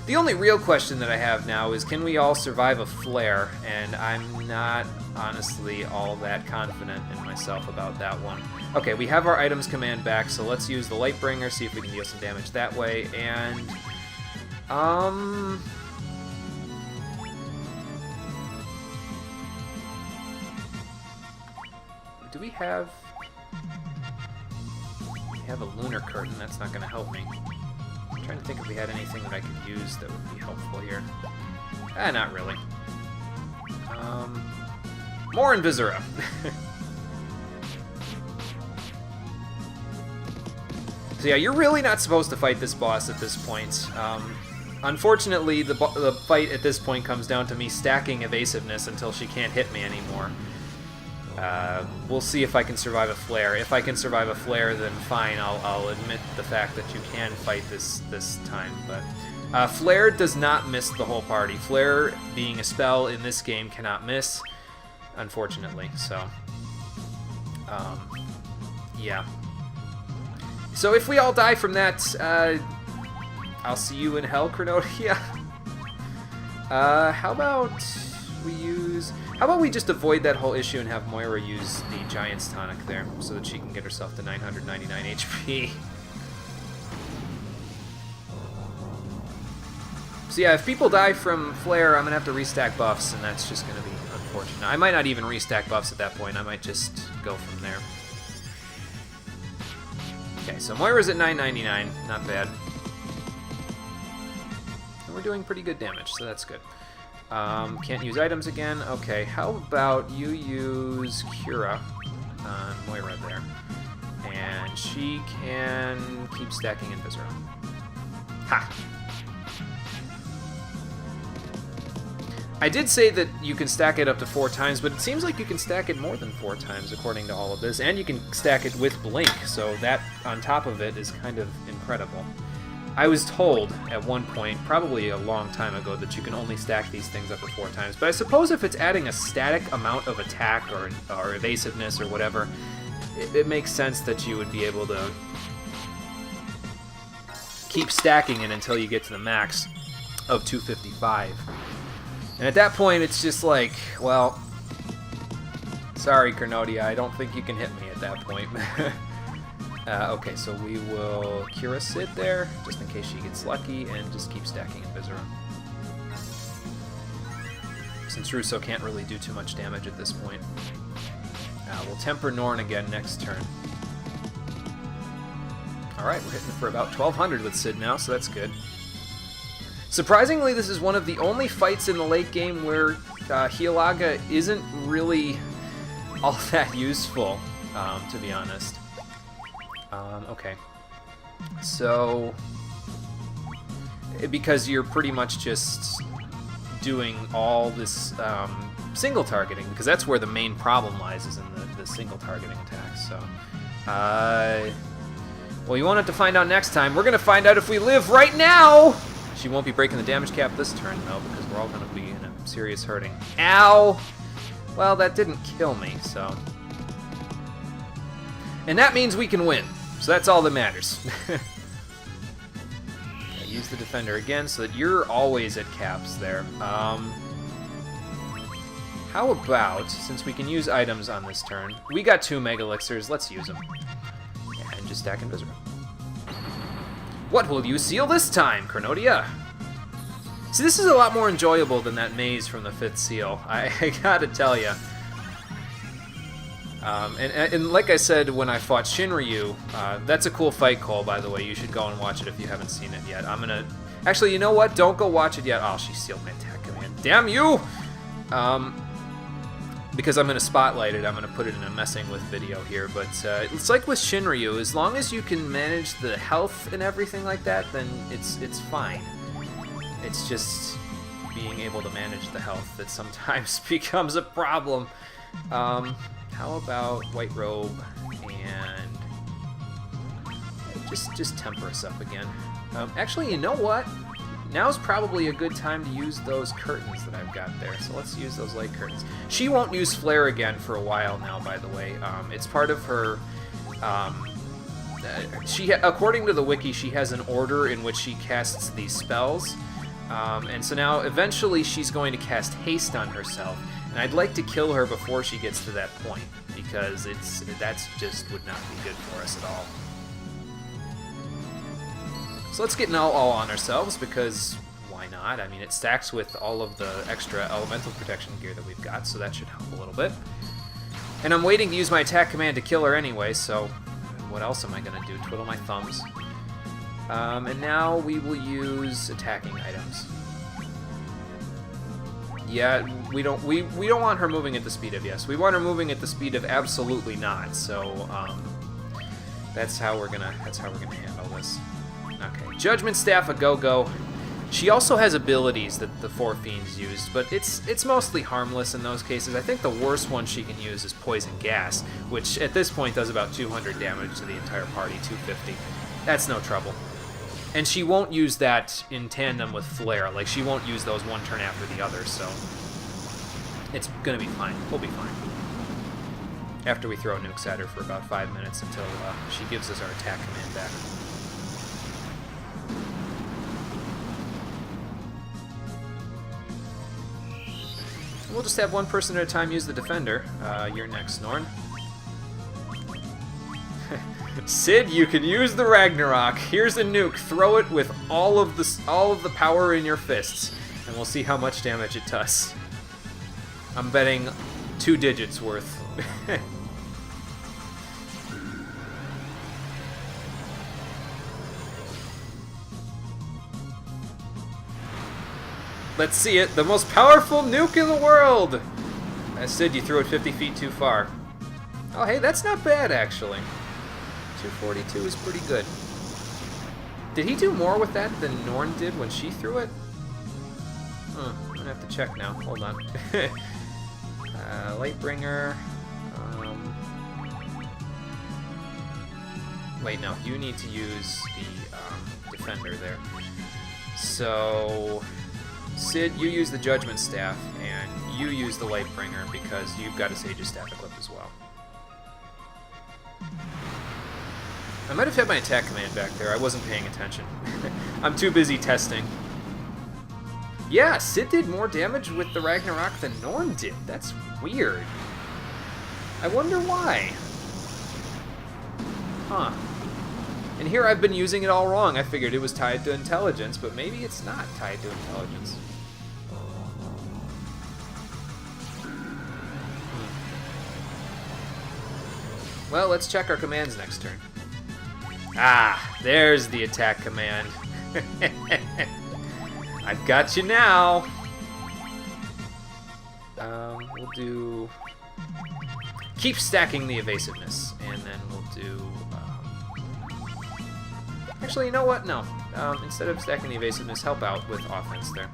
The only real question that I have now is, can we all survive a flare? And I'm not honestly all that confident in myself about that one. Okay, we have our items command back, so let's use the Lightbringer, see if we can deal some damage that way, and do we have a lunar curtain? That's not going to help me. I'm trying to think if we had anything that I could use that would be helpful here. Not really. More Invisera. So yeah, you're really not supposed to fight this boss at this point. Unfortunately, the fight at this point comes down to me stacking evasiveness until she can't hit me anymore. We'll see if I can survive a flare. If I can survive a flare, then fine, I'll admit the fact that you can fight this time. But flare does not miss the whole party. Flare, being a spell in this game, cannot miss, unfortunately. So, yeah. So if we all die from that, I'll see you in hell, Cronodia. How about we just avoid that whole issue and have Moira use the Giant's Tonic there, so that she can get herself to 999 HP. So yeah, if people die from Flare, I'm going to have to restack buffs, and that's just going to be unfortunate. I might not even restack buffs at that point, I might just go from there. Okay, so Moira's at 999, not bad. And we're doing pretty good damage, so that's good. Can't use items again. Okay, how about you use Cura on Moira there. And she can keep stacking Invisera. Ha! I did say that you can stack it up to 4 times, but it seems like you can stack it more than 4 times according to all of this. And you can stack it with Blink, so that on top of it is kind of incredible. I was told at one point, probably a long time ago, that you can only stack these things up to 4 times. But I suppose if it's adding a static amount of attack or evasiveness or whatever, it makes sense that you would be able to keep stacking it until you get to the max of 255. And at that point, it's just like, well, sorry, Cronodia, I don't think you can hit me at that point. Okay, so we will Cura Sid there, just in case she gets lucky, and just keep stacking Invisera. Since Russo can't really do too much damage at this point. We'll temper Norn again next turn. Alright, we're hitting for about 1200 with Sid now, so that's good. Surprisingly, this is one of the only fights in the late game where Healaga isn't really all that useful, to be honest. Okay. So, because you're pretty much just doing all this single targeting, because that's where the main problem lies, is in the single targeting attacks. So, well, you won't have to find out next time. We're going to find out if we live right now! She won't be breaking the damage cap this turn, though, because we're all going to be in a serious hurting. Ow! Well, that didn't kill me, so... And that means we can win. So that's all that matters. Okay, use the defender again so that you're always at caps there. How about, since we can use items on this turn, we got 2 Mega Elixirs, let's use them. And just stack Invisera. What will you seal this time, Cronodia? See, this is a lot more enjoyable than that maze from the 5th seal, I gotta tell ya. And like I said when I fought Shinryu, that's a cool fight, Cole, by the way. You should go and watch it if you haven't seen it yet. I'm gonna... Actually, you know what? Don't go watch it yet. Oh, she sealed my attack command. Damn you! because I'm going to spotlight it, I'm going to put it in a messing with video here, but it's like with Shinryu, as long as you can manage the health and everything like that, then it's fine. It's just being able to manage the health that sometimes becomes a problem. How about White Robe and just temper us up again. Actually, you know what? Now's probably a good time to use those curtains that I've got there. So let's use those light curtains. She won't use Flare again for a while now, by the way. It's part of her... according to the wiki, she has an order in which she casts these spells. And so now, eventually, she's going to cast Haste on herself. And I'd like to kill her before she gets to that point, because that's just would not be good for us at all. So let's get an all on ourselves, because why not? I mean, it stacks with all of the extra elemental protection gear that we've got, so that should help a little bit. And I'm waiting to use my attack command to kill her anyway, so what else am I going to do? Twiddle my thumbs. And now we will use attacking items. Yeah, we don't want her moving at the speed of yes. We want her moving at the speed of absolutely not. So that's how we're gonna handle this. Okay, Judgment Staff a go-go. She also has abilities that the Four Fiends used, but it's mostly harmless in those cases. I think the worst one she can use is Poison Gas, which at this point does about 200 damage to the entire party, 250. That's no trouble. And she won't use that in tandem with Flare. Like, she won't use those one turn after the other, so it's gonna be fine. We'll be fine. After we throw nukes at her for about 5 minutes until she gives us our attack command back. We'll just have one person at a time use the Defender. You're next, Norn. Sid, you can use the Ragnarok. Here's a nuke. Throw it with all of the power in your fists, and we'll see how much damage it does. I'm betting 2 digits worth. Let's see it. The most powerful nuke in the world! Sid, you threw it 50 feet too far. Oh, hey, that's not bad, actually. 242 is pretty good. Did he do more with that than Norn did when she threw it? I'm gonna have to check now. Hold on. Lightbringer. Wait, no. You need to use the Defender there. So... Sid, you use the Judgment Staff, and you use the Lightbringer because you've got a Sage's Staff equipped as well. I might have had my attack command back there. I wasn't paying attention. I'm too busy testing. Yeah, Sid did more damage with the Ragnarok than Norn did. That's weird. I wonder why. Huh. And here I've been using it all wrong. I figured it was tied to intelligence, but maybe it's not tied to intelligence. Well, let's check our commands next turn. Ah, there's the attack command. I've got you now. We'll do... Keep stacking the evasiveness, and then we'll do... Actually, you know what? No. Instead of stacking the evasiveness, help out with offense there.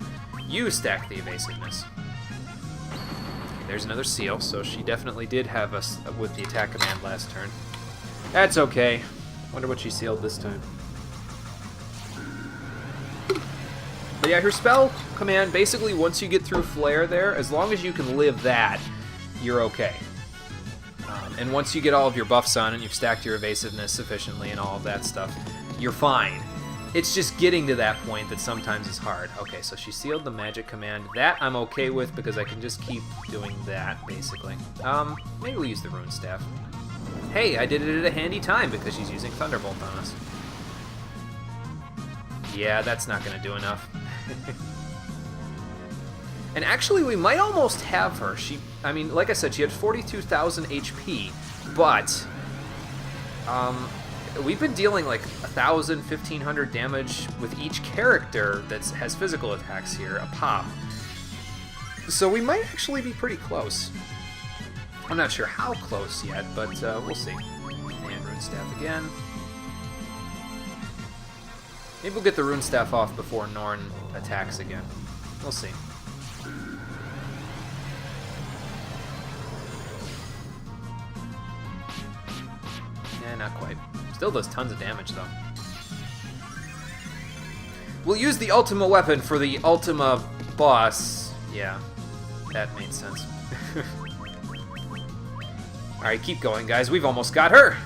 You stack the evasiveness. Okay, there's another seal, so she definitely did have us with the attack command last turn. That's okay. Wonder what she sealed this time. But yeah, her spell command, basically once you get through Flare there, as long as you can live that, you're okay. And once you get all of your buffs on and you've stacked your evasiveness sufficiently and all of that stuff, you're fine. It's just getting to that point that sometimes is hard. Okay, so she sealed the magic command. That I'm okay with because I can just keep doing that, basically. Maybe we'll use the rune staff. Hey, I did it at a handy time because she's using Thunderbolt on us. Yeah, that's not going to do enough. And actually, we might almost have her. I mean, like I said, she had 42,000 HP, but we've been dealing like 1,000, 1,500 damage with each character that has physical attacks here, a pop. So we might actually be pretty close. I'm not sure how close yet, but we'll see. And Rune Staff again. Maybe we'll get the Rune Staff off before Norn attacks again. We'll see. Yeah, not quite. Still does tons of damage, though. We'll use the Ultima weapon for the Ultima boss. Yeah, that made sense. Alright, keep going, guys. We've almost got her!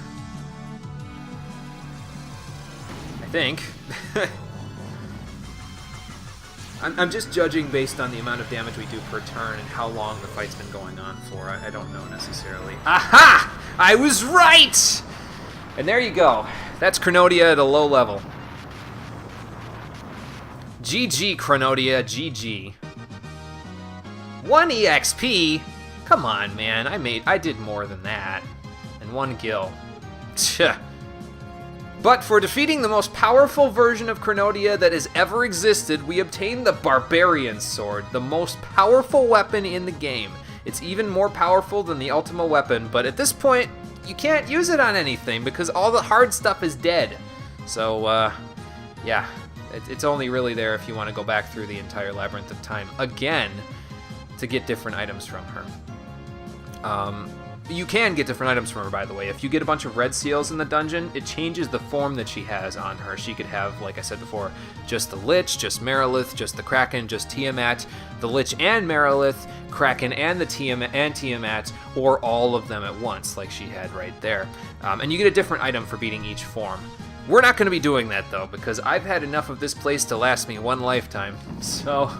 I think. I'm just judging based on the amount of damage we do per turn and how long the fight's been going on for. I don't know necessarily. Aha! I was right! And there you go. That's Chronodia at a low level. GG, Chronodia, GG. 1 EXP? Come on, man. I did more than that. And 1 gil. Tch. But for defeating the most powerful version of Chronodia that has ever existed, we obtained the Barbarian Sword, the most powerful weapon in the game. It's even more powerful than the Ultima weapon, but at this point, you can't use it on anything because all the hard stuff is dead. So, yeah, it's only really there if you want to go back through the entire Labyrinth of Time again to get different items from her. You can get different items from her, by the way. If you get a bunch of red seals in the dungeon, it changes the form that she has on her. She could have, like I said before, just the Lich, just Merilith, just the Kraken, just Tiamat, the Lich and Merilith, Kraken and the Tiamat, or all of them at once, like she had right there. And you get a different item for beating each form. We're not going to be doing that, though, because I've had enough of this place to last me 1 lifetime. So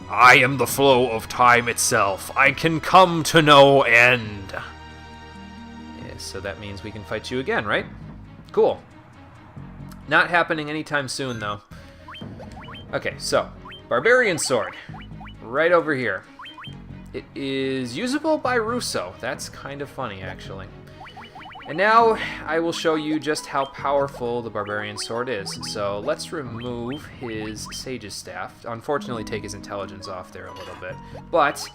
I am the flow of time itself. I can come to no end. Yeah, so that means we can fight you again, right? Cool. Not happening anytime soon, though. Okay, so Barbarian Sword. Right over here. It is usable by Russo. That's kind of funny, actually. And now I will show you just how powerful the Barbarian Sword is. So let's remove his Sage's Staff. Unfortunately, take his intelligence off there a little bit. But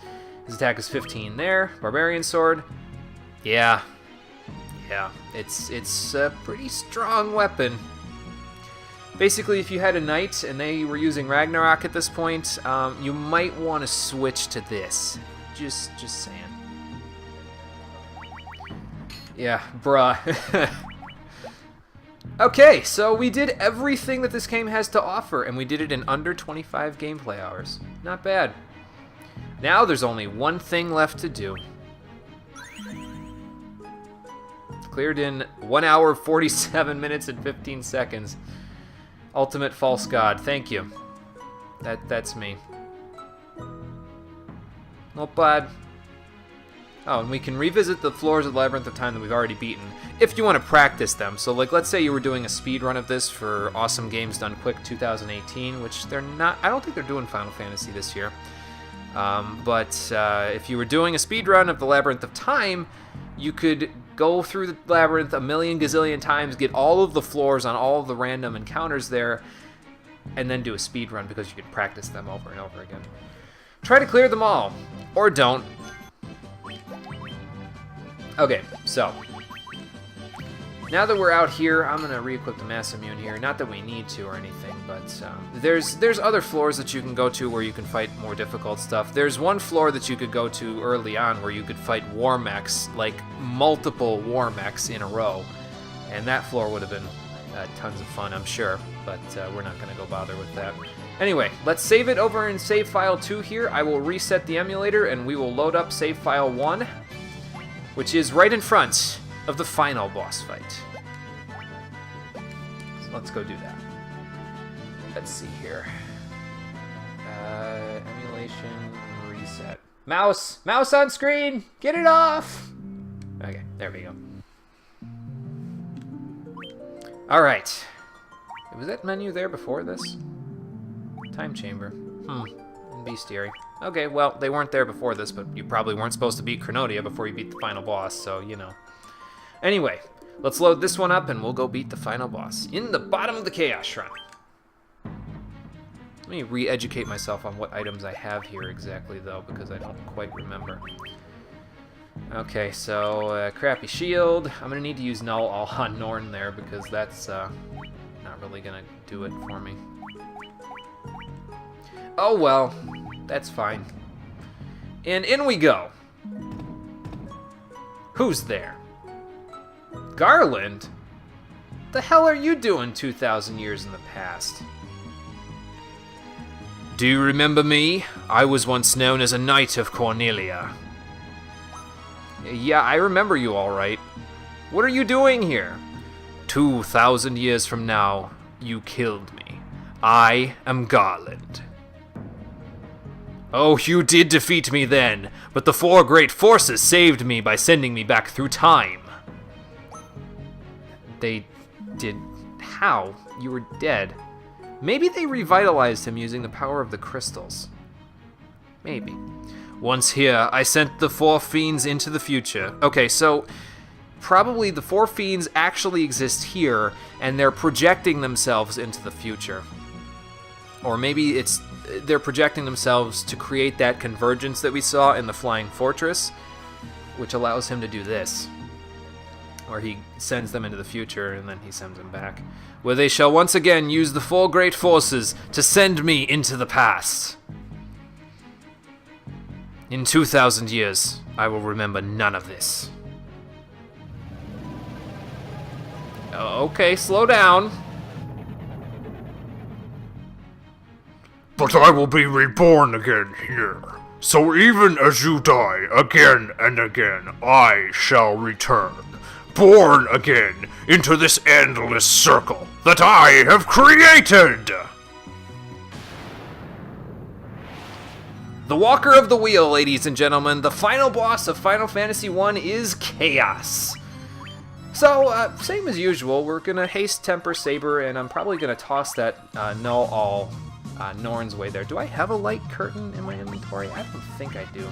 his attack is 15 there. Barbarian Sword, yeah, it's a pretty strong weapon. Basically, if you had a knight and they were using Ragnarok at this point, you might want to switch to this. Just saying. Yeah, bruh. Okay, so we did everything that this game has to offer, and we did it in under 25 gameplay hours. Not bad. Now there's only one thing left to do. It's cleared in 1 hour, 47 minutes, and 15 seconds. Ultimate False God, thank you. That's me. Not bad. Oh, and we can revisit the floors of the Labyrinth of Time that we've already beaten, if you want to practice them. So, like, let's say you were doing a speed run of this for Awesome Games Done Quick 2018, which they're not, I don't think they're doing Final Fantasy this year. But if you were doing a speed run of the Labyrinth of Time, you could go through the Labyrinth a million gazillion times, get all of the floors on all of the random encounters there, and then do a speed run because you could practice them over and over again. Try to clear them all, or don't. Okay, so now that we're out here, I'm gonna re-equip the Mass Immune here. Not that we need to or anything, but there's other floors that you can go to where you can fight more difficult stuff. There's one floor that you could go to early on where you could fight war mechs, like multiple war mechs in a row, and that floor would have been tons of fun, I'm sure. But we're not gonna go bother with that. Anyway, let's save it over in save file 2 here. I will reset the emulator and we will load up save file 1. Which is right in front of the final boss fight. So let's go do that. Let's see here. Emulation reset. Mouse on screen! Get it off! Okay, there we go. Alright. Was that menu there before this? Time chamber. Bestiary. Okay, well, they weren't there before this, but you probably weren't supposed to beat Chronodia before you beat the final boss, so, you know. Anyway, let's load this one up and we'll go beat the final boss in the bottom of the Chaos Shrine. me re-educate myself on what items I have here exactly, though, because I don't quite remember. Okay, so crappy shield. I'm gonna need to use Null All on Norn there because that's not really gonna do it for me. Oh well, that's fine. And in we go. Who's there? Garland? The hell are you doing 2,000 years in the past? Do you remember me? I was once known as a Knight of Cornelia. Yeah, I remember you all right. What are you doing here? 2,000 years from now, you killed me. I am Garland. Oh, you did defeat me then, but the four great forces saved me by sending me back through time. They did... How? You were dead. Maybe they revitalized him using the power of the crystals. Maybe. Once here, I sent the four fiends into the future. Okay, so probably the four fiends actually exist here, and they're projecting themselves into the future. Or maybe they're projecting themselves to create that convergence that we saw in the Flying Fortress, which allows him to do this. Where he sends them into the future, and then he sends them back. Where they shall once again use the four great forces to send me into the past. In 2,000 years, I will remember none of this. Okay, slow down. But I will be reborn again here. So even as you die again and again, I shall return. Born again into this endless circle that I have created! The Walker of the Wheel, ladies and gentlemen. The final boss of Final Fantasy I is Chaos. So, same as usual, we're gonna haste Temper Saber, and I'm probably gonna toss that Null All Norn's way there. Do I have a light curtain in my inventory? I don't think I do.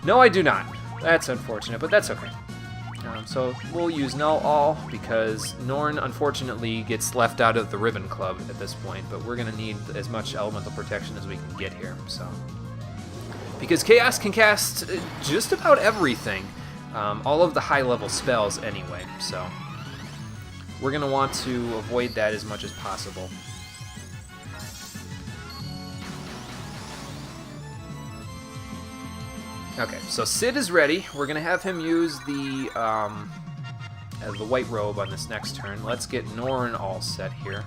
No, I do not. That's unfortunate, but that's okay. So we'll use Null All because Norn unfortunately gets left out of the Ribbon Club at this point, but we're going to need as much elemental protection as we can get here. So, because Chaos can cast just about everything, all of the high-level spells anyway, so we're going to want to avoid that as much as possible. Okay, so Cid is ready. We're gonna have him use the white robe on this next turn. Let's get Norn all set here.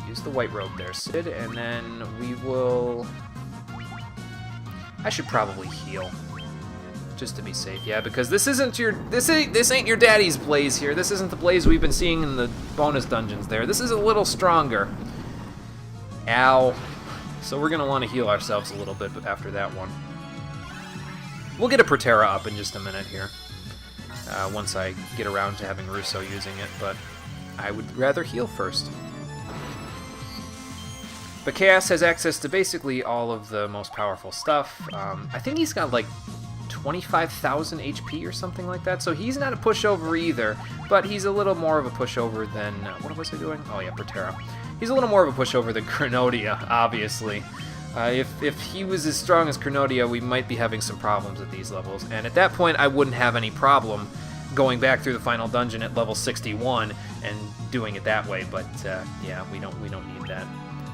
Use the white robe there, Cid, and then we will... I should probably heal, just to be safe. Yeah, because this isn't your this ain't your daddy's blaze here. This isn't the blaze we've been seeing in the bonus dungeons there. This is a little stronger. Ow. So we're going to want to heal ourselves a little bit after that one. We'll get a Protera up in just a minute here, once I get around to having Russo using it, but I would rather heal first. But Chaos has access to basically all of the most powerful stuff. I think he's got like 25,000 HP or something like that, so he's not a pushover either, but he's a little more of a pushover than... what was I doing? Oh yeah, Protera. He's a little more of a pushover than Cronodia, obviously. If he was as strong as Cronodia, we might be having some problems at these levels, and at that point I wouldn't have any problem going back through the final dungeon at level 61 and doing it that way, but yeah, we don't need that.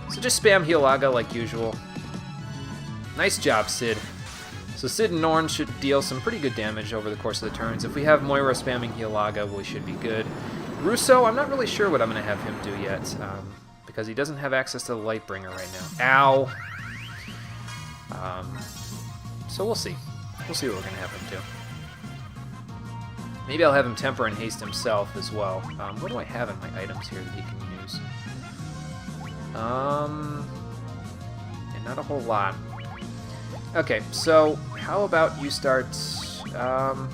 So just spam Healaga like usual. Nice job, Cid. So Cid and Norn should deal some pretty good damage over the course of the turns. If we have Moira spamming Healaga, we should be good. Russo, I'm not really sure what I'm going to have him do yet, because he doesn't have access to the Lightbringer right now. Ow! So we'll see. We'll see what we're going to have him do. Maybe I'll have him Temper and Haste himself as well. What do I have in my items here that he can use? And not a whole lot. Okay, so how about you start... well,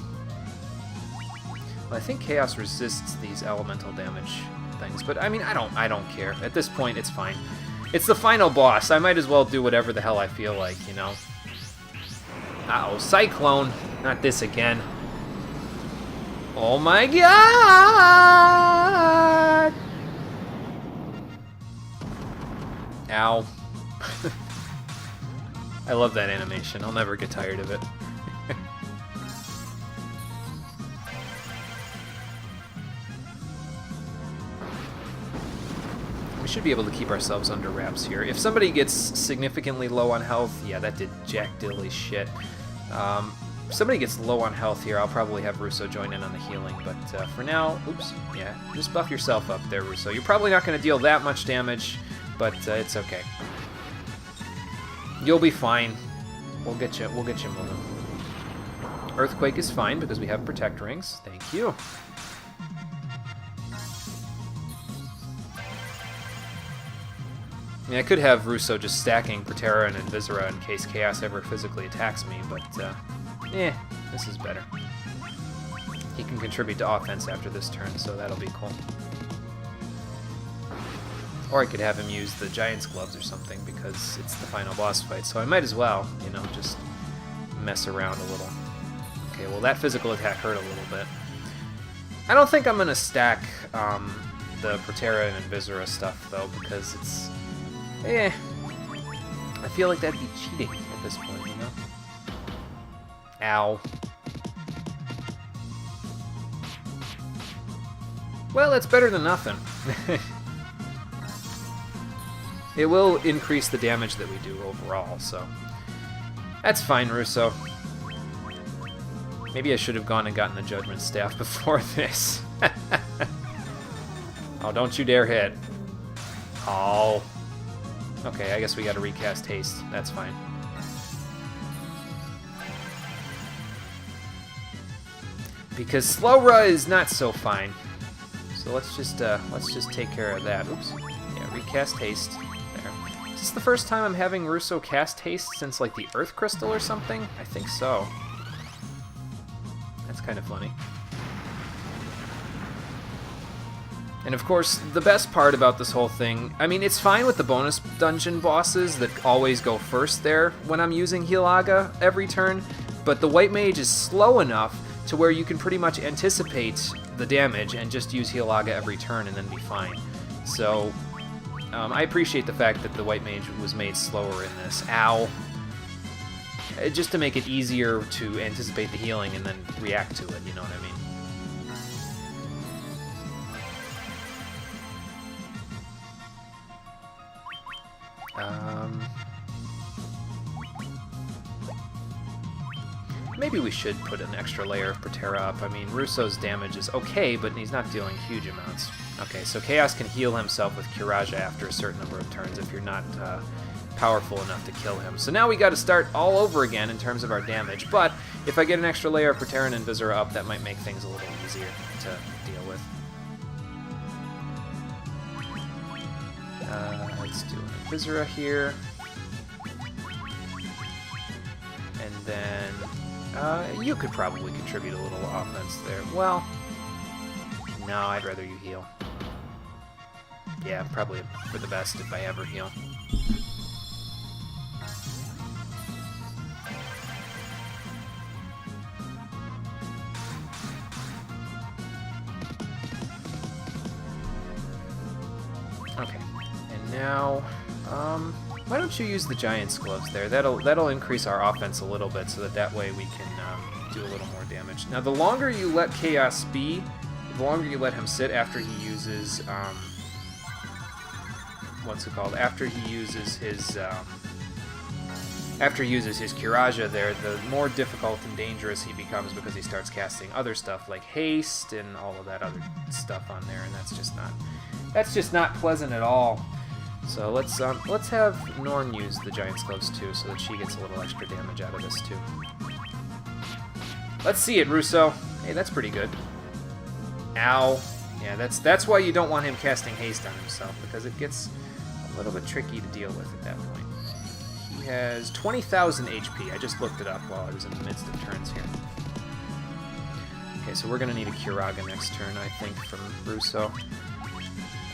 I think Chaos resists these elemental damage things, but I mean, I don't care. At this point, it's fine. It's the final boss. I might as well do whatever the hell I feel like, you know? Uh-oh, Cyclone. Not this again. Oh my god! Ow. I love that animation. I'll never get tired of it. We should be able to keep ourselves under wraps here. If somebody gets significantly low on health, yeah, that did jack dilly shit. If somebody gets low on health here, I'll probably have Russo join in on the healing, but for now, oops, yeah, just buff yourself up there, Russo. You're probably not going to deal that much damage, but it's okay. You'll be fine. We'll get you moving. Earthquake is fine because we have Protect Rings. Thank you. I mean, I could have Russo just stacking Protera and Invisera in case Chaos ever physically attacks me, but this is better. He can contribute to offense after this turn, so that'll be cool. Or I could have him use the Giant's Gloves or something because it's the final boss fight, so I might as well, you know, just mess around a little. Okay, well that physical attack hurt a little bit. I don't think I'm going to stack the Protera and Invisera stuff, though, because it's... I feel like that'd be cheating at this point, you know? Ow. Well, that's better than nothing. It will increase the damage that we do overall, so... That's fine, Russo. Maybe I should have gone and gotten the Judgment Staff before this. Oh, don't you dare hit. Oh. Okay, I guess we gotta recast Haste. That's fine. Because Slowra is not so fine. So let's just take care of that. Oops. Yeah, recast Haste. There. Is this the first time I'm having Russo cast Haste since, like, the Earth Crystal or something? I think so. That's kind of funny. And of course, the best part about this whole thing, I mean, it's fine with the bonus dungeon bosses that always go first there when I'm using Hilaga every turn, but the White Mage is slow enough to where you can pretty much anticipate the damage and just use Hilaga every turn and then be fine. So, I appreciate the fact that the White Mage was made slower in this. Ow. Just to make it easier to anticipate the healing and then react to it, you know what I mean? Maybe we should put an extra layer of Protera up. I mean, Russo's damage is okay, but he's not dealing huge amounts. Okay, so Chaos can heal himself with Curaja after a certain number of turns if you're not powerful enough to kill him. So now we got to start all over again in terms of our damage, but if I get an extra layer of Protera and Invisera up, that might make things a little easier to deal with. Let's do an Invisera here. And then you could probably contribute a little offense there. Well, no, I'd rather you heal. Yeah, probably for the best if I ever heal. Okay, and now, why don't you use the Giant's Gloves there? That'll increase our offense a little bit, so that way we can do a little more damage. Now, the longer you let Chaos be, the longer you let him sit after he uses what's it called? After he uses his Curaja there, the more difficult and dangerous he becomes because he starts casting other stuff like Haste and all of that other stuff on there, and that's just not pleasant at all. So let's have Norn use the Giant's Gloves too, so that she gets a little extra damage out of this too. Let's see it, Russo. Hey, that's pretty good. Ow. Yeah, that's why you don't want him casting Haste on himself, because it gets a little bit tricky to deal with at that point. He has 20,000 HP. I just looked it up while I was in the midst of turns here. Okay, so we're going to need a Curaga next turn, I think, from Russo.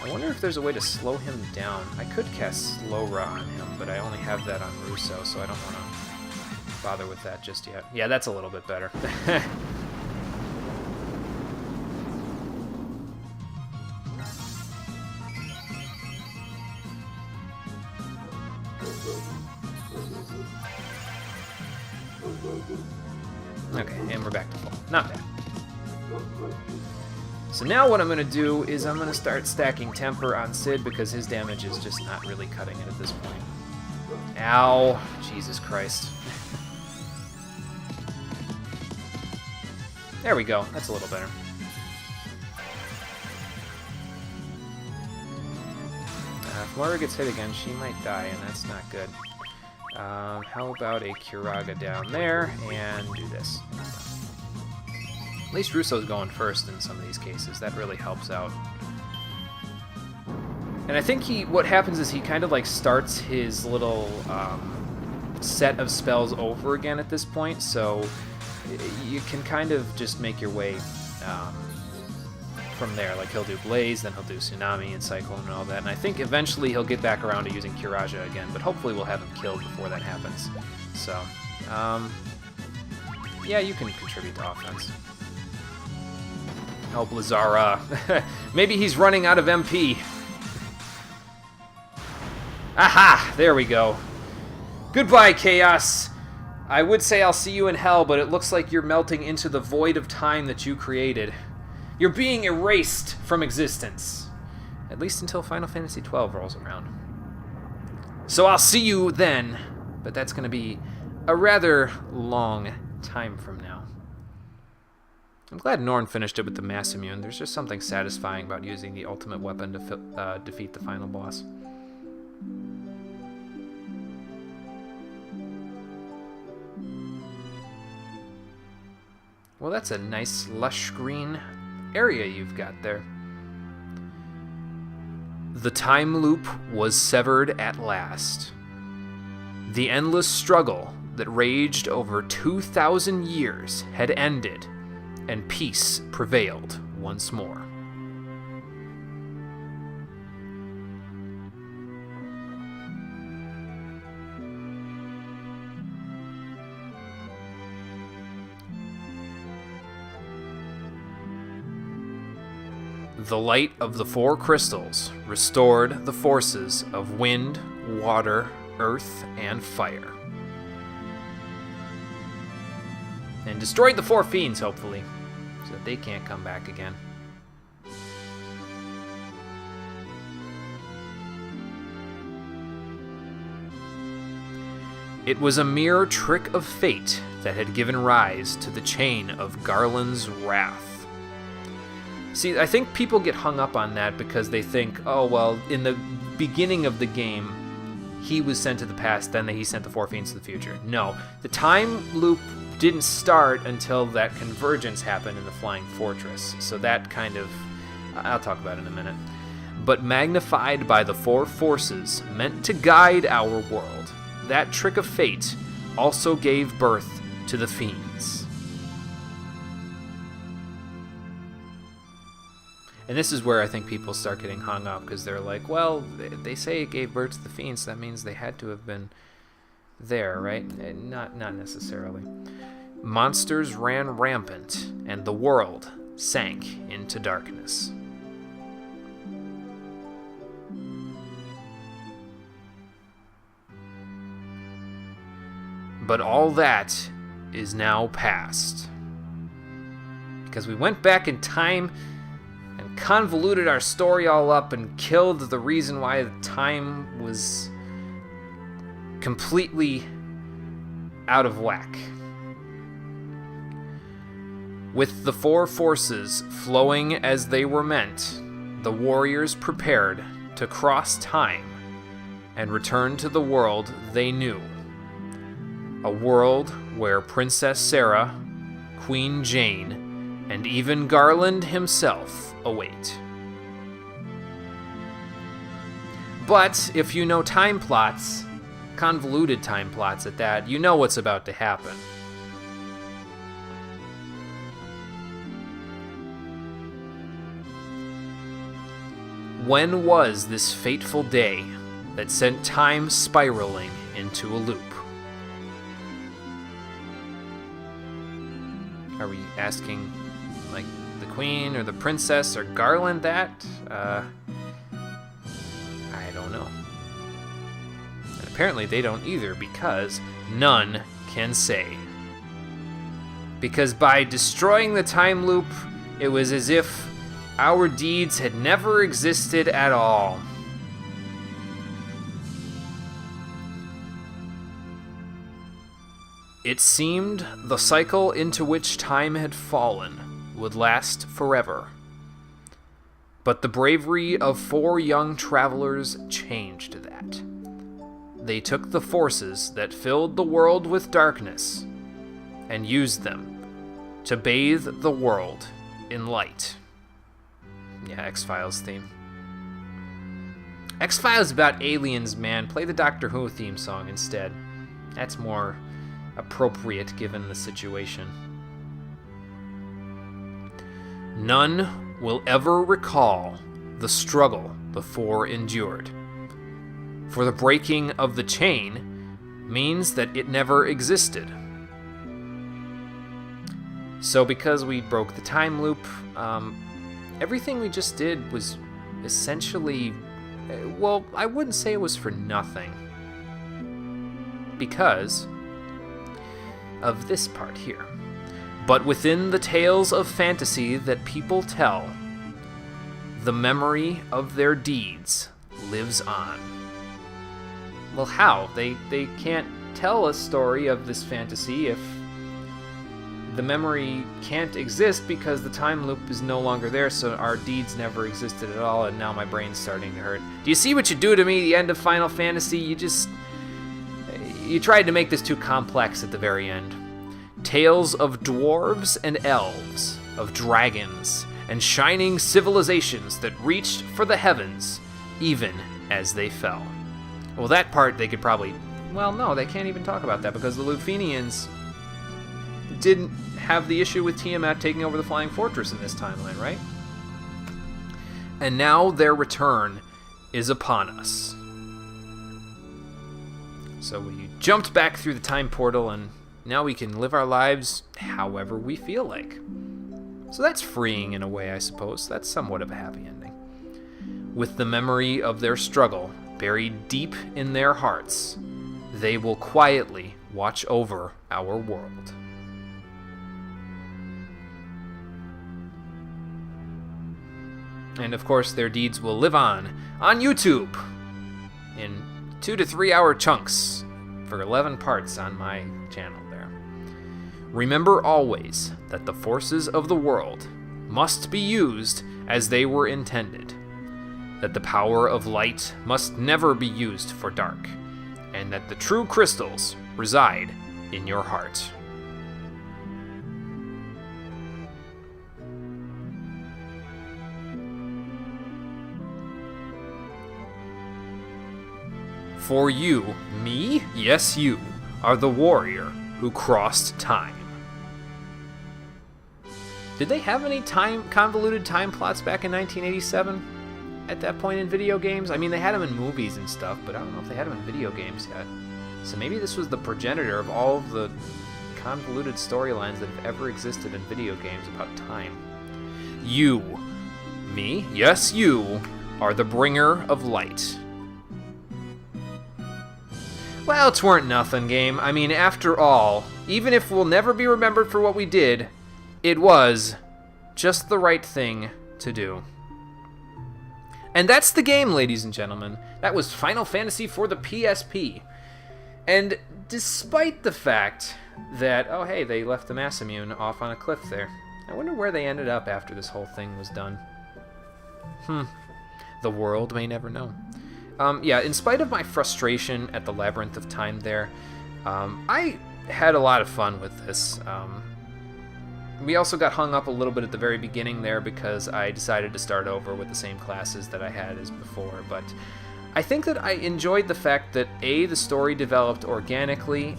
I wonder if there's a way to slow him down. I could cast Slowra on him, but I only have that on Russo, so I don't want to bother with that just yet. Yeah, that's a little bit better. Okay, and we're back to full. Not bad. So now what I'm going to do is I'm going to start stacking Temper on Sid because his damage is just not really cutting it at this point. Ow. Jesus Christ. There we go. That's a little better. If Moira gets hit again, she might die, and that's not good. How about a Curaga down there, and do this. At least Russo's going first in some of these cases. That really helps out. And I think what happens is he kind of like starts his little set of spells over again at this point, so you can kind of just make your way from there. Like he'll do Blaze, then he'll do Tsunami and Cyclone and all that, and I think eventually he'll get back around to using Curaja again, but hopefully we'll have him killed before that happens. So, yeah, you can contribute to offense. Oh, Blizzara. Maybe he's running out of MP. Aha! There we go. Goodbye, Chaos. I would say I'll see you in hell, but it looks like you're melting into the void of time that you created. You're being erased from existence. At least until Final Fantasy XII rolls around. So I'll see you then, but that's going to be a rather long time from now. I'm glad Norn finished it with the Mass Immune. There's just something satisfying about using the ultimate weapon to defeat the final boss. Well, that's a nice lush green area you've got there. The time loop was severed at last. The endless struggle that raged over 2,000 years had ended, and peace prevailed once more. The light of the four crystals restored the forces of wind, water, earth, and fire. And destroyed the four fiends, hopefully, so that they can't come back again. It was a mere trick of fate that had given rise to the chain of Garland's wrath. See, I think people get hung up on that because they think, oh, well, in the beginning of the game, he was sent to the past, then he sent the four fiends to the future. No, the time loop didn't start until that convergence happened in the Flying Fortress. So that kind of, I'll talk about it in a minute. But magnified by the four forces meant to guide our world, that trick of fate also gave birth to the fiends. And this is where I think people start getting hung up, because they're like, well, they say it gave birth to the fiends, so that means they had to have been there, right? Not necessarily. Monsters ran rampant, and the world sank into darkness. But all that is now past. Because we went back in time and convoluted our story all up and killed the reason why the time was completely out of whack. With the four forces flowing as they were meant, the warriors prepared to cross time and return to the world they knew. A world where Princess Sarah, Queen Jane, and even Garland himself await. But if you know time plots, convoluted time plots at that, you know what's about to happen. When was this fateful day that sent time spiraling into a loop? Are we asking, like, the Queen or the Princess or Garland that? I don't know. And apparently they don't either, because none can say. Because by destroying the time loop, it was as if our deeds had never existed at all. It seemed the cycle into which time had fallen would last forever. But the bravery of 4 young travelers changed that. They took the forces that filled the world with darkness and used them to bathe the world in light. Yeah, X-Files theme. X-Files about aliens, man. Play the Doctor Who theme song instead. That's more appropriate given the situation. None will ever recall the struggle the 4 endured. For the breaking of the chain means that it never existed. So because we broke the time loop, everything we just did was essentially, well, I wouldn't say it was for nothing. Because of this part here. But within the tales of fantasy that people tell, the memory of their deeds lives on. Well, how? They can't tell a story of this fantasy if the memory can't exist because the time loop is no longer there, so our deeds never existed at all, and now my brain's starting to hurt. Do you see what you do to me, the end of Final Fantasy? You tried to make this too complex at the very end. Tales of dwarves and elves, of dragons, and shining civilizations that reached for the heavens, even as they fell. Well, that part they could probably... Well, no, they can't even talk about that, because the Lufenians didn't have the issue with Tiamat taking over the Flying Fortress in this timeline, right? And now their return is upon us. So we jumped back through the time portal, and now we can live our lives however we feel like. So that's freeing in a way, I suppose. That's somewhat of a happy ending. With the memory of their struggle buried deep in their hearts, they will quietly watch over our world. And of course, their deeds will live on YouTube in 2 to 3 hour chunks for 11 parts on my channel there. Remember always that the forces of the world must be used as they were intended, that the power of light must never be used for dark, and that the true crystals reside in your heart. For you, me, yes you, are the warrior who crossed time. Did they have any convoluted time plots back in 1987? At that point in video games? I mean, they had them in movies and stuff, but I don't know if they had them in video games yet. So maybe this was the progenitor of all of the convoluted storylines that have ever existed in video games about time. You, me, yes you, are the bringer of light. Well, 'tweren't nothing, game. I mean, after all, even if we'll never be remembered for what we did, it was just the right thing to do. And that's the game, ladies and gentlemen. That was Final Fantasy for the PSP. And despite the fact that, oh hey, they left the Masamune off on a cliff there, I wonder where they ended up after this whole thing was done. The world may never know. Yeah, in spite of my frustration at the Labyrinth of Time there, I had a lot of fun with this. We also got hung up a little bit at the very beginning there because I decided to start over with the same classes that I had as before, but I think that I enjoyed the fact that A, the story developed organically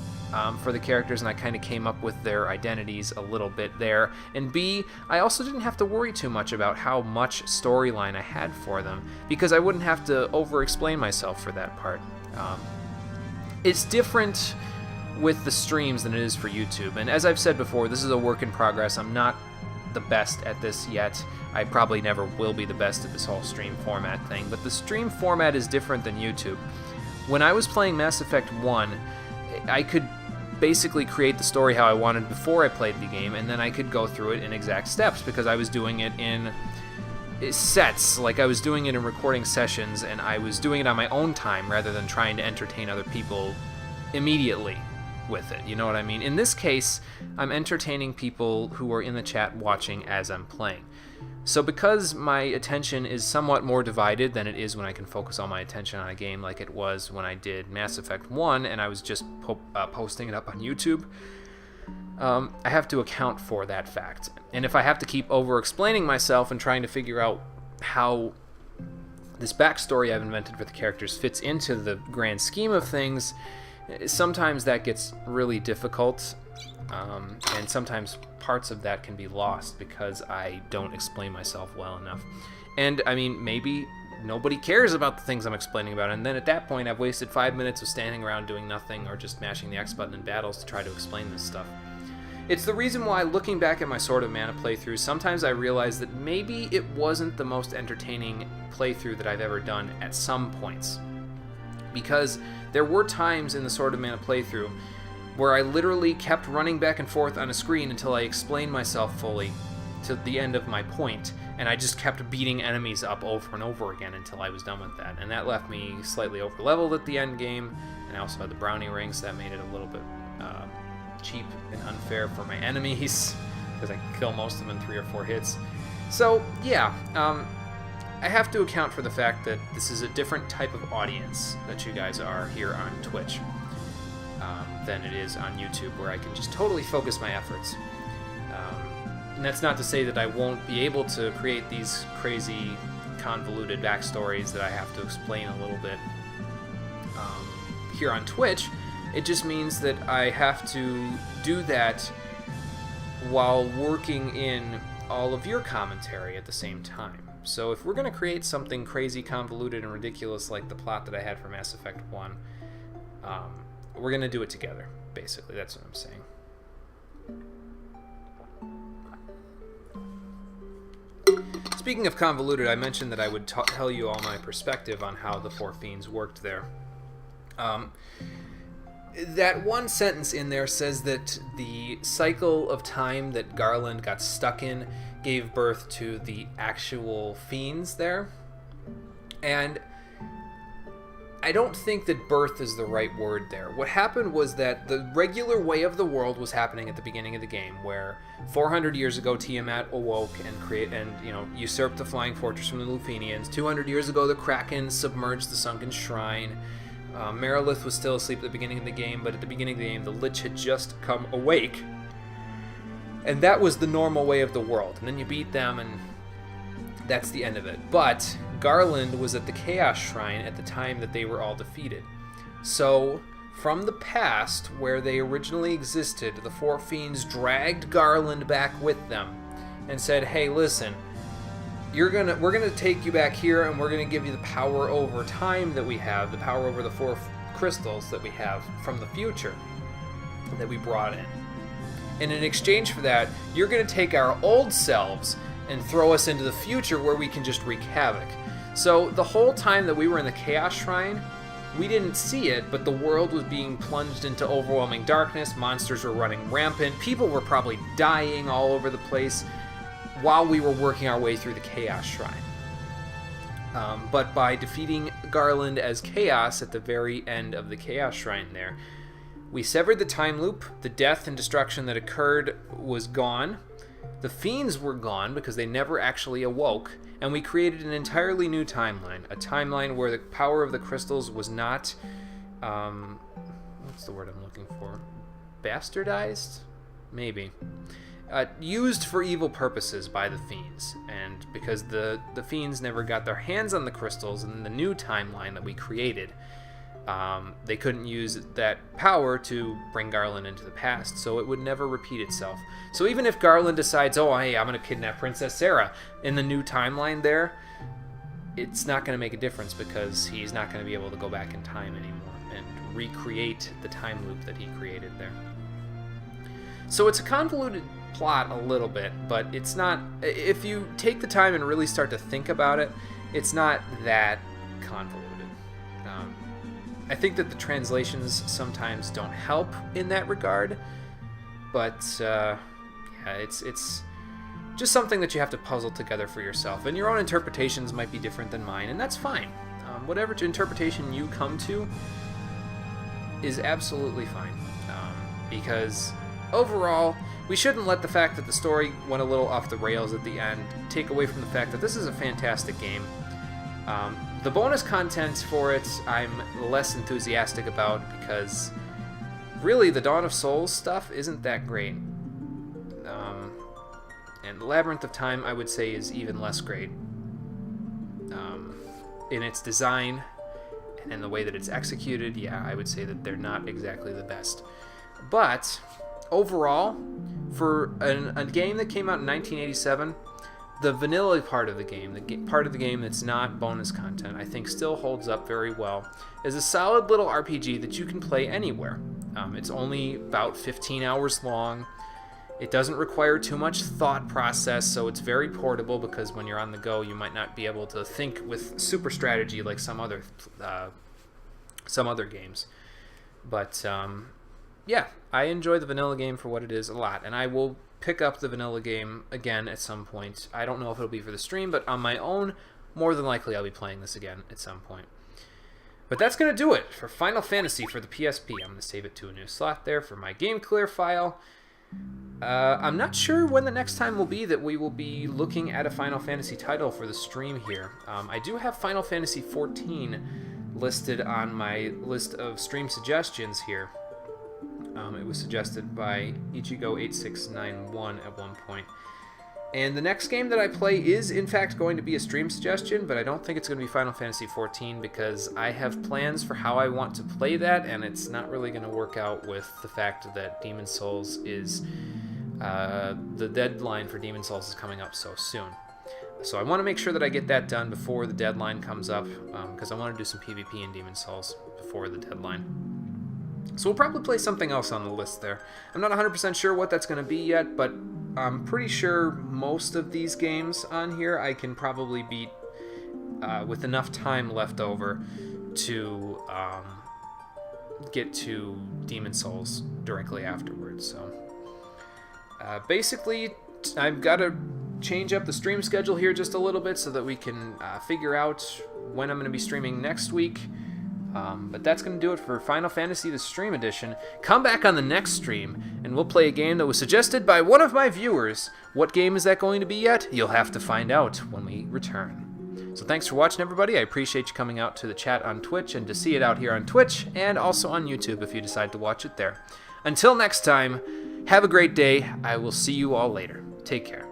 for the characters and I kind of came up with their identities a little bit there, and B, I also didn't have to worry too much about how much storyline I had for them because I wouldn't have to over-explain myself for that part. It's different with the streams than it is for YouTube, and as I've said before, this is a work in progress. I'm not the best at this yet. I probably never will be the best at this whole stream format thing, but the stream format is different than YouTube. When I was playing Mass Effect 1, I could basically create the story how I wanted before I played the game, and then I could go through it in exact steps because I was doing it in sets, like I was doing it in recording sessions, and I was doing it on my own time rather than trying to entertain other people immediately with it. You know what I mean? In this case, I'm entertaining people who are in the chat watching as I'm playing. So because my attention is somewhat more divided than it is when I can focus all my attention on a game like it was when I did Mass Effect 1 and I was just posting it up on YouTube, I have to account for that fact. And if I have to keep over-explaining myself and trying to figure out how this backstory I've invented for the characters fits into the grand scheme of things, sometimes that gets really difficult, and sometimes parts of that can be lost because I don't explain myself well enough. And, I mean, maybe nobody cares about the things I'm explaining about, and then at that point I've wasted 5 minutes of standing around doing nothing or just mashing the X button in battles to try to explain this stuff. It's the reason why, looking back at my Sword of Mana playthrough, sometimes I realize that maybe it wasn't the most entertaining playthrough that I've ever done at some points. Because there were times in the Sword of Mana playthrough where I literally kept running back and forth on a screen until I explained myself fully to the end of my point, and I just kept beating enemies up over and over again until I was done with that. And that left me slightly over-leveled at the end game, and I also had the brownie rings that made it a little bit cheap and unfair for my enemies, because I could kill most of them in 3 or 4 hits. So, yeah, I have to account for the fact that this is a different type of audience that you guys are here on Twitch than it is on YouTube, where I can just totally focus my efforts. And that's not to say that I won't be able to create these crazy, convoluted backstories that I have to explain a little bit here on Twitch. It just means that I have to do that while working in all of your commentary at the same time. So if we're going to create something crazy, convoluted, and ridiculous like the plot that I had for Mass Effect 1, we're going to do it together, basically. That's what I'm saying. Speaking of convoluted, I mentioned that I would tell you all my perspective on how the Four Fiends worked there. That one sentence in there says that the cycle of time that Garland got stuck in gave birth to the actual fiends there. And I don't think that birth is the right word there. What happened was that the regular way of the world was happening at the beginning of the game, where 400 years ago Tiamat awoke and usurped the flying fortress from the Lufenians. 200 years ago the Kraken submerged the sunken shrine. Marilith was still asleep at the beginning of the game, but at the beginning of the game, the Lich had just come awake. And that was the normal way of the world. And then you beat them, and that's the end of it. But Garland was at the Chaos Shrine at the time that they were all defeated. So, from the past, where they originally existed, the Four Fiends dragged Garland back with them and said, hey, listen, we're gonna take you back here, and we're gonna give you the power over time that we have, the power over the 4 crystals that we have from the future that we brought in. And in exchange for that, you're gonna take our old selves and throw us into the future where we can just wreak havoc. So the whole time that we were in the Chaos Shrine, we didn't see it, but the world was being plunged into overwhelming darkness, monsters were running rampant, people were probably dying all over the place while we were working our way through the Chaos Shrine. But by defeating Garland as Chaos at the very end of the Chaos Shrine there, we severed the time loop, the death and destruction that occurred was gone, the Fiends were gone because they never actually awoke, and we created an entirely new timeline, a timeline where the power of the crystals was not, what's the word I'm looking for? Bastardized? Maybe. Used for evil purposes by the Fiends, and because the Fiends never got their hands on the crystals in the new timeline that we created, they couldn't use that power to bring Garland into the past, so it would never repeat itself. So even if Garland decides, oh, hey, I'm going to kidnap Princess Sarah in the new timeline there, it's not going to make a difference because he's not going to be able to go back in time anymore and recreate the time loop that he created there. So it's a convoluted plot a little bit, but it's not, if you take the time and really start to think about it, it's not that convoluted. I think that the translations sometimes don't help in that regard, but yeah, it's just something that you have to puzzle together for yourself, and your own interpretations might be different than mine, and that's fine. Whatever interpretation you come to is absolutely fine, because overall, we shouldn't let the fact that the story went a little off the rails at the end take away from the fact that this is a fantastic game. The bonus content for it I'm less enthusiastic about because really the Dawn of Souls stuff isn't that great. And Labyrinth of Time, I would say, is even less great in its design and in the way that it's executed. Yeah, I would say that they're not exactly the best. But overall, for a game that came out in 1987, the vanilla part of the game, part of the game that's not bonus content, I think still holds up very well. It's a solid little RPG that you can play anywhere. It's only about 15 hours long. It doesn't require too much thought process, so it's very portable because when you're on the go, you might not be able to think with super strategy like some other games. But yeah, I enjoy the vanilla game for what it is a lot, and I will pick up the vanilla game again at some point. I don't know if it'll be for the stream, but on my own, more than likely I'll be playing this again at some point. But that's going to do it for Final Fantasy for the PSP. I'm going to save it to a new slot there for my game clear file. I'm not sure when the next time will be that we will be looking at a Final Fantasy title for the stream here. I do have Final Fantasy XIV listed on my list of stream suggestions here. It was suggested by Ichigo8691 at one point. And the next game that I play is, in fact, going to be a stream suggestion, but I don't think it's going to be Final Fantasy XIV because I have plans for how I want to play that, and it's not really going to work out with the fact that Demon's Souls is... the deadline for Demon's Souls is coming up so soon. So I want to make sure that I get that done before the deadline comes up, because I want to do some PvP in Demon's Souls before the deadline. So we'll probably play something else on the list there. I'm not 100% sure what that's going to be yet, but I'm pretty sure most of these games on here I can probably beat with enough time left over to get to Demon's Souls directly afterwards. So basically, I've got to change up the stream schedule here just a little bit so that we can figure out when I'm going to be streaming next week. But that's going to do it for Final Fantasy the Stream Edition. Come back on the next stream, and we'll play a game that was suggested by one of my viewers. What game is that going to be yet? You'll have to find out when we return. So thanks for watching, everybody. I appreciate you coming out to the chat on Twitch and to see it out here on Twitch, and also on YouTube if you decide to watch it there. Until next time, have a great day. I will see you all later. Take care.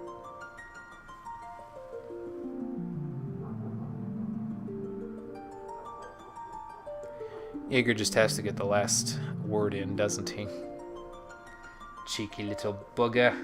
Jaeger just has to get the last word in, doesn't he? Cheeky little bugger.